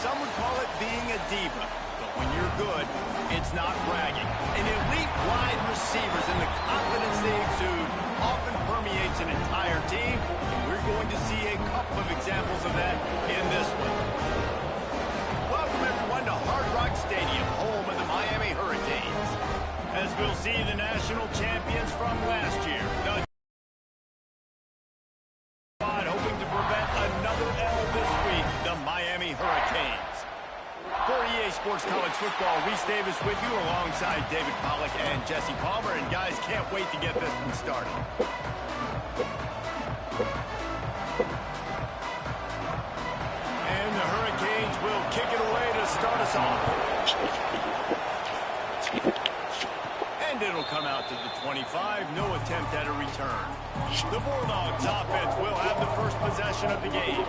some would call it being a diva. But when you're good, it's not bragging. And elite wide receivers and the confidence they exude often permeates an entire team. And we're going to see a couple of examples of that in this one. Welcome, everyone, to Hard Rock Stadium, home of the Miami Hurricanes. As we'll see, the national champions from last year. The squad hoping to prevent another L this week, the Miami Hurricanes. For EA Sports College Football, Reese Davis with you alongside David Pollack and Jesse Palmer. And guys, can't wait to get this one started. And the Hurricanes will kick it away to start us off. And it'll come out to the 25. No attempt at a return. The Bulldogs offense will have the first possession of the game.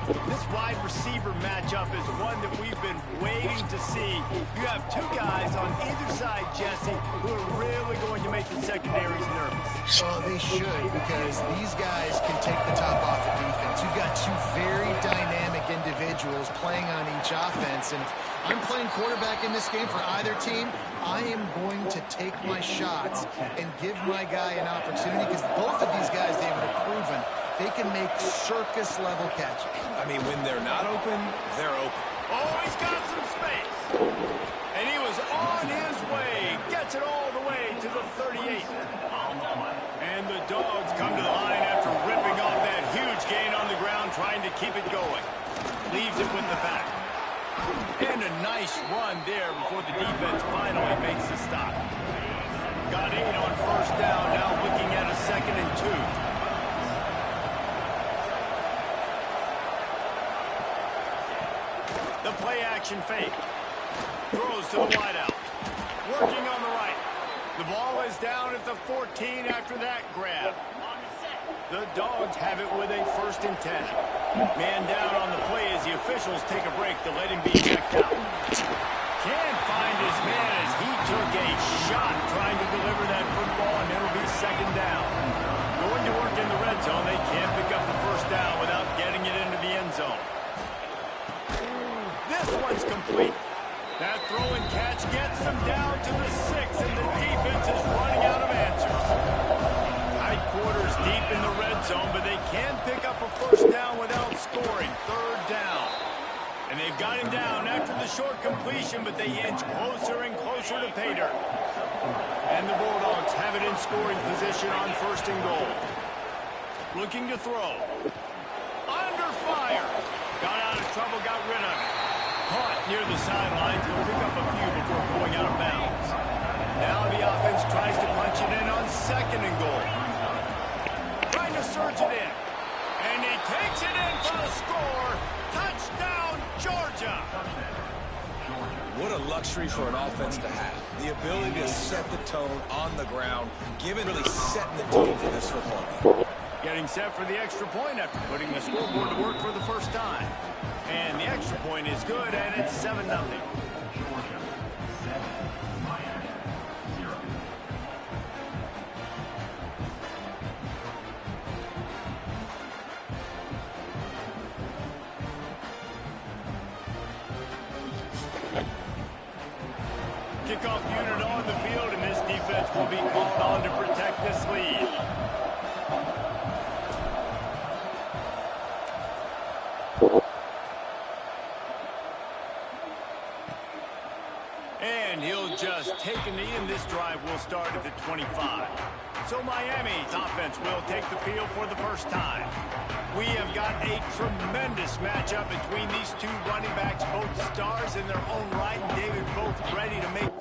This wide receiver matchup is one that we've been waiting to see. You have two guys on either side, Jesse, who are really going to make the secondaries nervous. Oh, they should, because these guys can take the top off the defense. You've got two very dynamic individuals playing on each offense, and if I'm playing quarterback in this game for either team, I am going to take my shots and give my guy an opportunity, because both of these guys, David, have proven they can make circus-level catches. I mean, when they're not open, they're open. Oh, he's got some space. And he was on his way. Gets it all the way to the 38. And the Dogs come to the line after ripping off that huge gain on the ground, trying to keep it going. Leaves it with the back. And a nice run there before the defense finally makes the stop. Got 8 on first down, now looking at a 2nd and 2. The play-action fake. Throws to the wideout. Working on the right. The ball is down at the 14 after that grab. The Dogs have it with a 1st and 10. Man down on the play as the officials take a break to let him be checked out. Can't find his man as he took a shot trying to deliver that football, and it'll be 2nd down. Going to work in the red zone. They can't pick up the 1st down without getting it into the end zone. This one's complete. That throw and catch gets them down to the 6, and the defense is running out of answers. Tight quarters deep in the red zone, but they can't pick up a 1st down without scoring. 3rd down. And they've got him down after the short completion, but they inch closer and closer to pay dirt. And the Bulldogs have it in scoring position on 1st and goal. Looking to throw. Under fire. Got out of trouble, got rid of it. Caught near the sidelines. He'll pick up a few before going out of bounds. Now the offense tries to punch it in on 2nd and goal. Trying to surge it in. And he takes it in for the score. Touchdown, Georgia. What a luxury for an offense to have. The ability to set the tone on the ground, really setting the tone for this football game. Getting set for the extra point after putting the scoreboard to work for the 1st time. And the extra point is good, and it's 7-0. Kickoff unit on the field, and this defense will be called on to protect this lead. And he'll just take a knee, and this drive will start at the 25. So Miami's offense will take the field for the 1st time. We have got a tremendous matchup between these two running backs, both stars in their own right, and David both ready to make...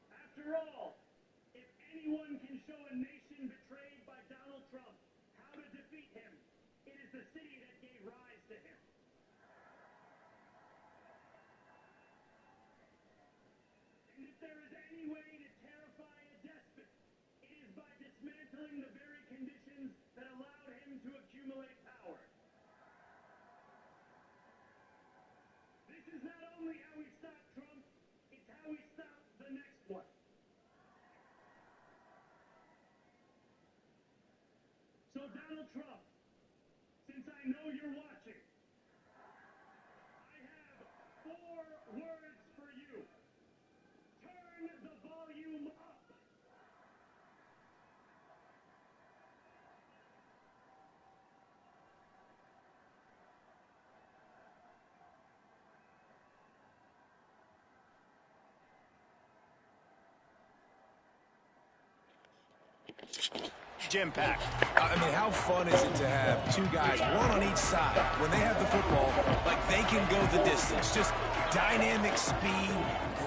After all, if anyone can show a nation betrayed by Donald Trump how to defeat him, it is the city that gave rise to him. And if there is any way to terrify a despot, it is by dismantling the very conditions that allowed him to accumulate power. This is not only how we stop Trump, it's how we stop the next one. So Donald Trump, since I know you're watching, Impact. I mean, how fun is it to have two guys, one on each side, when they have the football, like they can go the distance. Just dynamic speed,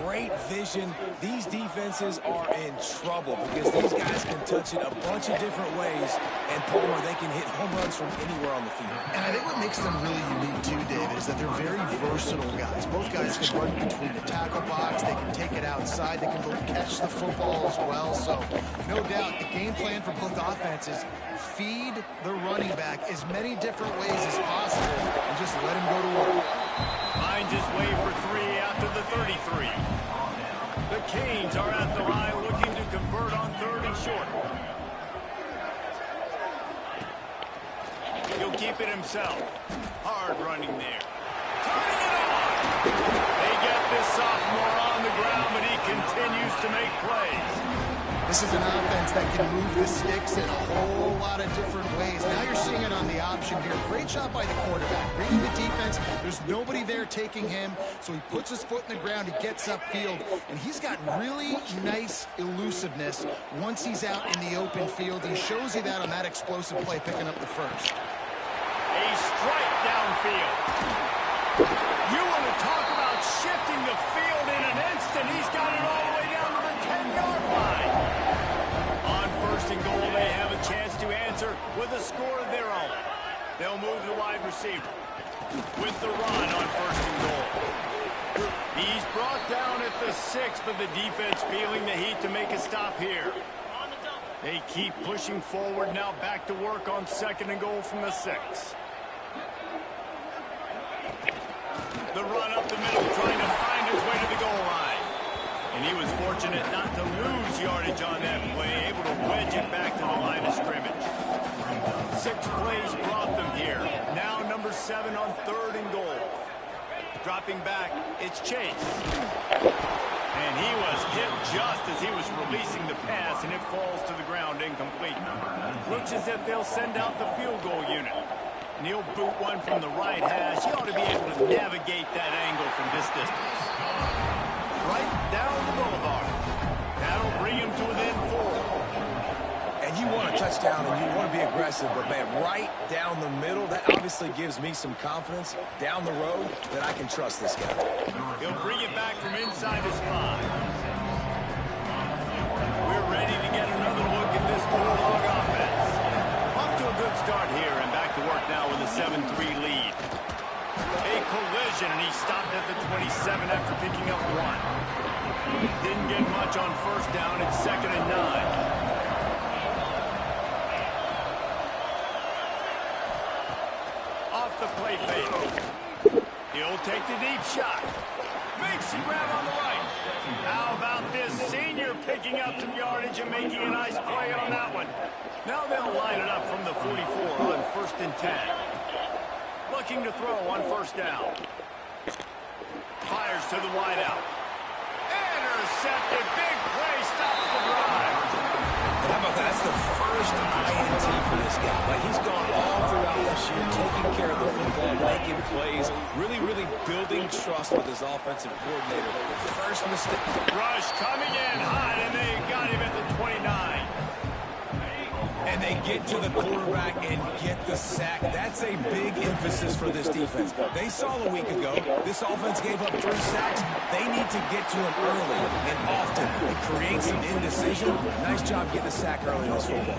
great vision. These defenses are in trouble because these guys can touch it a bunch of different ways, and Palmer, they can hit home runs from anywhere on the field. And I think what makes them really unique too, David, is that they're very versatile guys. Both guys can run between the tackle box, they can take it outside, they can both catch the football as well. So, no doubt, the game plan for both offenses, feed the running back as many different ways as possible and just let him go to work. Finds his way for 3 after the 33. The Canes are at the line looking to convert on 3rd and short. He'll keep it himself. Hard running there. Turning it on! They get this sophomore on the ground, but he continues to make plays. This is an offense that can move the sticks in a whole lot of different ways. Now you're seeing it on the option here. Great job by the quarterback. Reading the defense, there's nobody there taking him, so he puts his foot in the ground, he gets upfield, and he's got really nice elusiveness once he's out in the open field. He shows you that on that explosive play, picking up the first. A strike downfield. You want to talk about shifting the field in an instant. He's got it all the way down to the 10-yard line. On 1st and goal, they have a chance to answer with a score of their own. They'll move the wide receiver with the run on 1st and goal. He's brought down at the 6, but the defense feeling the heat to make a stop here. They keep pushing forward, now back to work on 2nd and goal from the 6. The run up the middle, trying to find his way to the goal line. And he was fortunate not to lose yardage on that play, able to wedge it back to the line of scrimmage. 6 plays brought them here. Now number 7 on 3rd and goal. Dropping back, it's Chase. And he was hit just as he was releasing the pass, and it falls to the ground incomplete. Looks as if they'll send out the field goal unit. And he'll boot one from the right hash. He ought to be able to navigate that angle from this distance. Right down the boulevard. That'll bring him to within 4. And you want a touchdown and you want to be aggressive, but man, right down the middle, that obviously gives me some confidence down the road that I can trust this guy. He'll bring it back from inside his 5. We're ready to get another look at this Bulldog offense. Off to a good start here and back to work now with a 7-3 lead. A collision, and he stopped at the 27 after picking up 1. Didn't get much on 1st down. It's 2nd and 9. The play fake. He'll take the deep shot. Makes the grab on the right. How about this senior picking up some yardage and making a nice play on that one. Now they'll line it up from the 44 on 1st and 10. Looking to throw on 1st down. Fires to the wide out. Intercepted. Big play. Stops the drive. How about that? That's the first INT for this guy. Like, he's gone all throughout this year, taking care of the football, making plays, really building trust with his offensive coordinator. First mistake. Rush coming in hot, and they got him at the 29. And they get to the quarterback and get the sack. That's a big emphasis for this defense. They saw a week ago, this offense gave up 3 sacks. They need to get to him early and often. It creates some indecision. Nice job getting a sack early in this football.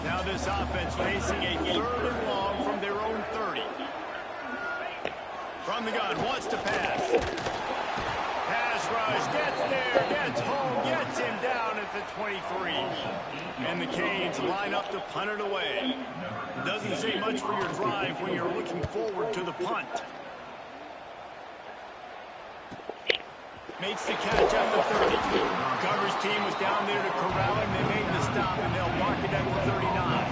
Now this offense facing a 3rd and long from their own 30. From the gun, wants to pass. Pass rush, gets there, gets home, gets him down at the 23. And the Canes line up to punt it away. Doesn't say much for your drive when you're looking forward to the punt. Makes the catch at the 30. Coverage team was down there to corral him. They made the stop, and they'll mark it at the 39.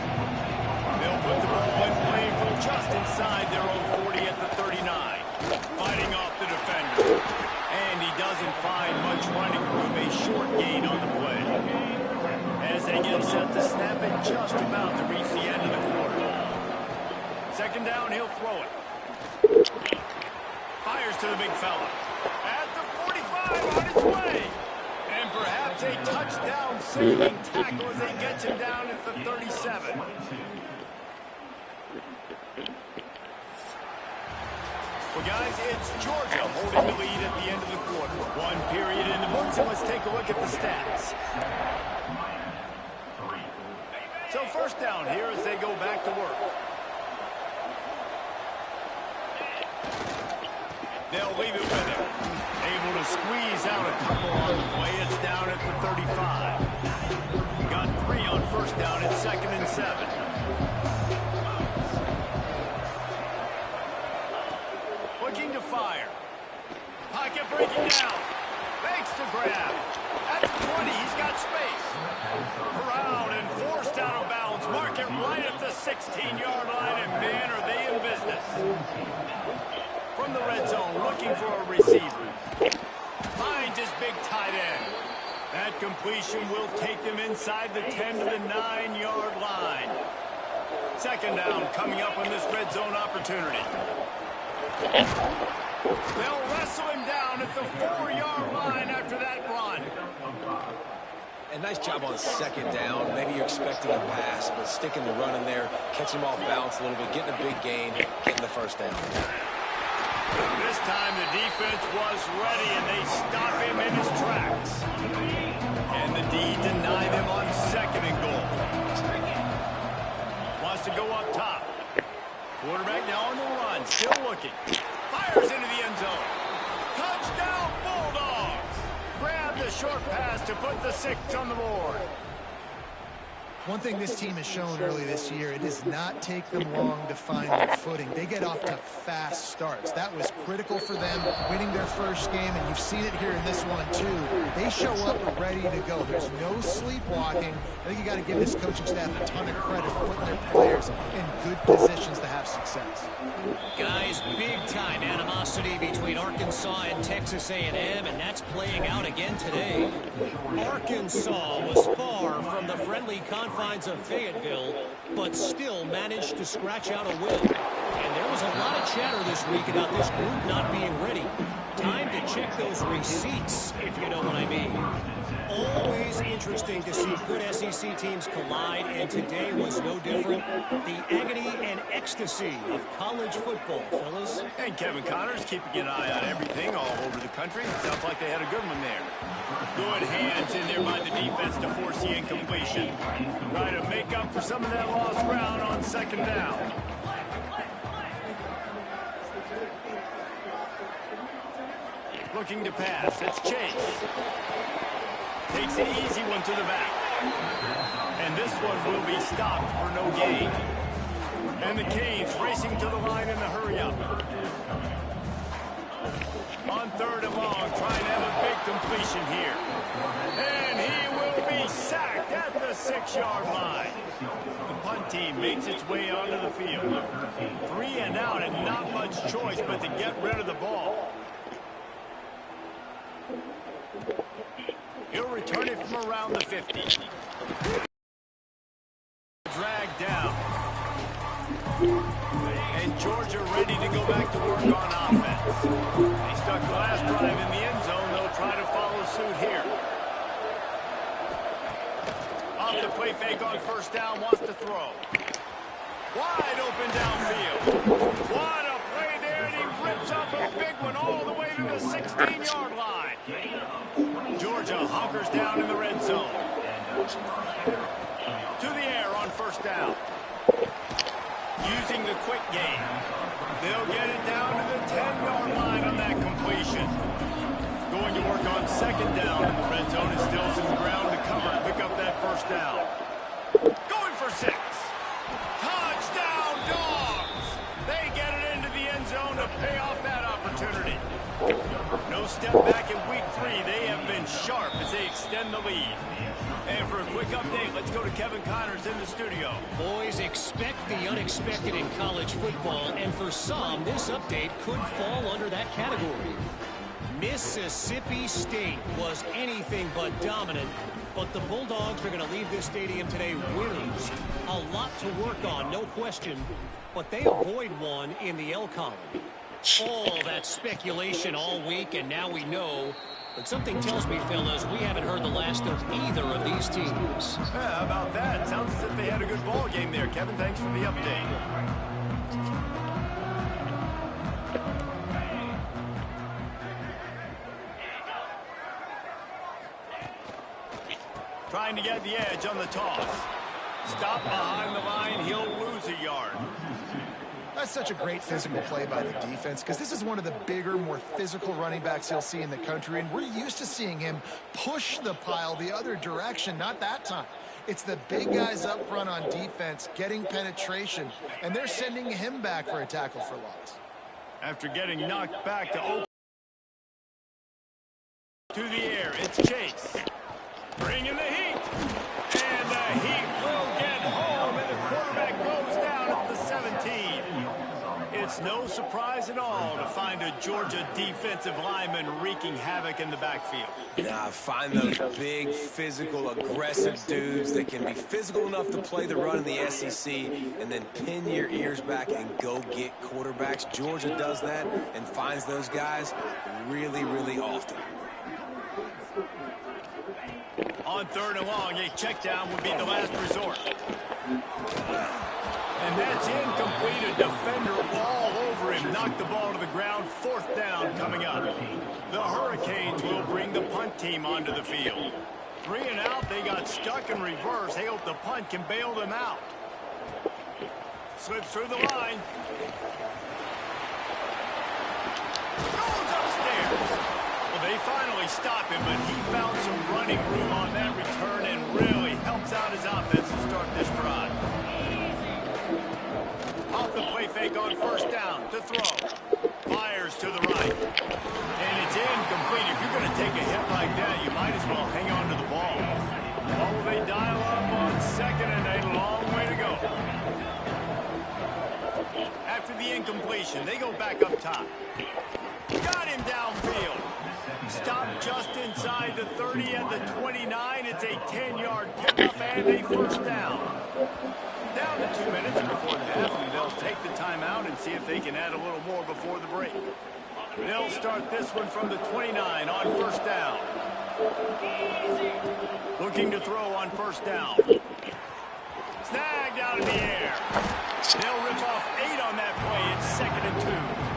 They'll put the ball in play from just inside their own 40 at the 39. Fighting off the defender. And he doesn't find much running room. A short gain on the play. As they get set to snap it, just about to reach the end of the quarter. 2nd down, he'll throw it. Fires to the big fella. At the 45 on his way. And perhaps a touchdown-saving tackle as they get him down at the 37. Well, guys, it's Georgia holding the lead at the end of the quarter. One period in the books, and let's take a look at the stats. So first down here as they go back to work. They'll leave it with him. Able to squeeze out a couple on the play. It's down at the 35. Got 3 on first down. It's 2nd and 7. Looking to fire. Pocket breaking down. Makes the grab. At the 20, he's got space. Around and forced out of bounds. Mark it right at the 16-yard line, and man, are they in business. From the red zone, looking for a receiver. Finds his big tight end. That completion will take them inside the 10 to the 9-yard line. 2nd down coming up on this red zone opportunity. They'll wrestle him down at the 4-yard line after that run. And nice job on 2nd down. Maybe you're expecting a pass, but sticking the run in there, catching him off balance a little bit, getting a big gain, getting the 1st down. This time the defense was ready, and they stop him in his tracks. And the D deny them on 2nd and goal. Wants to go up top. Quarterback now on the run, still looking. Fires into the end zone. Touchdown, Bulldogs! Grab the short pass to put the 6 on the board. One thing this team has shown early this year, it does not take them long to find their footing. They get off to fast starts. That was critical for them, winning their first game, and you've seen it here in this one, too. They show up ready to go. There's no sleepwalking. I think you got to give this coaching staff a ton of credit for putting their players in good positions to have success. Guys, big-time animosity between Arkansas and Texas A&M, and that's playing out again today. Arkansas was far from the friendly confines of Fayetteville, but still managed to scratch out a win. And there was a lot of chatter this week about this group not being ready. Time to check those receipts, if you know what I mean. Always interesting to see good SEC teams collide, and today was no different. The agony and ecstasy of college football, fellas. And Kevin Connors keeping an eye on everything all over the country. Sounds like they had a good one there. Good hands in there by the defense to force the incompletion. Try to make up for some of that lost ground on 2nd down. Looking to pass. It's Chase. Takes an easy one to the back. And this one will be stopped for no gain. And the Canes racing to the line in the hurry-up. On 3rd and long, trying to have a big completion here. And he will be sacked at the 6-yard line. The punt team makes its way onto the field. 3 and out, and not much choice but to get rid of the ball. He'll return it from around the 50. Dragged down. And Georgia ready to go back to work on offense. They stuck the last drive in the end zone. They'll try to follow suit here. Off the play fake on 1st down. Wants to throw. Wide open downfield. What a play there, and he rips up a big one all the way to the 16-yard line. Georgia hunkers down in the red zone. To the air on 1st down. Using the quick game. They'll get it down to the 10-yard line on that completion. Going to work on 2nd down in the red zone. And still some ground to cover to pick up that 1st down. Going for 6. Touchdown, Dogs! They get it into the end zone to pay off that opportunity. No step back in week 3. They have been sharp as they extend the lead. And for a quick update, let's go to Kevin Connors in the studio. Boys, expect the unexpected in college football, and for some, this update could fall under that category. Mississippi State was anything but dominant, but the Bulldogs are going to leave this stadium today winners. A lot to work on, no question, but they avoid one in the L column. All that speculation all week, and now we know But something tells me, fellas, we haven't heard the last of either of these teams. Yeah, how about that? Sounds as if they had a good ball game there. Kevin, thanks for the update. Trying to get the edge on the toss. Stop behind the line, he'll lose a yard. That's such a great physical play by the defense because this is one of the bigger, more physical running backs you'll see in the country, and we're used to seeing him push the pile the other direction, not that time. It's the big guys up front on defense getting penetration, and they're sending him back for a tackle for loss. After getting knocked back to the air, it's Chase. Bringing the heat. And the heat will get home, and the quarterback goes down at the 17. It's no surprise at all to find a Georgia defensive lineman wreaking havoc in the backfield. Yeah, find those big, physical, aggressive dudes that can be physical enough to play the run in the SEC and then pin your ears back and go get quarterbacks. Georgia does that and finds those guys really, really often. On 3rd and long, a check down would be the last resort. And that's incomplete. A defender all over him. Knocked the ball to the ground. 4th down coming up. The Hurricanes will bring the punt team onto the field. 3 and out. They got stuck in reverse. They hope the punt can bail them out. Slips through the line. Goes upstairs. Well, they finally stop him, but he found some running room on that return and really helps out his offense to start this drive. Off the play fake on 1st down to throw. Fires to the right. And it's incomplete. If you're going to take a hit like that, you might as well hang on to the ball. Oh, they dial up on 2nd and a long way to go. After the incompletion, they go back up top. Got him downfield. Stopped just inside the 30 at the 29. It's a 10-yard pickup and a 1st down. Down to 2 minutes before the half, and they'll take the timeout and see if they can add a little more before the break. They'll start this one from the 29 on 1st down. Looking to throw on 1st down. Snagged out of the air. They'll rip off 8 on that play. It's 2nd and 2.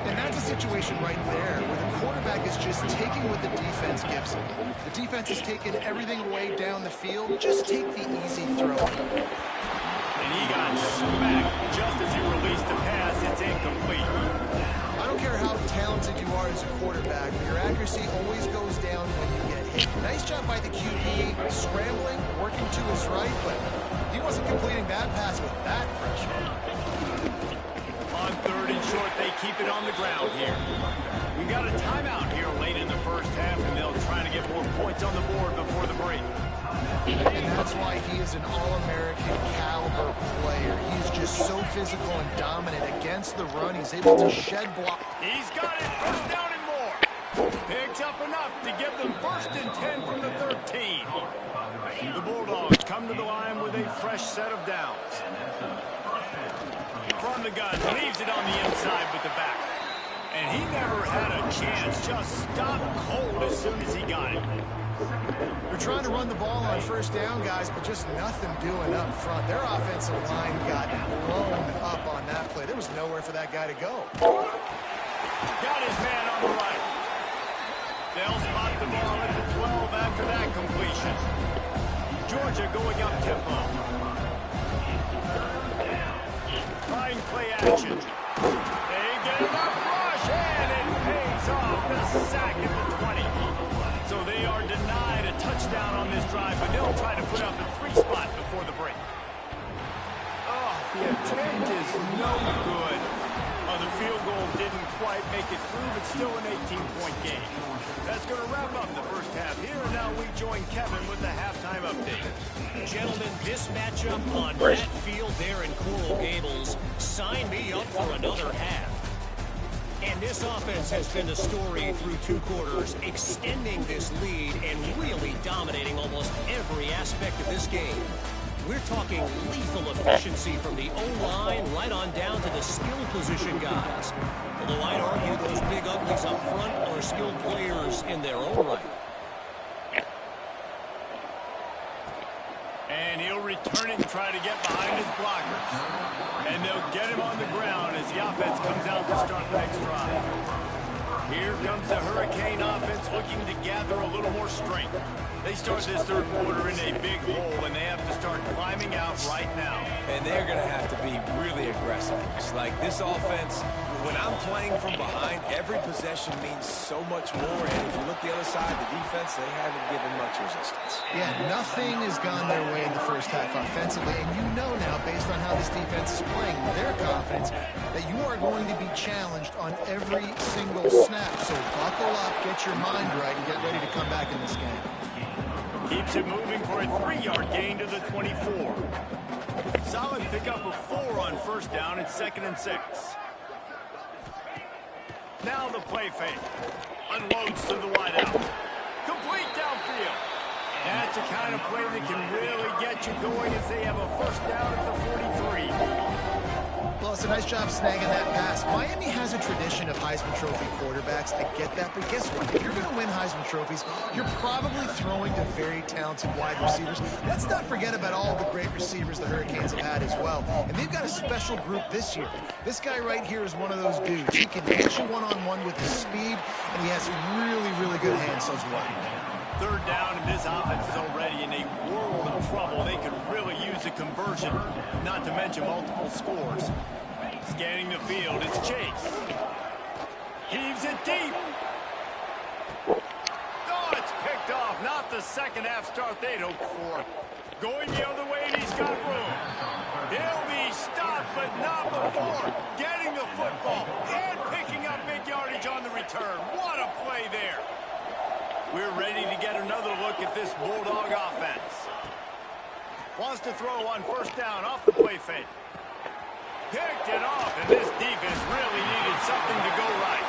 And that's a situation right there where the quarterback is just taking what the defense gives him. The defense is taking everything away down the field. Just take the easy throw. And he got smacked just as he released the pass. It's incomplete. I don't care how talented you are as a quarterback, but your accuracy always goes down when you get hit. Nice job by the QB, scrambling, working to his right, but he wasn't completing that pass with that pressure. On 3rd and short, they keep it on the ground here. We got a timeout here late in the 1st half, and they'll try to get more points on the board before the break. And that's why he is an All-American caliber player. He's just so physical and dominant against the run. He's able to shed block. He's got it. 1st down and more. Picks up enough to give them 1st and 10 from the 13. The Bulldogs come to the line with a fresh set of downs. From the gun, leaves it on the inside with the back. And he never had a chance, just stopped cold as soon as he got it. They're trying to run the ball on 1st down, guys, but just nothing doing up front. Their offensive line got blown up on that play. There was nowhere for that guy to go. Got his man on the right. They'll spot the ball at the 12 after that completion. Georgia going up tempo. Trying play action. They get enough rush, and it pays off. The sack at the 20. So they are denied a touchdown on this drive, but they'll try to put up a 3 spot before the break. Oh, the attempt is no good. The field goal didn't quite make it through, but still an 18-point game. That's going to wrap up the 1st half here, and now we join Kevin with the halftime update. Gentlemen, this matchup on that field there in Coral Gables, sign me up for another half. And this offense has been the story through 2 quarters, extending this lead and really dominating almost every aspect of this game. We're talking lethal efficiency from the O-line right on down to the skill position guys. Although I'd argue those big uglies up front are skilled players in their own right. And he'll return it and try to get behind his blockers. And they'll get him on the ground as the offense comes out to start the next drive. Here comes the Hurricane offense looking to gather a little more strength. They start this third quarter in a big hole, and they have to start climbing out right now. And they're going to have to be really aggressive. It's like this offense, when I'm playing from behind, every possession means so much more. And if you look the other side, the defense, they haven't given much resistance. Yeah, nothing has gone their way in the first half offensively. And you know now, based on how this defense is playing, their confidence, that you are going to be challenged on every single snap. So buckle up, get your mind right, and get ready to come back in this game. Keeps it moving for a 3-yard gain to the 24. Solid pickup of 4 on first down and 2nd and 6. Now the play fake. Unloads to the wideout. Complete downfield. That's the kind of play that can really get you going as they have a first down at the 43. Well, it's a nice job snagging that pass. Miami has a tradition of Heisman Trophy quarterbacks. I get that, but guess what? If you're going to win Heisman Trophies, you're probably throwing to very talented wide receivers. Let's not forget about all the great receivers the Hurricanes have had as well. And they've got a special group this year. This guy right here is one of those dudes. He can hit you one-on-one with his speed, and he has really, really good hands as well. Third down, and this offense is already in a world of trouble. They could really use a conversion, not to mention multiple scores. Scanning the field, it's Chase. Heaves it deep. Oh, it's picked off. Not the second half start they'd hoped for. Going the other way, and he's got room. He'll be stopped, but not before getting the football and picking up big yardage on the return. What a play there. We're ready to get another look at this Bulldog offense. Wants to throw on first down off the play fake. Picked it off, and this defense really needed something to go right.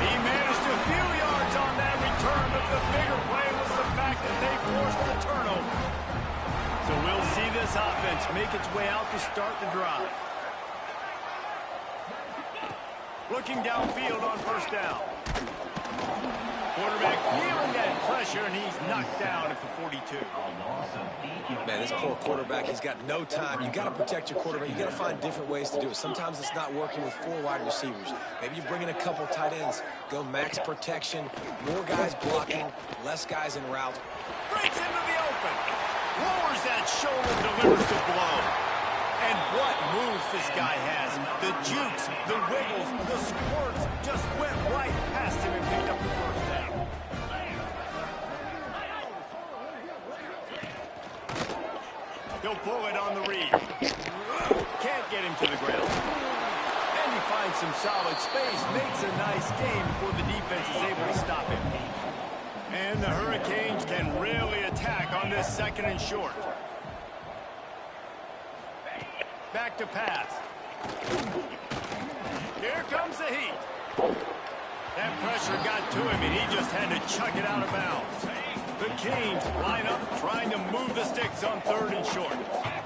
He managed a few yards on that return, but the bigger play was the fact that they forced the turnover. So we'll see this offense make its way out to start the drive. Looking downfield on first down. Quarterback feeling that pressure, and he's knocked down at the 42. Man, this poor quarterback, he's got no time. You got to protect your quarterback. You got to find different ways to do it. Sometimes it's not working with 4 wide receivers. Maybe you bring in a couple tight ends. Go max protection, more guys blocking, less guys en route. Breaks into the open. Lowers that shoulder, delivers the blow. And what moves this guy has. The jukes, the wiggles, the squirts just went right past him and picked up the first down. He'll pull it on the read. Can't get him to the ground. And he finds some solid space. Makes a nice game before the defense is able to stop him. And the Hurricanes can really attack on this 2nd and short. Back to pass. Here comes the heat. That pressure got to him, and he just had to chuck it out of bounds. The Canes line up, trying to move the sticks on 3rd and short.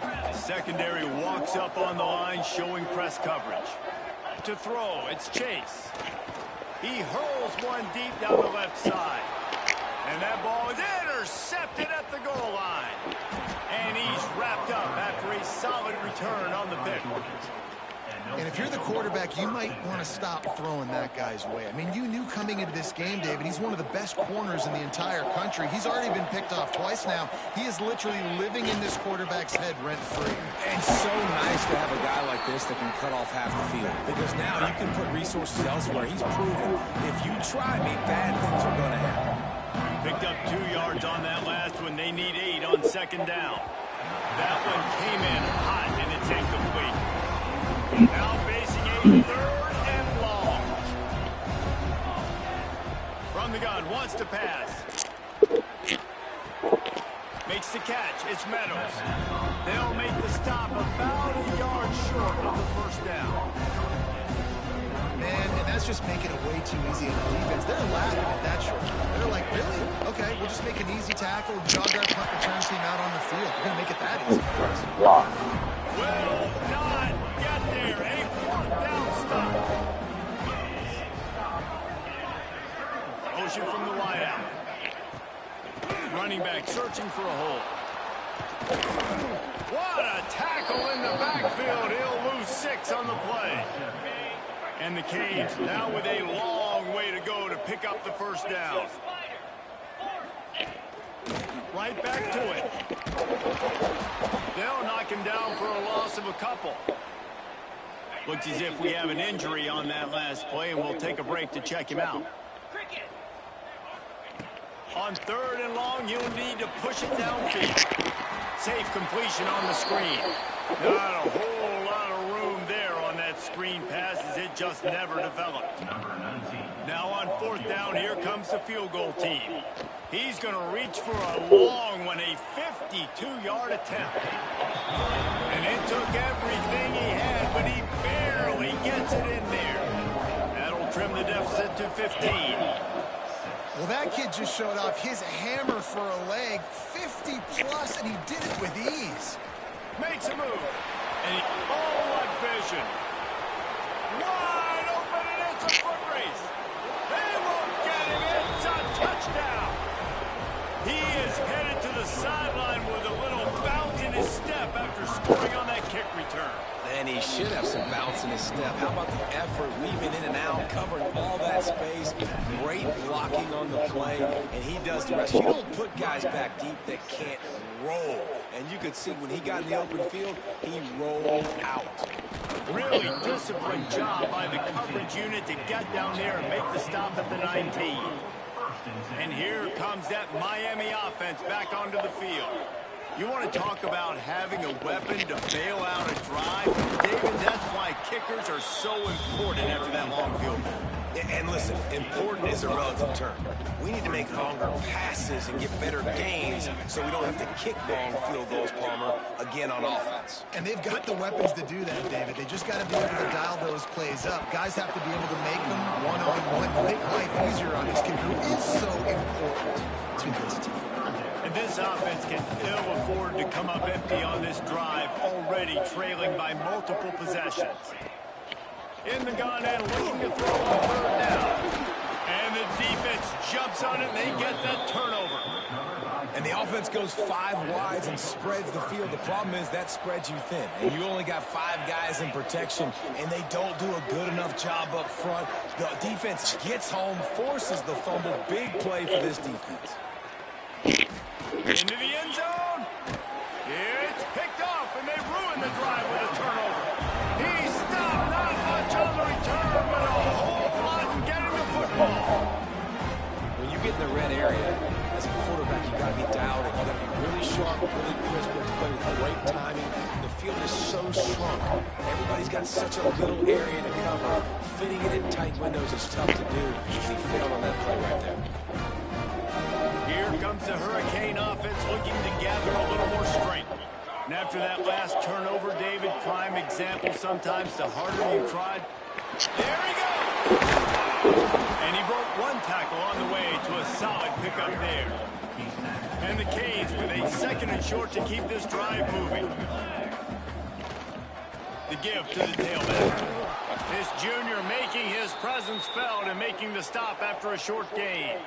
The secondary walks up on the line, showing press coverage. To throw, it's Chase. He hurls one deep down the left side. And that ball is intercepted at the goal line. And he's wrapped up after a solid return on the pick. And if you're the quarterback, you might want to stop throwing that guy's way. I mean, you knew coming into this game, David, he's one of the best corners in the entire country. He's already been picked off twice now. He is literally living in this quarterback's head rent-free. And so nice to have a guy like this that can cut off half the field. Because now you can put resources elsewhere. He's proven if you try me, bad things are going to happen. Picked up 2 yards on that last one. They need 8 on 2nd down. That one came in hot, and it's incomplete. Now facing a 3rd and long. From the gun, wants to pass. Makes the catch. It's Meadows. They'll make the stop about a yard short of the first down. Man, and that's that's just making it way too easy on the defense. They're laughing at that short. They're like, really? Okay, we'll just make an easy tackle, jog our punt return team out on the field. We're going to make it that easy for us. Will not get there. A fourth down stop. Motion from the wideout. Running back searching for a hole. What a tackle in the backfield. He'll lose 6 on the play. And the Canes now with a long way to go to pick up the first down. Right back to it. They'll knock him down for a loss of a couple. Looks as if we have an injury on that last play, and we'll take a break to check him out. On 3rd and long, you'll need to push it downfield. Safe completion on the screen. Not a whole lot of room there on that screen pass, as it just never developed. Now on 4th down, here comes the field goal team. He's going to reach for a long one, a 52-yard attempt. And it took everything he had, but he barely gets it in there. That'll trim the deficit to 15. Well, that kid just showed off his hammer for a leg, 50-plus, and he did it with ease. Makes a move. And what vision. Wide open, and it's a foot race. They won't get him. It's a touchdown. He is headed to the sideline with a little bounce in his step after scoring on that kick return. And he should have some bounce in his step. How about the effort, weaving in and out, covering all that space, great blocking on the play, and he does the rest. You don't put guys back deep that can't roll. And you could see when he got in the open field, he rolled out. Really disciplined job by the coverage unit to get down there and make the stop at the 19. And here comes that Miami offense back onto the field. You want to talk about having a weapon to bail out a drive? David, that's why kickers are so important after that long field goal. And listen, important is a relative term. We need to make longer passes and get better gains so we don't have to kick long field goals, Palmer, again on offense. And they've got the weapons to do that, David. They just got to be able to dial those plays up. Guys have to be able to make them one-on-one, make life easier on this kicker, who is so important to this team. And this offense can ill afford to come up empty on this drive, already trailing by multiple possessions. In the gun and looking to throw on 3rd down. And the defense jumps on it, and they get that turnover. And the offense goes 5 wides and spreads the field. The problem is that spreads you thin. And you only got 5 guys in protection, and they don't do a good enough job up front. The defense gets home, forces the fumble. Big play for this defense. Into the end zone. It's picked off, and they ruin the drive with a turnover. He stopped, not much on the return, but a whole lot in getting the football. When you get in the red area, as a quarterback, you got to be dialed in. You got to be really sharp, really crisp, you have to play with great timing. The field is so shrunk. Everybody's got such a little area to cover. Fitting it in tight windows is tough to do. He failed on that play right there. Here comes the Hurricane offense looking to gather a little more strength. And after that last turnover, David, prime example sometimes the harder you tried. There he goes! And he broke one tackle on the way to a solid pickup there. And the Canes with a 2nd and short to keep this drive moving. The give to the tailback. This junior making his presence felt and making the stop after a short gain.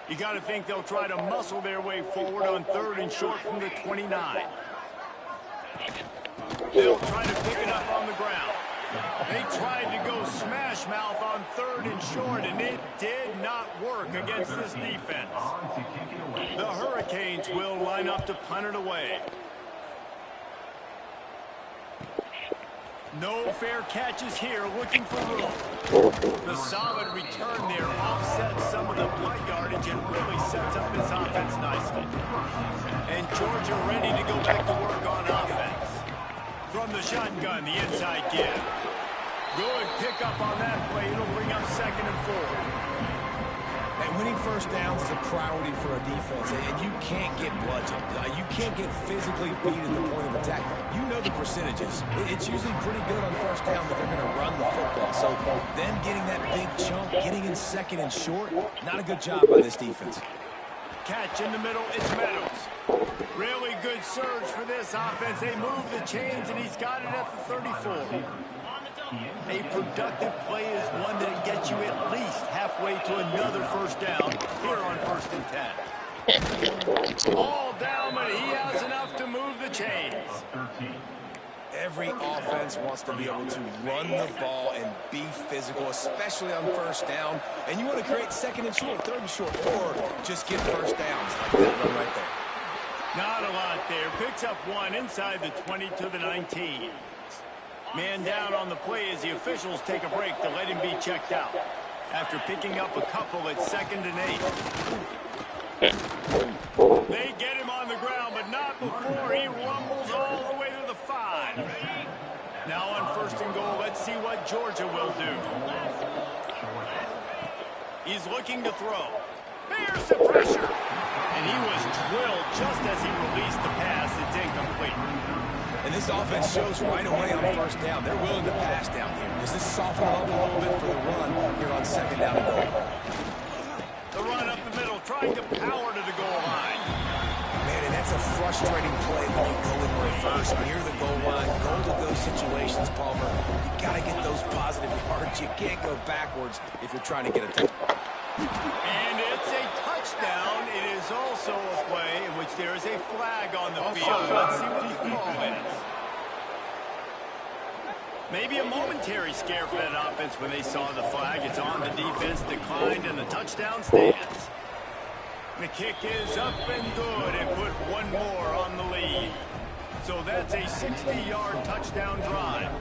You got to think they'll try to muscle their way forward on 3rd and short from the 29. They'll try to pick it up on the ground. They tried to go smash mouth on 3rd and short, and it did not work against this defense. The Hurricanes will line up to punt it away. No fair catches here, looking for room. The solid return there offsets some of the blood yardage and really sets up this offense nicely. And Georgia ready to go back to work on offense. From the shotgun, the inside give. Good pickup on that play. It'll bring up 2nd and 4. Hey, Winning first downs is a priority for a defense, and you can't get bludgeoned. You can't get physically beat at the point of attack. You know the percentages. It's usually pretty good on first down that they're going to run the football. So them getting that big chunk, getting in second and short, not a good job by this defense. Catch in the middle, it's Meadows. Really good surge for this offense. They move the chains, and he's got it at the 34. A productive play is one that gets you at least halfway to another first down here on 1st and 10. All down, but he has enough to move the chains. Every offense wants to be able to run the ball and be physical, especially on first down. And you want to create second and short, third and short, or just get first downs like that one right there. Not a lot there. Picks up one inside the 20 to the 19. Man down on the play as the officials take a break to let him be checked out. After picking up a couple at 2nd and 8. They get him on the ground, but not before he rumbles all the way to the 5. Now on 1st and goal, let's see what Georgia will do. He's looking to throw. There's the pressure. And he was drilled just as he released the pass. It's incomplete. And this offense shows right away on first down. They're willing to pass down here. Does this soften up a little bit for the run here on 2nd down and goal? The run up the middle, trying to power to the goal line. Man, and that's a frustrating play when you go in reverse near the goal line. Go to those situations, Palmer. You got to get those positive yards. You can't go backwards if you're trying to get a touchdown. And it's a touchdown. It is also a play in which there is a flag on the field. Let's see what the call is. Maybe a momentary scare for that offense when they saw the flag. It's on, the defense declined, and the touchdown stands. The kick is up and good, and put one more on the lead. So that's a 60-yard touchdown drive.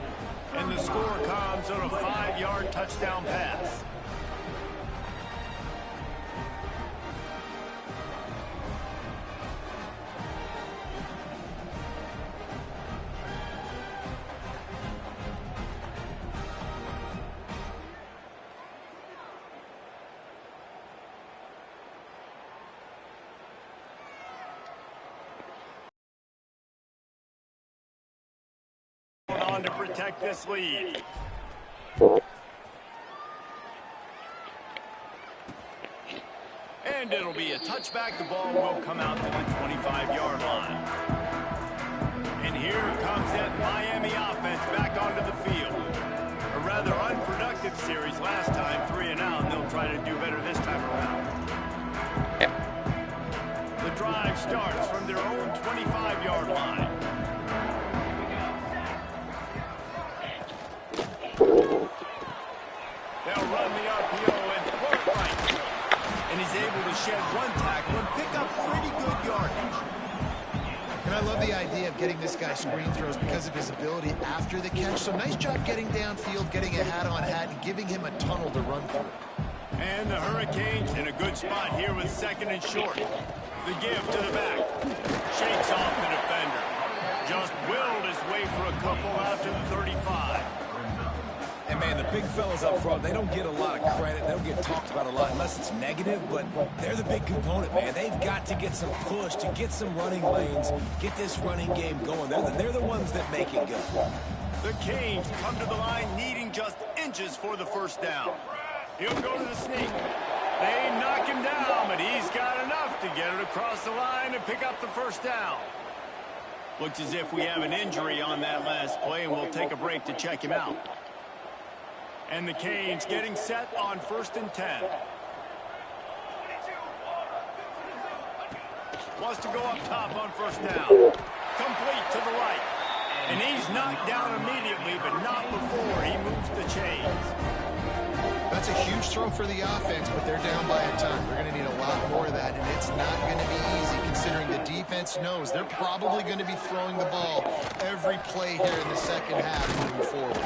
And the score comes on a 5-yard touchdown pass. On to protect this lead. And it'll be a touchback. The ball will come out to the 25-yard line. And here comes that Miami offense back onto the field. A rather unproductive series last time, 3 and out, and they'll try to do better this time around. The drive starts from their own 25-yard line. They'll run the RPO and throw it right. And he's able to shed one tackle and pick up pretty good yardage. And I love the idea of getting this guy screen throws because of his ability after the catch. So nice job getting downfield, getting a hat-on-hat, and giving him a tunnel to run through. And the Hurricanes in a good spot here with 2nd and short. The give to the back. Shakes off the defender. Just willed his way for a couple out to the 35. And, man, the big fellas up front, they don't get a lot of credit. They don't get talked about a lot unless it's negative, but they're the big component, man. They've got to get some push, to get some running lanes, get this running game going. They're the ones that make it go. The Canes come to the line needing just inches for the first down. He'll go to the sneak. They knock him down, but he's got enough to get it across the line and pick up the first down. Looks as if we have an injury on that last play, and we'll take a break to check him out. And the Canes getting set on 1st and 10. Wants to go up top on first down. Complete to the right. And he's knocked down immediately, but not before he moves the chains. That's a huge throw for the offense, but they're down by a ton. They're going to need a lot more of that, and it's not going to be easy considering the defense knows they're probably going to be throwing the ball every play here in the second half moving forward.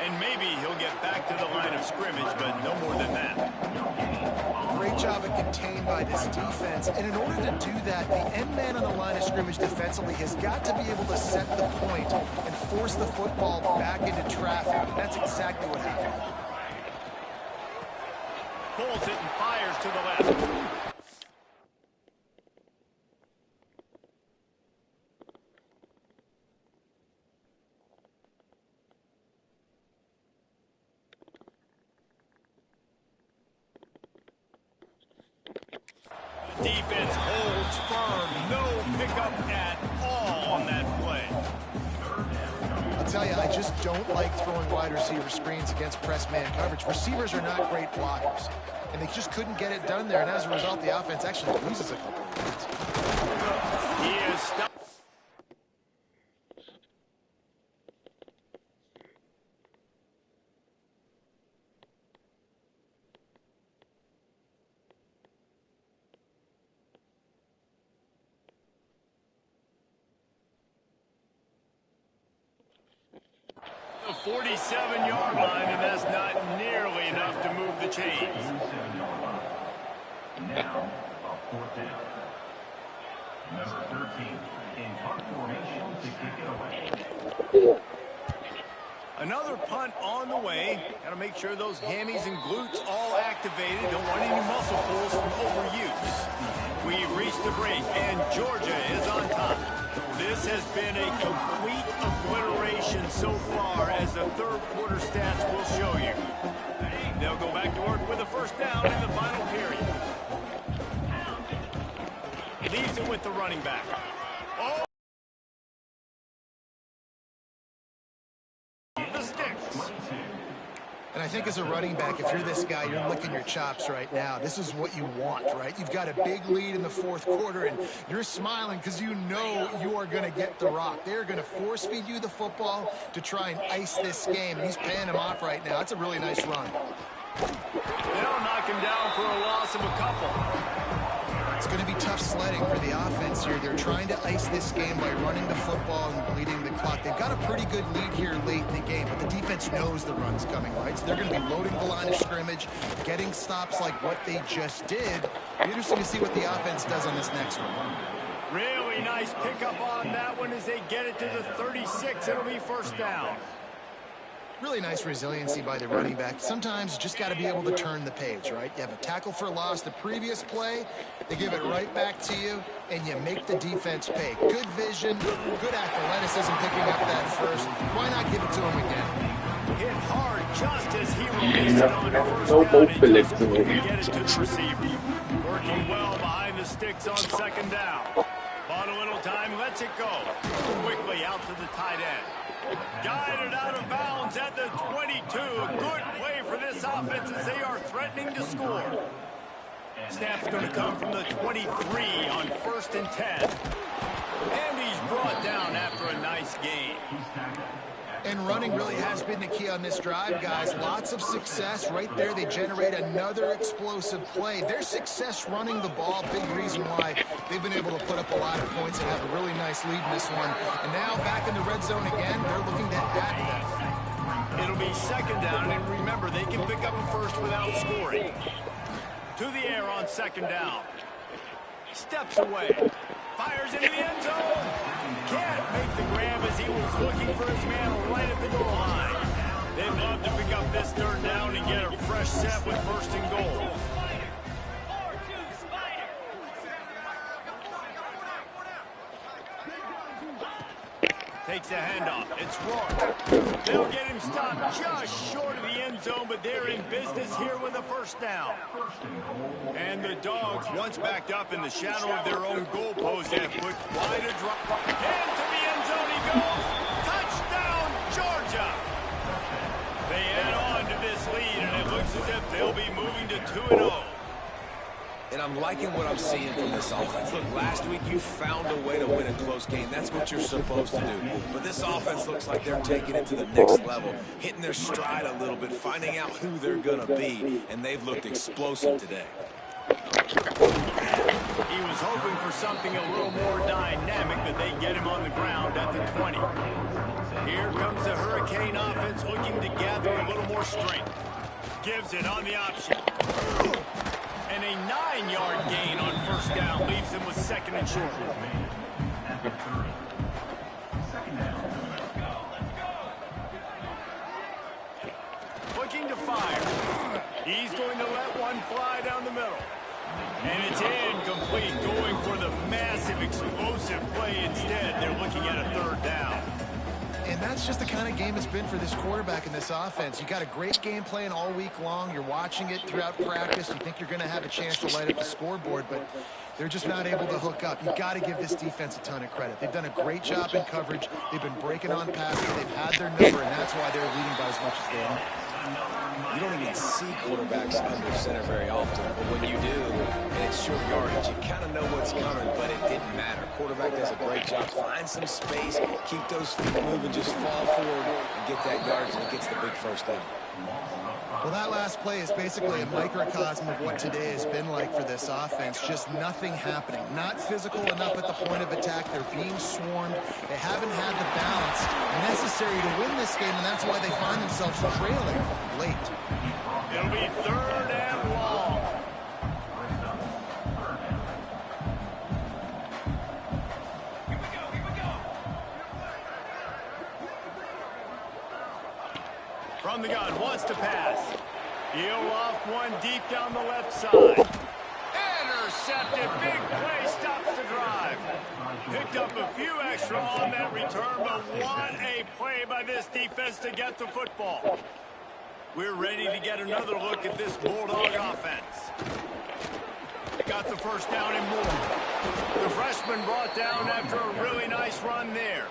And maybe he'll get back to the line of scrimmage, but no more than that. Great job at contained by this defense. And in order to do that, the end man on the line of scrimmage defensively has got to be able to set the point and force the football back into traffic. That's exactly what happened. Pulls it and fires to the left. Defense holds firm. No pickup at all on that play. I'll tell you, I just don't like throwing wide receiver screens against press man coverage. Receivers are not great blockers, and they just couldn't get it done there, and as a result, the offense actually loses a couple of yards. He is stopped. The 47-yard line, and that's not nearly enough to move the chains. Now, a fourth down. Number 13 in punt formation to kick it away. Another punt on the way. Got to make sure those hammies and glutes all activated. Don't want any muscle pulls from overuse. We've reached the break, and Georgia is on top. This has been a complete obliteration so far, as the third quarter stats will show you. They'll go back to work with a first down in the final period. Leaves it with the running back. Oh! The sticks. And I think as a running back, if you're this guy, you're licking your chops right now. This is what you want, right? You've got a big lead in the fourth quarter, and you're smiling because you know you are going to get the rock. They're going to force feed you the football to try and ice this game, and he's paying him off right now. It's a really nice run. They'll knock him down for a loss of a couple. It's going to be tough sledding for the offense here. They're trying to ice this game by running the football and bleeding the clock. They've got a pretty good lead here late in the game, but the defense knows the run's coming, right? So they're going to be loading the line of scrimmage, getting stops like what they just did. Be interesting to see what the offense does on this next one. Really nice pickup on that one as they get it to the 36. It'll be first down. Really nice resiliency by the running back. Sometimes you just got to be able to turn the page, right? You have a tackle for loss the previous play, they give it right back to you, and you make the defense pay. Good vision, good athleticism picking up that first. Why not give it to him again? Hit hard just as he released it on first down and just couldn't get it to the receiver. Working well behind the sticks on second down. Bought a little time, lets it go. Quickly out to the tight end. Guided out of bounds at the 22. Good play for this offense as they are threatening to score. Snap's going to come from the 23 on 1st and 10. And he's brought down after a nice gain. And running really has been the key on this drive, guys. Lots of success right there. They generate another explosive play. Their success running the ball, big reason why they've been able to put up a lot of points and have a really nice lead in this one. And now back in the red zone again, they're looking to add to that. It'll be second down, and remember, they can pick up a first without scoring. To the air on second down. Steps away. Fires into the end zone. Can't make the grab as he was looking for his man right at the goal line. They'd love to pick up this third down and get a fresh set with first and goal. Takes a handoff. It's Rourke. They'll get him stopped just short of the end zone, but they're in business here with a first down. And the Dogs, once backed up in the shadow of their own goal post, have put quite a drop. And to the end zone he goes. Touchdown, Georgia. They add on to this lead, and it looks as if they'll be moving to 2-0. And I'm liking what I'm seeing from this offense. Look, last week you found a way to win a close game. That's what you're supposed to do. But this offense looks like they're taking it to the next level, hitting their stride a little bit, finding out who they're going to be, and they've looked explosive today. He was hoping for something a little more dynamic, but they get him on the ground at the 20. Here comes the Hurricane offense looking to gather a little more strength. Gives it on the option. And a 9-yard gain on first down leaves him with second and short. looking to fire. He's going to let one fly down the middle. And it's incomplete, going for the massive explosive play instead. They're looking at a third down. And that's just the kind of game it's been for this quarterback in this offense. You got a great game plan all week long. You're watching it throughout practice. You think you're going to have a chance to light up the scoreboard, but they're just not able to hook up. You've got to give this defense a ton of credit. They've done a great job in coverage. They've been breaking on passes. They've had their number, and that's why they're leading by as much as they are. You don't even see quarterbacks under center very often, but when you do, and it's short yardage, you kind of know what's coming, but it didn't matter. Quarterback does a great job. Find some space, keep those feet moving, just fall forward and get that yardage, and it gets the big first down. Well, that last play is basically a microcosm of what today has been like for this offense. Just nothing happening. Not physical enough at the point of attack. They're being swarmed. They haven't had the balance necessary to win this game, and that's why they find themselves trailing late. It'll be third and long. From the gun, wants to pass. He'll loft one deep down the left side. Intercepted. Big play stops the drive. Picked up a few extra on that return, but what a play by this defense to get the football. We're ready to get another look at this Bulldog offense. Got the first down and more. The freshman brought down after a really nice run there.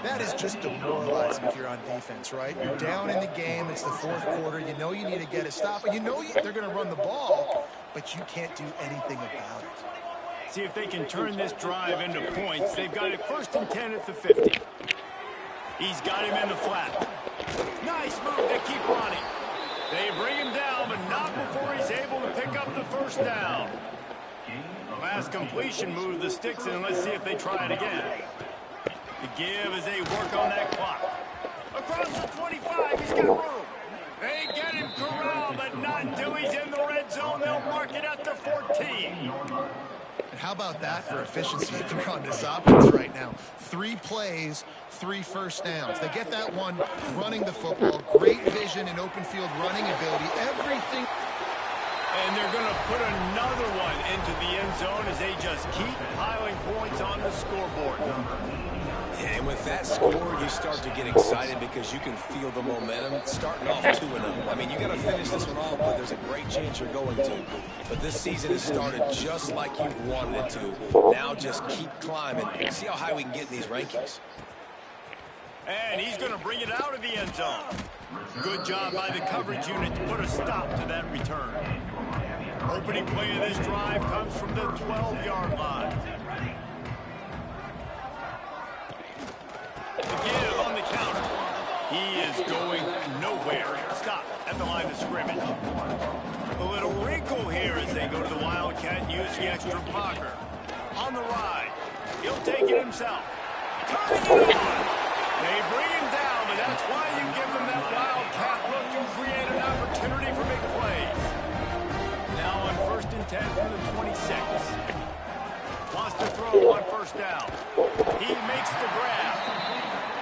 That is just demoralizing if you're on defense, right? You're down in the game. It's the fourth quarter. You know you need to get a stop, and you know they're going to run the ball, but you can't do anything about it. See if they can turn this drive into points. They've got it first and 10 at the 50. He's got him in the flat. Nice move to keep running. They bring him down, but not before he's able to pick up the first down. Last completion move the sticks in. Let's see if they try it again. The give as they work on that clock. Across the 25, he's got room. They get him corralled, but not until he's in the red zone. They'll mark it at the 14. And how about that for efficiency if you're on this offense right now? 3 plays, 3 first downs. They get that one running the football. Great vision and open field running ability. Everything. And they're going to put another one into the end zone as they just keep piling points on the scoreboard. And with that score, you start to get excited because you can feel the momentum starting off 2-0. I mean, you got to finish this one off, but there's a great chance you're going to. But this season has started just like you wanted it to. Now just keep climbing. See how high we can get in these rankings. And he's going to bring it out of the end zone. Good job by the coverage unit to put a stop to that return. Opening play of this drive comes from the 12-yard line. The give on the counter. He is going nowhere. Stop at the line of scrimmage. A little wrinkle here as they go to the Wildcat and use the extra blocker. On the ride. He'll take it himself. Turning it on. They bring him down, but that's why you give them that Wildcat look to create an opportunity for big plays. Now on first and 10 from the 26. Wants to throw on first down. He makes the grab.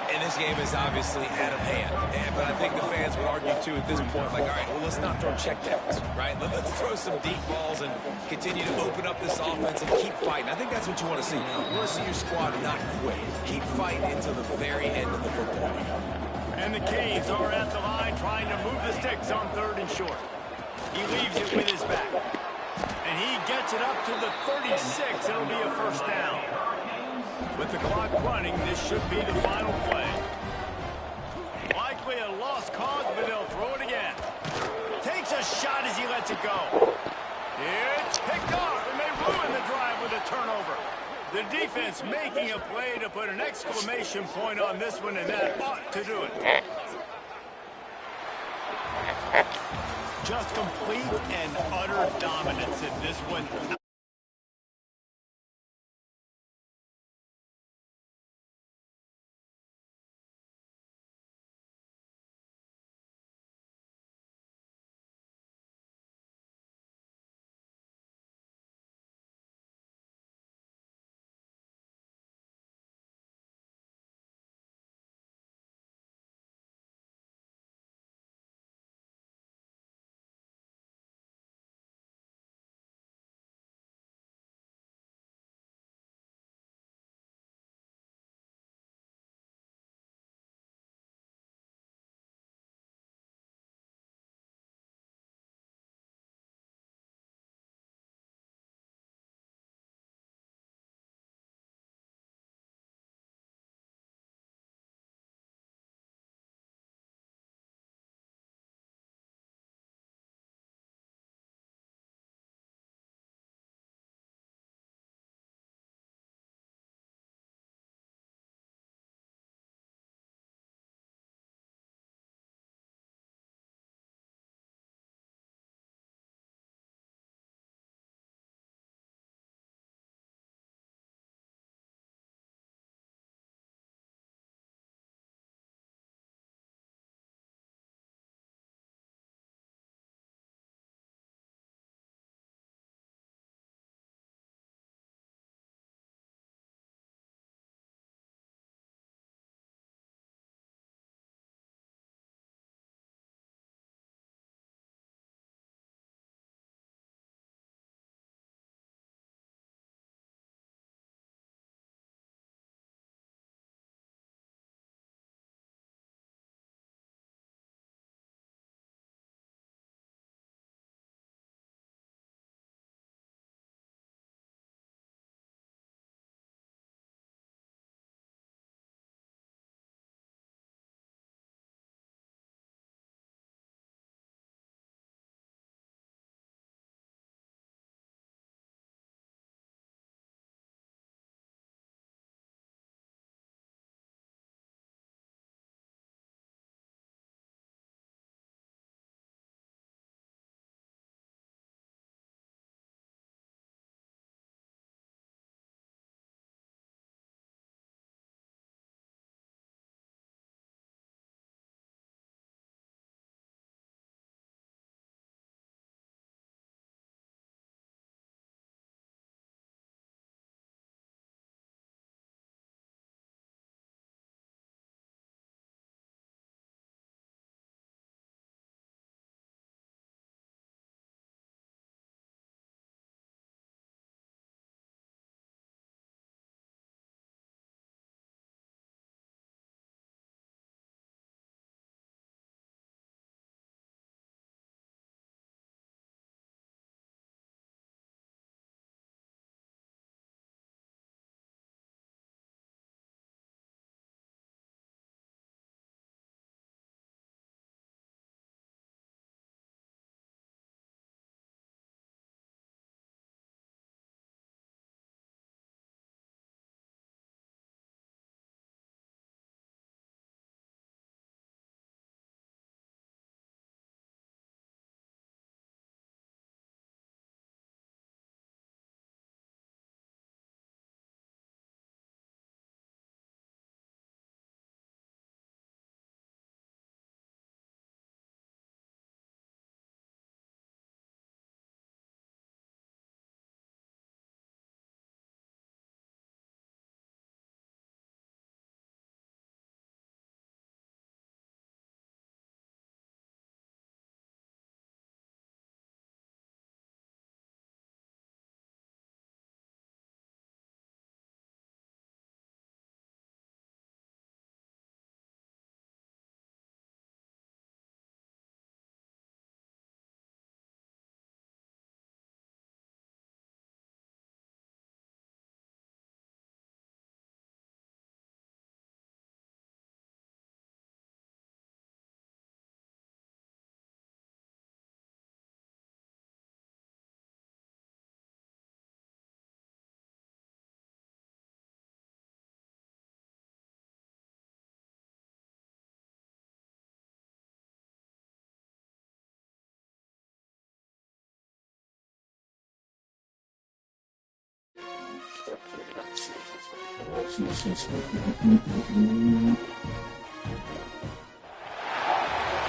And this game is obviously out of hand. But I think the fans would argue, too, at this point, like, all right, well, let's not throw checkdowns, right? Let's throw some deep balls and continue to open up this offense and keep fighting. I think that's what you want to see. You want to see your squad not quit. Keep fighting until the very end of the football. And the Canes are at the line trying to move the sticks on third and short. He leaves it with his back. And he gets it up to the 36. It'll be a first down. With the clock running, this should be the final play. Likely a lost cause, but they'll throw it again. Takes a shot as he lets it go. It's picked off, and they ruin the drive with a turnover. The defense making a play to put an exclamation point on this one, and that ought to do it. Just complete and utter dominance in this one. It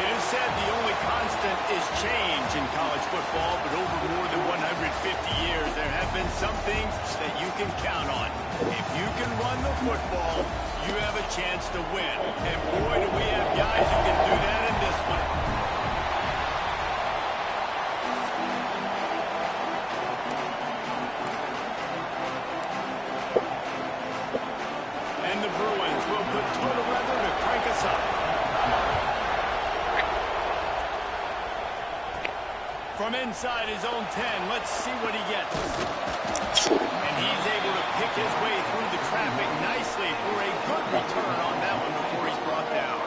is said the only constant is change in college football, but over more than 150 years, there have been some things that you can count on. If you can run the football, you have a chance to win. And boy, do we have guys who can do that in this one. And the Bruins will put total weather to crank us up. From inside his own 10, let's see what he gets. And he's able to pick his way through the traffic nicely for a good return on that one before he's brought down.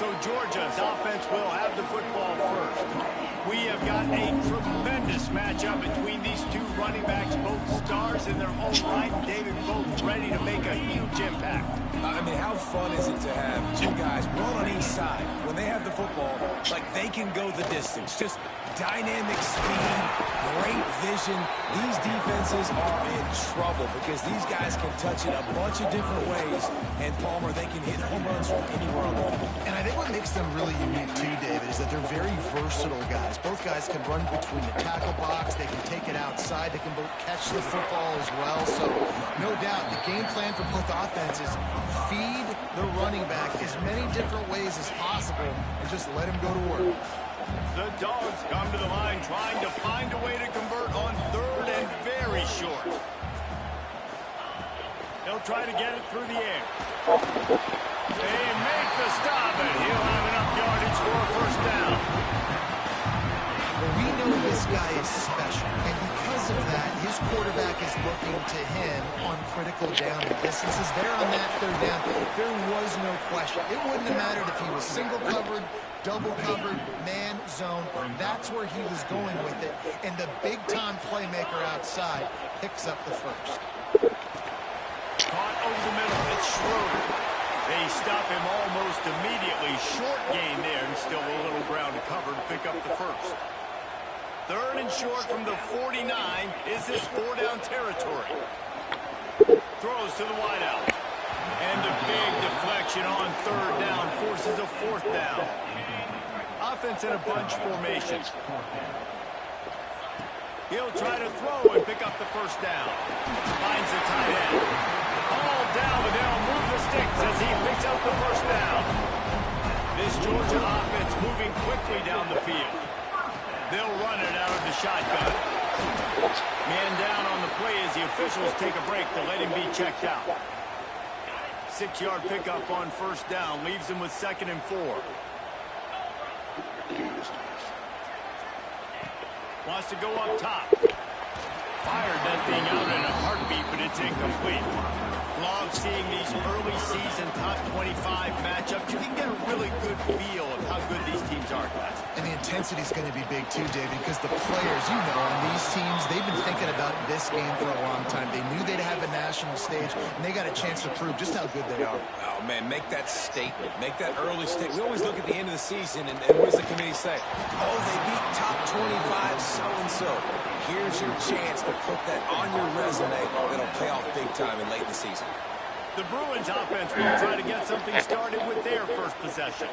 So Georgia's offense will have the football first. We have got a tremendous matchup between these two running backs, both stars in their own right. David, both ready to make a huge impact. I mean, how fun is it to have two guys, one on each side, when they have the football, like they can go the distance. Just dynamic speed, great vision. These defenses are in trouble because these guys can touch it a bunch of different ways. And, Palmer, they can hit home runs from anywhere on the field. And I think what makes them really unique too, David, is that they're very versatile guys. Both guys can run between the tackle box. They can take it outside. They can both catch the football as well. So, no doubt, the game plan for both offenses, feed the running back as many different ways as possible and just let him go to work. The Dogs come to the line trying to find a way to convert on third and very short. They'll try to get it through the air. They make the stop, and he'll have enough yardage for a first down. Well, we know this guy is special, and because of that, his quarterback is looking to him on critical down and distances. There on that third down, there was no question. It wouldn't have mattered if he was single covered, double covered, man, zone. That's where he was going with it, and the big-time playmaker outside picks up the first. Caught over the middle, it's Schroeder. They stop him almost immediately. Short gain there, and still a little ground to cover to pick up the first. Third and short from the 49. Is this four-down territory? Throws to the wideout. And a big deflection on third down forces a fourth down. Offense in a bunch formation. He'll try to throw and pick up the first down. Finds the tight end. Ball down, but they'll move the sticks as he picks up the first down. This Georgia offense moving quickly down the field. They'll run it out of the shotgun. Man down on the play as the officials take a break to let him be checked out. 6-yard pickup on first down leaves him with 2nd and 4. Wants to go up top. Fired that thing out in a heartbeat, but it's incomplete. Love seeing these early season top 25 matchups. You can get a really good feel of how good these teams are, guys. And the intensity is going to be big too, David, because the players, you know, on these teams, they've been thinking about this game for a long time. They knew they'd have a national stage, and they got a chance to prove just how good they are. Oh, man, make that statement. Make that early statement. We always look at the end of the season, and what does the committee say? Oh, they beat top 25 so-and-so. Here's your chance to put that on your resume that'll pay off big time in late in the season. The Bruins offense will try to get something started with their first possession.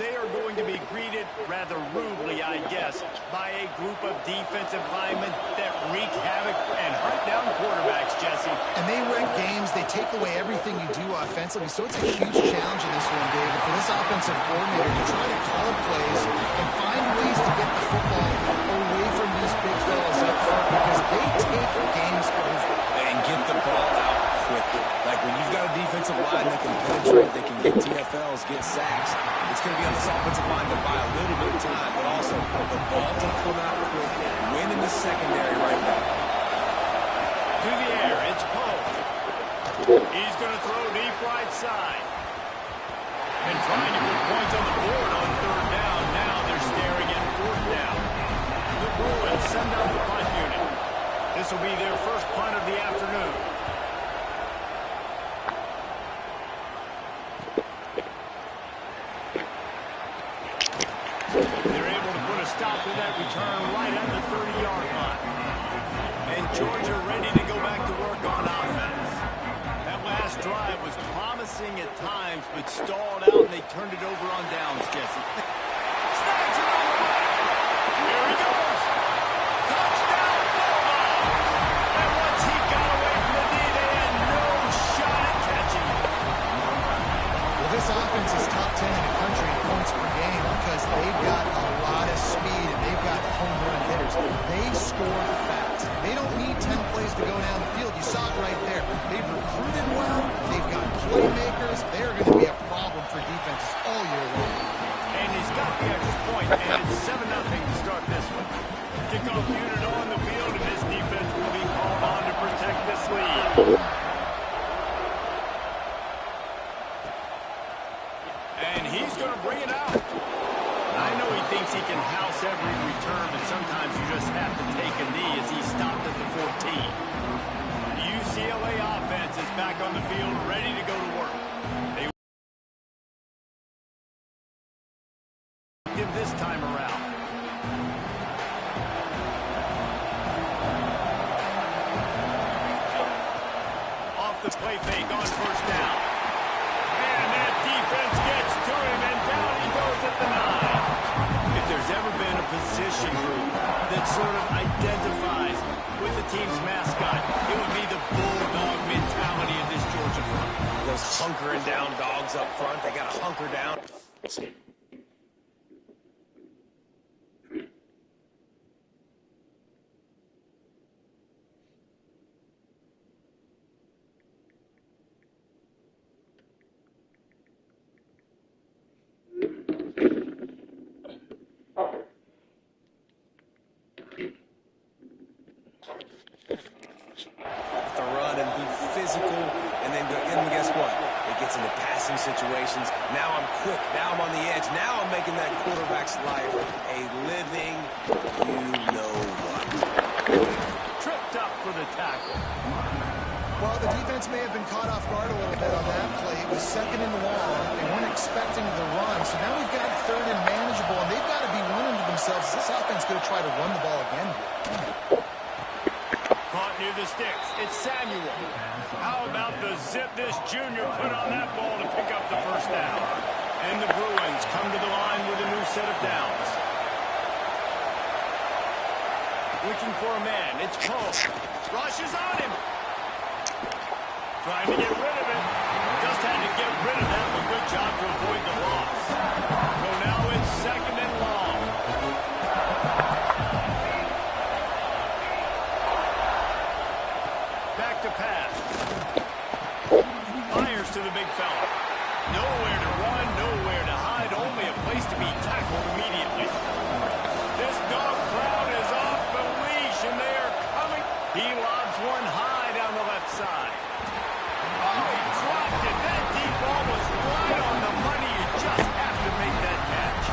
They are going to be greeted rather rudely, I guess, by a group of defensive linemen that wreak havoc and hunt down quarterbacks, Jesse. And they wreck games. They take away everything you do offensively. So it's a huge challenge in this one, David, for this offensive coordinator to try to call plays and find ways to get the football away from these big fellas up front because they take games over. And get the ball out quick. Like when you've got a defensive line that can penetrate, they can get TFLs, get sacks, it's going to be on this offensive line to buy a little bit of time, but also the ball to come out quick, win in the secondary right now. To the air, it's Poe. He's going to throw deep right side. And trying to put points on the board on third down. Now they're staring at fourth down. The Bruins send out the punt unit. This will be their first punt of the afternoon. They're able to put a stop to that return right at the 30-yard line. And Georgia ready to go back to work on offense. That last drive was promising at times, but stalled out, and they turned it over on downs, Jesse. Snags it on the way. Here he goes. Touchdown, Bulldogs. And once he got away from the D, they had no shot at catching him. Well, this offense is top 10 in the country in points per game because they've got a lot of speed and they've got home run hitters. They score fast. They don't need 10 plays to go down the field. You saw it right there. They've recruited well. They've got playmakers. They're going to be a problem for defenses all year long. And he's got the extra point, and it's 7-0 to start this one. Kickoff unit on the field, and this defense will be called on to protect this lead. And he's going to bring it out. I know he thinks he can house every return, but sometimes you just have to take a knee as he stopped at the 14. The UCLA offense is back on the field, ready to go to work. They give this time around. Off the play fake on first down. And that defense gets to him, and down he goes at the 9. If there's ever been a position group that sort of identifies with the team's mascot, it would be the bulldog mentality of this Georgia front. Those hunkering down dogs up front, they got to hunker down. To run and be physical, and then guess what? It gets into passing situations. Now I'm quick. Now I'm on the edge. Now I'm making that quarterback's life a living you-know-what. Tripped up for the tackle. Well, the defense may have been caught off guard a little bit on that play. It was second and long. They weren't expecting the run. So now we've got third and manageable, and they've got to be wondering to themselves, is this offense going to try to run the ball again here? Caught near the sticks. It's Samuel. How about the zip this junior put on that ball to pick up the first down? And the Bruins come to the line with a new set of downs. Looking for a man. It's Poe. Rushes on him. Trying to get rid of it. Just had to get rid of that, but good job to avoid the loss. So now it's second and long. Back to pass. Fires to the big fella. Nowhere to run, nowhere to hide, only a place to be tackled immediately. This dog crowd is off the leash, and they are coming. He lobs one high down the left side. Oh, he dropped it. That deep ball was right on the money. You just have to make that catch.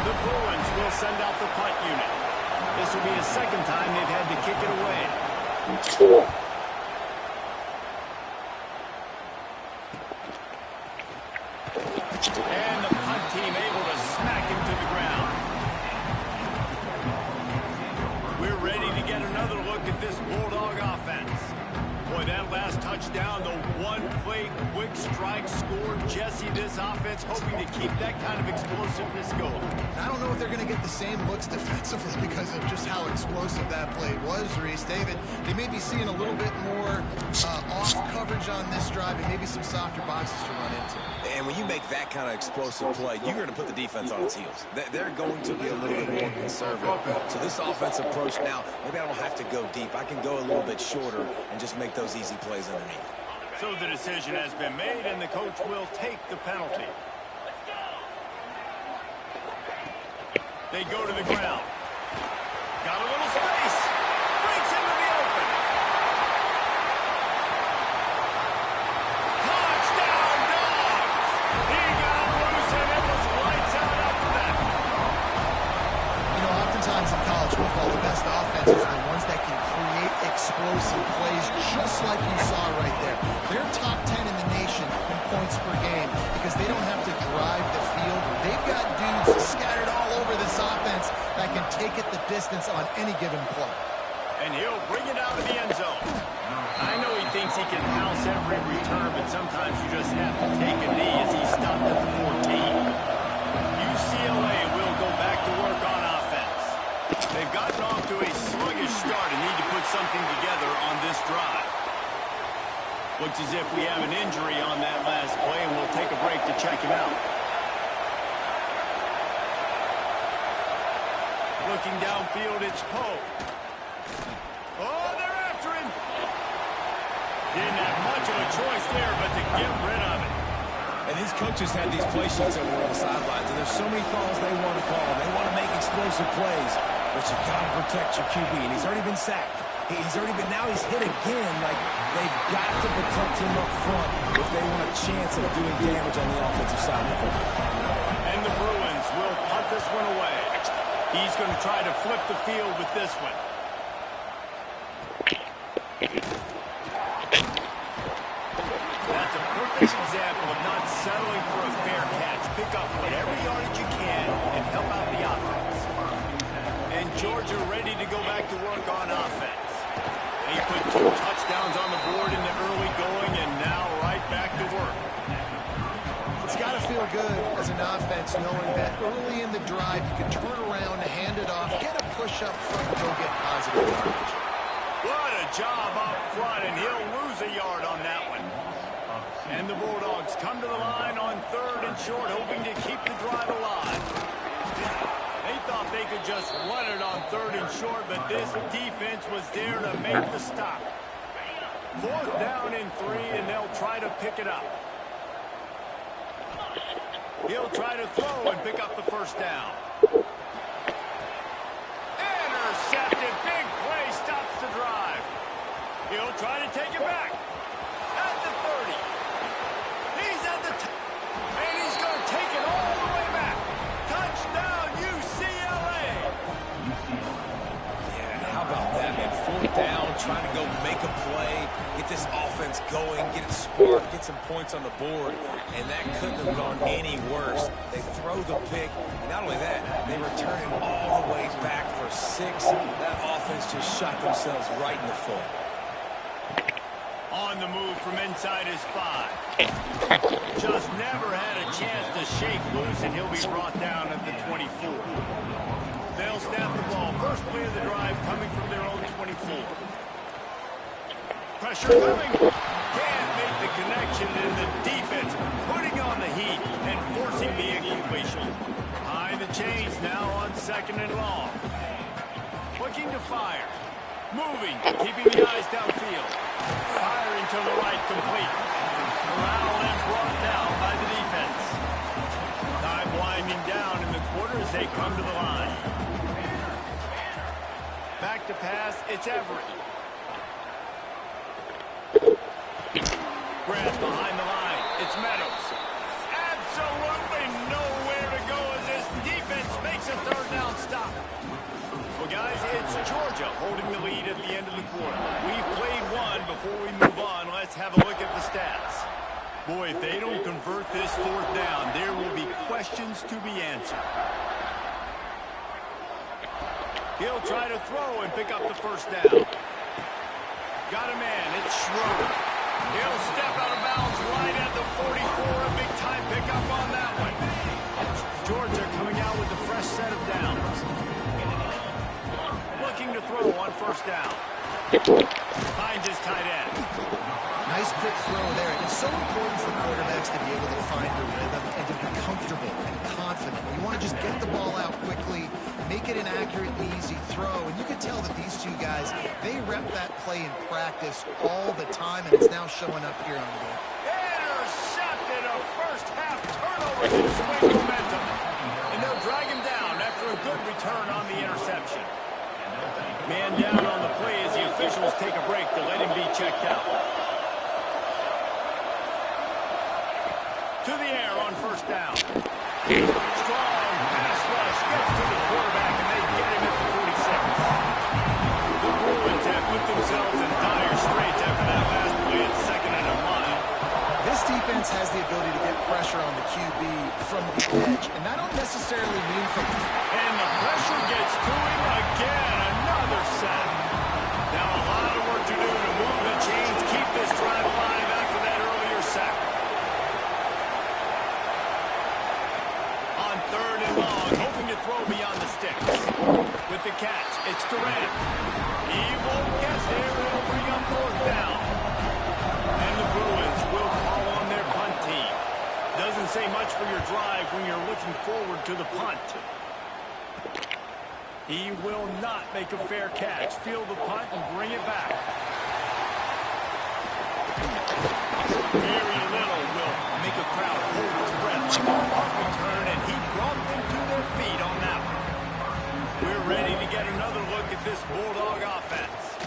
The Bruins will send out the punt unit. This will be the second time they've had to kick it away. And the punt team able to smack him to the ground. We're ready to get another look at this Bulldog offense. Boy, that last touchdown, the one-play quick strike score. Jesse, this offense hoping to keep that kind of explosiveness going. I don't know if they're going to get the same looks defensively because of just how explosive that play was, Reese. David, they may be seeing a little bit more off coverage on this drive and maybe some softer boxes to run into. And when you make that kind of explosive play, you're going to put the defense on its heels. They're going to be a little bit more conservative. So this offensive approach now, maybe I don't have to go deep. I can go a little bit shorter and just make those easy plays underneath. So the decision has been made, and the coach will take the penalty. They go to the ground. Got a little space. Breaks into the open. Touchdown, Dogs! He got loose, and it was lights out after that. You know, oftentimes in college football, the best offenses are the ones that can create explosive plays just like you saw right there. They're top 10 in the nation in points per game because they don't have to drive the field. They've got dudes scattered all over this offense that can take it the distance on any given play. And he'll bring it out of the end zone. I know he thinks he can house every return, but sometimes you just have to take a knee as he stopped at the 14. UCLA will go back to work on offense. They've gotten off to a sluggish start and need to put something together on this drive. Looks as if we have an injury on that last play, and we'll take a break to check him out. Looking downfield, it's Poe. Oh, they're after him. Didn't have much of a choice there, but to get rid of it. And these coaches have these play sheets over on the sidelines, and there's so many calls they want to call. They want to make explosive plays, but you got to protect your QB, and he's already been sacked. He's already been, now he's hit again. Like, they've got to protect him up front if they want a chance of doing damage on the offensive side of the football. And the Bruins will punt this one away. He's going to try to flip the field with this one. That's a perfect example of not settling for a fair catch. Pick up whatever yardage you can and help out the offense. And Georgia ready to go back to work on offense. He put 2 touchdowns on the board in the early going and now right back to work. It's got to feel good as an offense knowing that early in the drive you can turn around, hand it off, get a push up front, and go get positive yardage. What a job up front, and he'll lose a yard on that one. And the Bulldogs come to the line on 3rd and short, hoping to keep the drive alive. They thought they could just run it on 3rd and short, but this defense was there to make the stop. 4th down and 3, and they'll try to pick it up. He'll try to throw and pick up the 1st down. Intercepted. Big play stops the drive. He'll try to take it back. At the 30. He's at the and he's going to take it all the way back. Touchdown, UCLA. Yeah, how about that, man? 4th down, trying to go make a play, get this offense going, get it sparked, get some points on the board, and that couldn't have gone any worse. They throw the pick, and not only that, they return it all the way back for 6. That offense just shot themselves right in the foot. On the move from inside his 5. Just never had a chance to shake loose, and he'll be brought down at the 24. They'll snap the ball. First play of the drive coming from their own 24. Pressure coming. Can't make the connection, and the defense putting on the heat and forcing the incompletion. Behind the chains now on 2nd and long. Looking to fire. Moving, keeping the eyes downfield. Firing to the right, complete. Corralled and brought down by the defense. Time winding down in the quarter as they come to the line. Back to pass, it's Everett. Grant behind the line, it's Meadows. Absolutely nowhere to go as this defense makes a 3rd down stop. Well, guys, it's Georgia holding the lead at the end of the quarter. We've played one. Before we move on, let's have a look at the stats. Boy, if they don't convert this 4th down, there will be questions to be answered. He'll try to throw and pick up the 1st down. Got a man, it's Schroeder. He'll step out of bounds right at the 44. A big-time pickup on that one. Georgia coming out with a fresh set of downs. Looking to throw on 1st down. Finds his tight end. Nice quick throw there. It's so important for quarterbacks to be able to find the rhythm and to be comfortable and confident. You want to just get the ball out quickly, make it an accurate, easy throw. And you can tell that these 2 guys, they rep that play in practice all the time, and it's now showing up here on the game. Intercepted, a first-half turnover to swing momentum. And they'll drag him down after a good return on the interception. Man down on the play as the officials take a break to let him be checked out. To the air on 1st down. Strong pass rush gets to the quarterback, and they get him at the 46. The Bruins have put themselves in dire straits after that last play at 2nd and a mile. This defense has the ability to get pressure on the QB from the edge, and that don't necessarily mean from... And the pressure gets to him again. Another sack. chains keep this drive alive after that earlier sack. On 3rd and long, hoping to throw beyond the sticks. With the catch, it's Durant. He won't get there. It'll bring up 4th down. And the Bruins will call on their punt team. Doesn't say much for your drive when you're looking forward to the punt. He will not make a fair catch. Field the punt and bring it back. Very little will make a crowd hold its breath like a punt return, and he brought them to their feet on that one. We're ready to get another look at this Bulldog offense.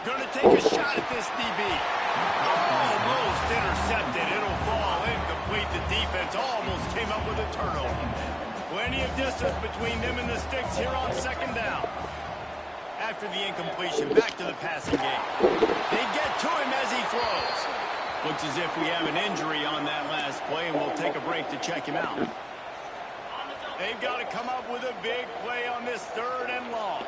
Gonna take a shot at this DB. Almost intercepted. It'll fall incomplete. The defense almost came up with a turnover. Plenty of distance between them and the sticks here on 2nd down. After the incompletion, back to the passing game. They get to him as he throws. Looks as if we have an injury on that last play, and we'll take a break to check him out. They've got to come up with a big play on this 3rd and long.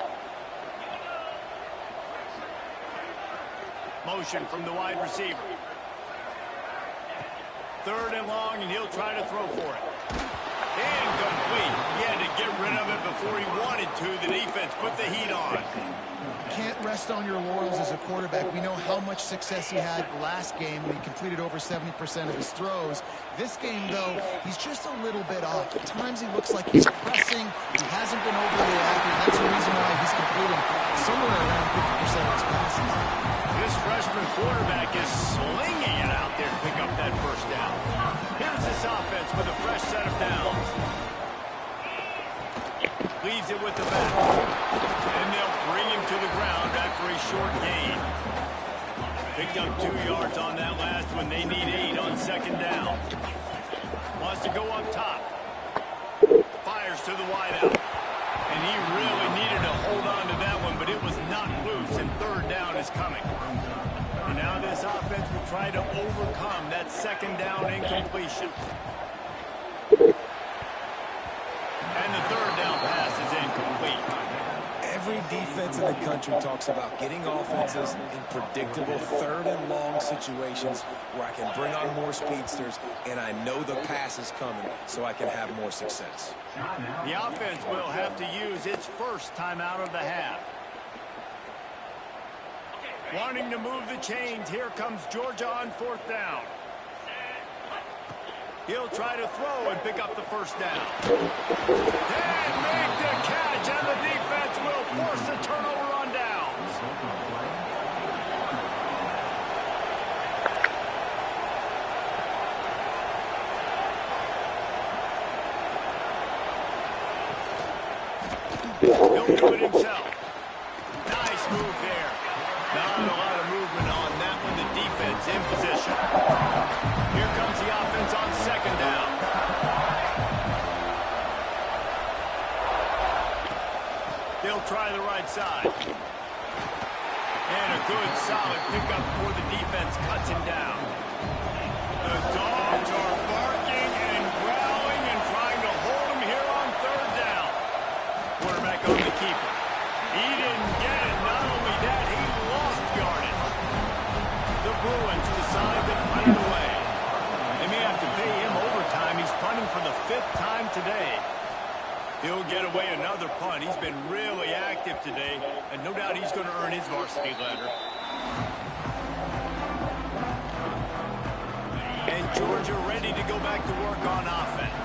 Motion from the wide receiver. 3rd and long, and he'll try to throw for it. Incomplete. He had to get rid of it before he wanted to. The defense put the heat on. Can't rest on your laurels as a quarterback. We know how much success he had last game when he completed over 70% of his throws. This game, though, he's just a little bit off. At times he looks like he's pressing. He hasn't been overly accurate. That's the reason why he's completing somewhere around 50% of his passes. This freshman quarterback is slinging it out there to pick up that 1st down. Here's this offense with a fresh set of downs. Leaves it with the back. And they'll bring him to the ground after a short gain. Picked up 2 yards on that last one. They need 8 on 2nd down. Wants to go up top. Fires to the wideout. And he really needed to hold on to that one, but it was not loose, and 3rd down is coming. And now this offense will try to overcome that 2nd down incompletion. And the 3rd down pass is incomplete. Every defense in the country talks about getting offenses in predictable 3rd and long situations where I can bring on more speedsters and I know the pass is coming so I can have more success. The offense will have to use its 1st timeout of the half. Wanting to move the chains, here comes Georgia on 4th down. He'll try to throw and pick up the 1st down. And make the catch, and the defense will force a turnover on downs. He'll do it himself. Nice move there. Not a lot of movement on that one. The defense in position. Here comes the offense on 2nd down. They'll try the right side. And a good, solid pickup before the defense cuts him down. The Dogs are barking and growling and trying to hold him here on 3rd down. Quarterback on the keeper. He didn't get it. Not only that, he lost yardage. The Bruins decide to punt it away. They may have to pay him overtime. He's punting for the 5th time today. He'll get away another punt. He's been really active today, and no doubt he's going to earn his varsity letter. And Georgia ready to go back to work on offense.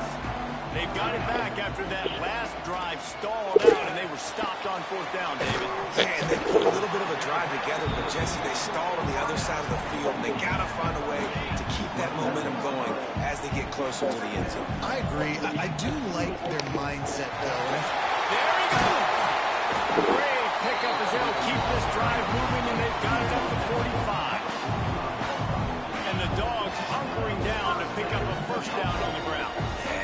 They've got it back after that last drive stalled out, and they were stopped on 4th down, David. Yeah, and they put a little bit of a drive together, but Jesse, they stalled on the other side of the field, and they got to find a way to keep that momentum going as they get closer to the end zone. I agree. I do like their mindset, though. There he goes. Great pickup as they'll keep this drive moving, and they've got it up to 45. And the Dogs hunkering down to pick up a 1st down on the ground.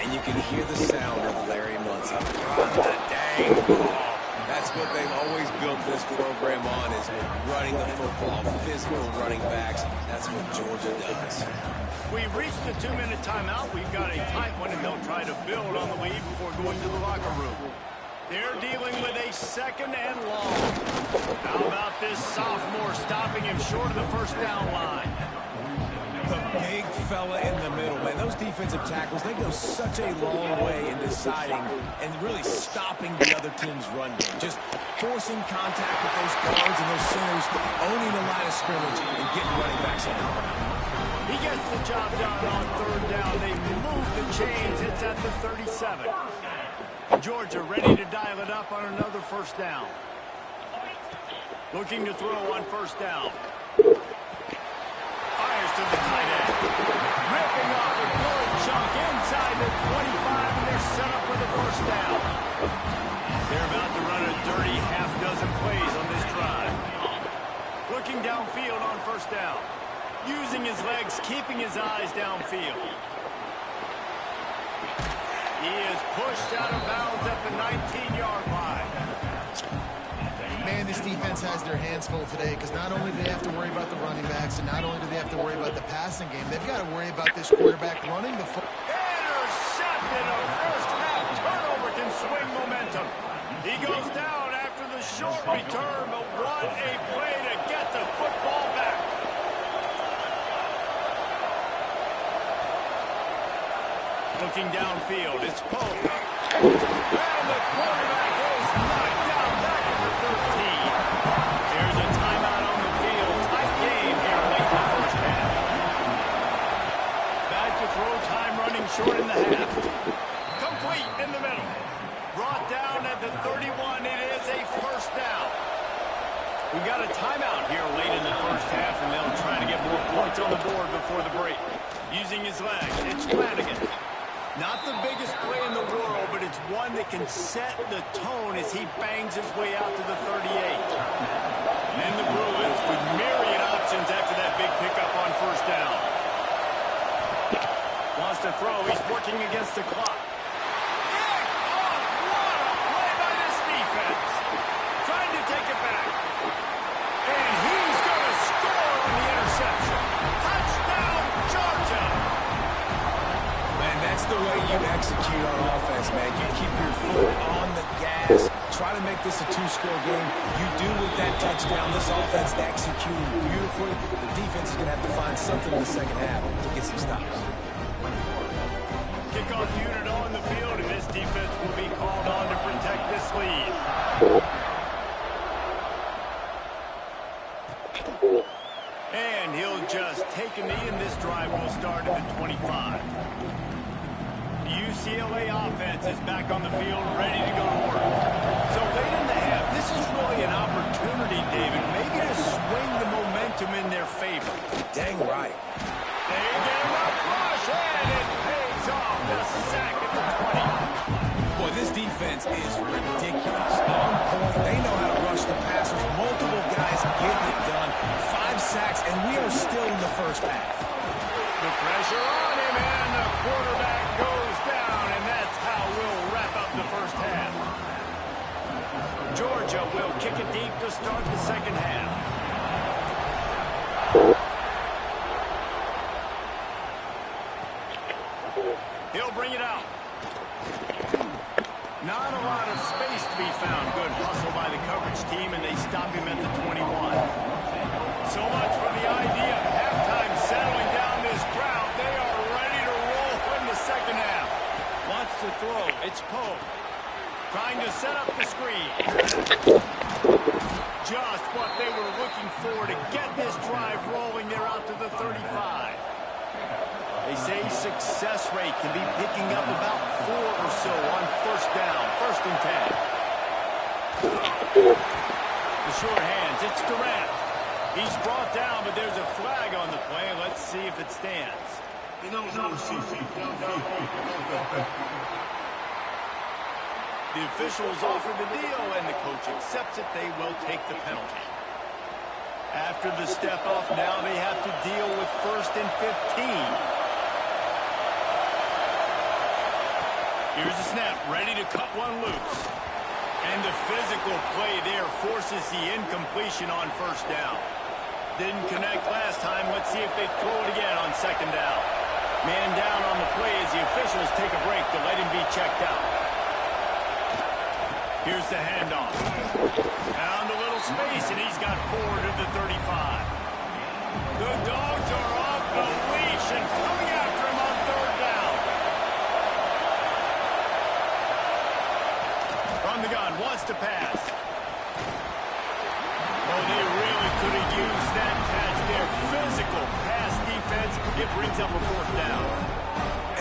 And you can hear the sound of Larry Munson. Run the dang ball. That's what they've always built this program on, is running the football, physical running backs. That's what Georgia does. We've reached the 2-minute timeout. We've got a tight one, and they'll try to build on the lead before going to the locker room. They're dealing with a second and long. How about this sophomore stopping him short of the first down line? The big fella in the middle, man. Those defensive tackles, they go such a long way in deciding and really stopping the other team's run game. Just forcing contact with those guards and those centers, owning the line of scrimmage and getting running backs on the ground. He gets the job done on third down. They move the chains. It's at the 37. Georgia ready to dial it up on another first down. Looking to throw on first down. Fires to the tight end. Ripping off a good chunk inside the 25, and they're set up for the first down. They're about to run a dirty half-dozen plays on this drive. Looking downfield on first down. Using his legs, keeping his eyes downfield. He is pushed out of bounds at the 19-yard line. Man, this defense has their hands full today because not only do they have to worry about the running backs and not only do they have to worry about the passing game, they've got to worry about this quarterback running the football. Intercepted. A first-half turnover can swing momentum. He goes down after the short return, but what a play to get the football back. Looking downfield, it's Pope. And the quarterback is knocked down back at the 13. There's a timeout on the field. Tight game here late in the first half. Back to throw time running short in the half. Complete in the middle. Brought down at the 31. It is a first down. We've got a timeout here late in the first half, and they'll try to get more points on the board before the break. Using his legs, it's Flanagan. Not the biggest play in the world, but it's one that can set the tone as he bangs his way out to the 38. And the Bruins with myriad options after that big pickup on first down. Wants to throw. He's working against the clock. What a play by this defense. Trying to take it back. And he's going to score on the interception. Touchdown, Georgia. That's the way you execute on offense, man. You keep your foot on the gas. Try to make this a two-score game. You do with that touchdown. This offense executing beautifully. The defense is going to have to find something in the second half to get some stops. Kickoff unit on the field, and this defense will be called on to protect this lead. And he'll just take a knee, and this drive will start at the 25. UCLA offense is back on the field, ready to go to work. So late in the half, this is really an opportunity, David, maybe to swing the momentum in their favor. Dang right. They get him up, rush, and it pays off. The sack at the 20. Boy, this defense is ridiculous. On point, they know how to rush the passers. Multiple guys getting it done. 5 sacks, and we are still in the first half. The pressure on him, and the quarterback goes down, and that's how we'll wrap up the first half. Georgia will kick it deep to start the second half. He'll bring it out. Not a lot of space to be found. Good hustle by the coverage team, and they stop him at the 21. So much for the idea of halftime settling down this crowd. They are ready to roll in the second half. Wants to throw. It's Pope. Trying to set up the screen. Just what they were looking for to get this drive rolling. They're out to the 35. They say success rate can be picking up about 4 or so on first down. First and 10. The short hands. It's Durant. He's brought down, but there's a flag on the play. Let's see if it stands. The officials offer the deal, and the coach accepts it. They will take the penalty. After the step-off, now they have to deal with first and 15. Here's the snap, ready to cut one loose. And the physical play there forces the incompletion on first down. Didn't connect last time. Let's see if they throw it again on second down. Man down on the play as the officials take a break to let him be checked out. Here's the handoff. Found a little space, and he's got 4 to the 35. The Dogs are off the leash and coming after him on 3rd down. From the gun, wants to pass. Oh, they really could have used that catch there. Physical pass defense. It brings up a 4th down.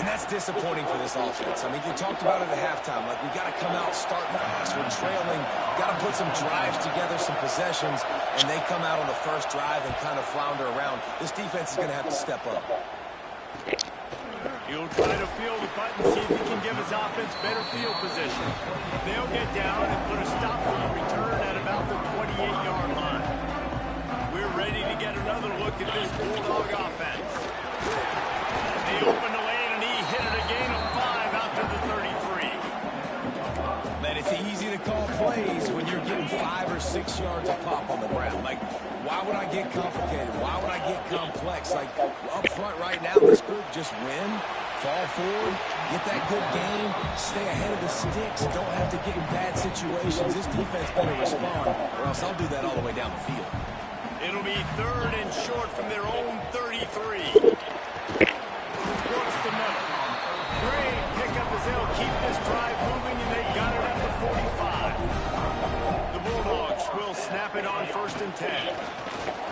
And that's disappointing for this offense. I mean, you talked about it at halftime. Like, we got to come out, start fast. We're trailing. Got to put some drives together, some possessions, and they come out on the first drive and kind of flounder around. This defense is going to have to step up. He'll try to field the punt and see if he can give his offense better field position. They'll get down and put a stop to the return at about the 28-yard line. We're ready to get another look at this Bulldog offense. They open the lane and he hit it a gain of 5 out to the 33. Man, it's easy to call plays when you're getting 5 or 6 yards of pop on the ground. Like, why would I get complicated? Why would I get complex? Like, up front right now, this group just win, fall forward, get that good game, stay ahead of the sticks, don't have to get in bad situations. This defense better respond, or else I'll do that all the way down the field. It'll be 3rd and short from their own 33. Works the middle. Great pickup as they'll keep this drive moving, and they've got it at the 45. The Bulldogs will snap it on 1st and 10.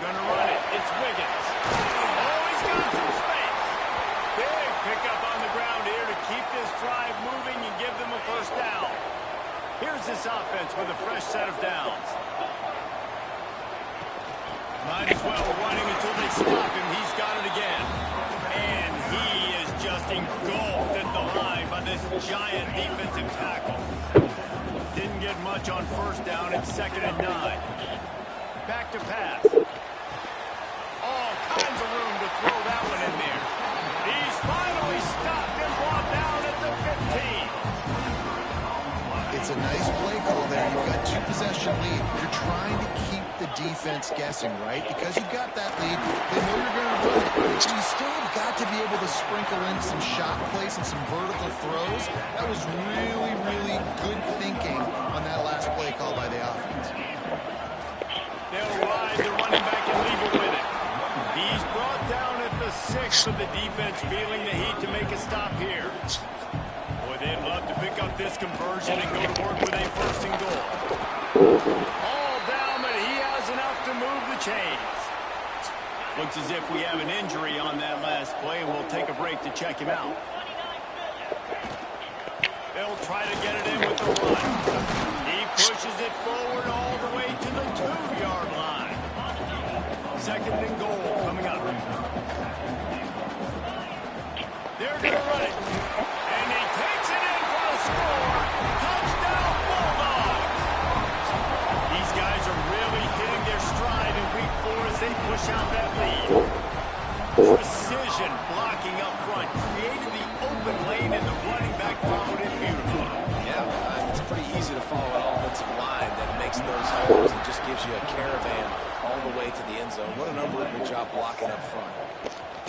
Gonna run it. It's Wiggins. Oh, he's got some space. Big pickup on the ground here to keep this drive moving and give them a 1st down. Here's this offense with a fresh set of downs. Might as well running until they stop him. He's got it again. And he is just engulfed at the line by this giant defensive tackle. Didn't get much on 1st down. It's 2nd and 9. Back to pass. All kinds of room to throw that one in there. He's finally stopped and brought down at the 15. It's a nice play call there. You've got 2-possession lead. You're trying to keep the defense guessing, right? Because you've got that lead, they know you're going to run it. So you still have got to be able to sprinkle in some shot plays and some vertical throws. That was really, really good thinking on that last play call by the offense. They'll ride the running back and leave it with it. He's brought down at the 6 with the defense feeling the heat to make a stop here. Boy, they'd love to pick up this conversion and go to work with a 1st and goal. All down, but he has enough to move the chains. Looks as if we have an injury on that last play, and we'll take a break to check him out. They'll try to get it in with the run. He pushes it forward all the way to the 2-yard line. 2nd and goal coming up. They're going to run it. And he takes it in for a score. Touchdown, Bulldogs. These guys are really hitting their stride in week 4 as they push out that lead. Precision blocking up front. Created the open lane, and the running back followed it beautifully. Yeah, it's pretty easy to follow an offensive line that makes those holes and just gives you a caravan all the way to the end zone. What an unbelievable job blocking up front.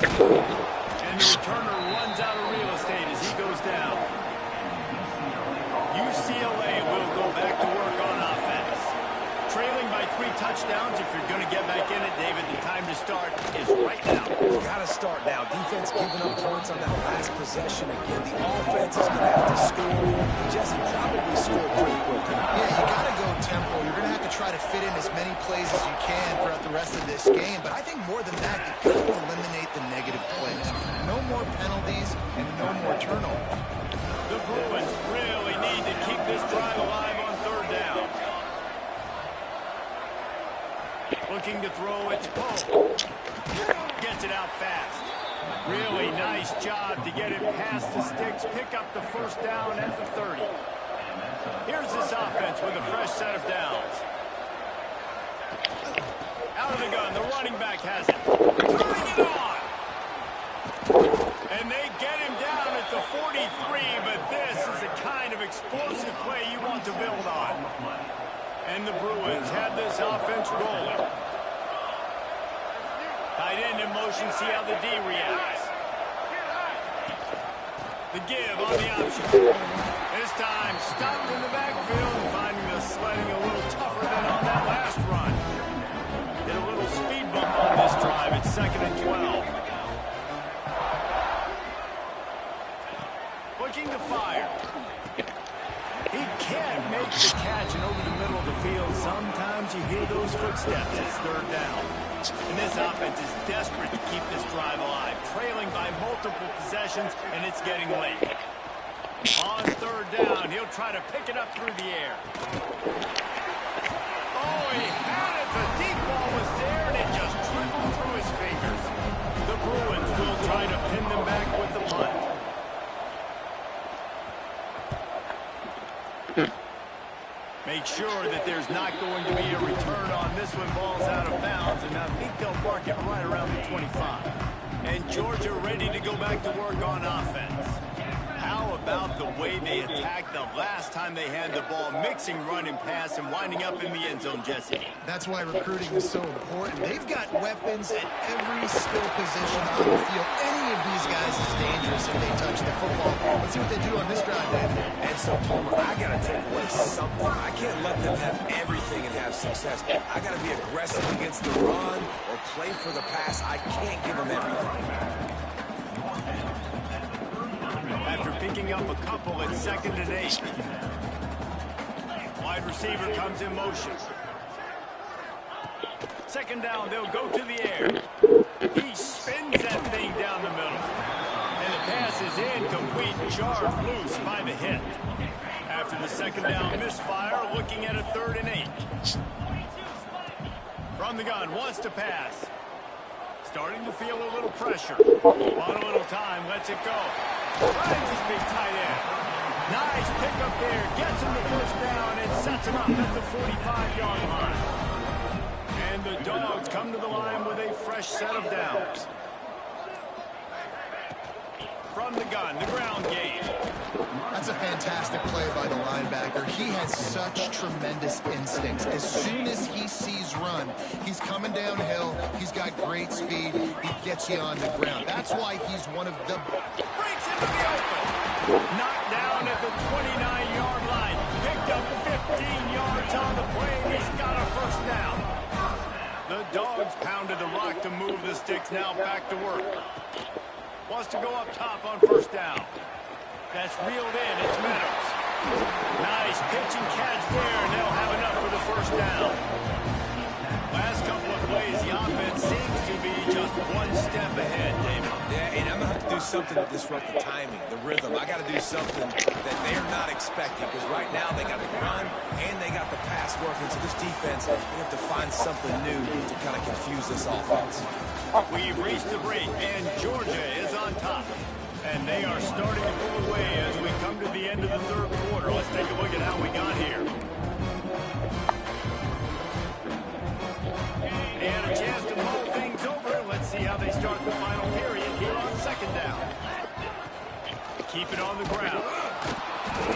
And the returner runs out of real estate as he goes down. UCLA will go back to work on offense. Trailing by 3 touchdowns. If you're going to get back in it, David, the time to start is right now. Got to start now. Defense giving up points on that last possession again. The offense is going to have to score. Jesse probably scored pretty quickly. Yeah, you got to go tempo. You're going to have to try to fit in as many plays as you can throughout the rest of this game. But I think more than that, you've got to eliminate the negative plays. No more penalties and no more turnovers. The Bruins really need to keep this drive alive on 3rd down. Looking to throw, it's Poe. Gets it out fast. Really nice job to get it past the sticks, pick up the 1st down at the 30. Here's this offense with a fresh set of downs. Out of the gun, the running back has it. Turning it on. And they get him down at the 43, but this is the kind of explosive play you want to build on. And the Bruins have this offense rolling. Tight end in motion, see how the D reacts. The give on the option. This time, stopped in the backfield and finding was sledding a little tougher than on that last run. Did a little speed bump on this drive. It's 2nd and 12. Looking to fire. He can't make the catch, and over the middle of the field, sometimes you hear those footsteps. It's 3rd down. And this offense is desperate to keep this drive alive, trailing by multiple possessions, and it's getting late. On 3rd down, he'll try to pick it up through the air. Oh, he had it. The deep ball was there, and it just trickled through his fingers. The Bruins will try to pin them back with the punt. Make sure that there's not going to be a return on this one. Ball's out of bounds, and I think they'll mark it right around the 25. And Georgia ready to go back to work on offense. How about the way they attacked the last time they had the ball, mixing run and pass and winding up in the end zone, Jesse? That's why recruiting is so important. They've got weapons at every skill position on the field. Any of these guys is dangerous if they touch the football. Let's see what they do on this drive, David. And so, Palmer, I got to take away something. I can't let them have everything and have success. I got to be aggressive against the run or play for the pass. I can't give them everything. After picking up a couple at 2nd and 8. Wide receiver comes in motion. 2nd down, they'll go to the air. He spins that thing down the middle. And the pass is incomplete, jarred loose by the hit. After the 2nd down misfire, looking at a 3rd and 8. From the gun, wants to pass. Starting to feel a little pressure. On a little time, lets it go. Finds his big tight end. Nice pickup there. Gets him the 1st down and sets him up at the 45-yard line. And the Dogs come to the line with a fresh set of downs. From the gun, the ground game. That's a fantastic play by the linebacker. He has such tremendous instincts. As soon as he sees run, he's coming downhill. He's got great speed. He gets you on the ground. That's why he's one of the... Breaks into the open. Knocked down at the 29-yard line. Picked up 15 yards on the play, and he's got a 1st down. The Dogs pounded the rock to move the sticks. Now back to work. Wants to go up top on 1st down. That's reeled in. It's Meadows. Nice pitch and catch there, and they'll have enough for the 1st down. Last couple of plays, the offense seems to be just one step ahead, David. Yeah, and I'm going to have to do something to disrupt the timing, the rhythm. I got to do something that they're not expecting, because right now they got the run and they got the pass working. So this defense, we have to find something new to kind of confuse this offense. We've reached the break, and Georgia is on top. And they are starting to pull away as we come to the end of the 3rd quarter. Let's take a look at how we got here. They had a chance to mull things over. Let's see how they start the final period here on 2nd down. Keep it on the ground.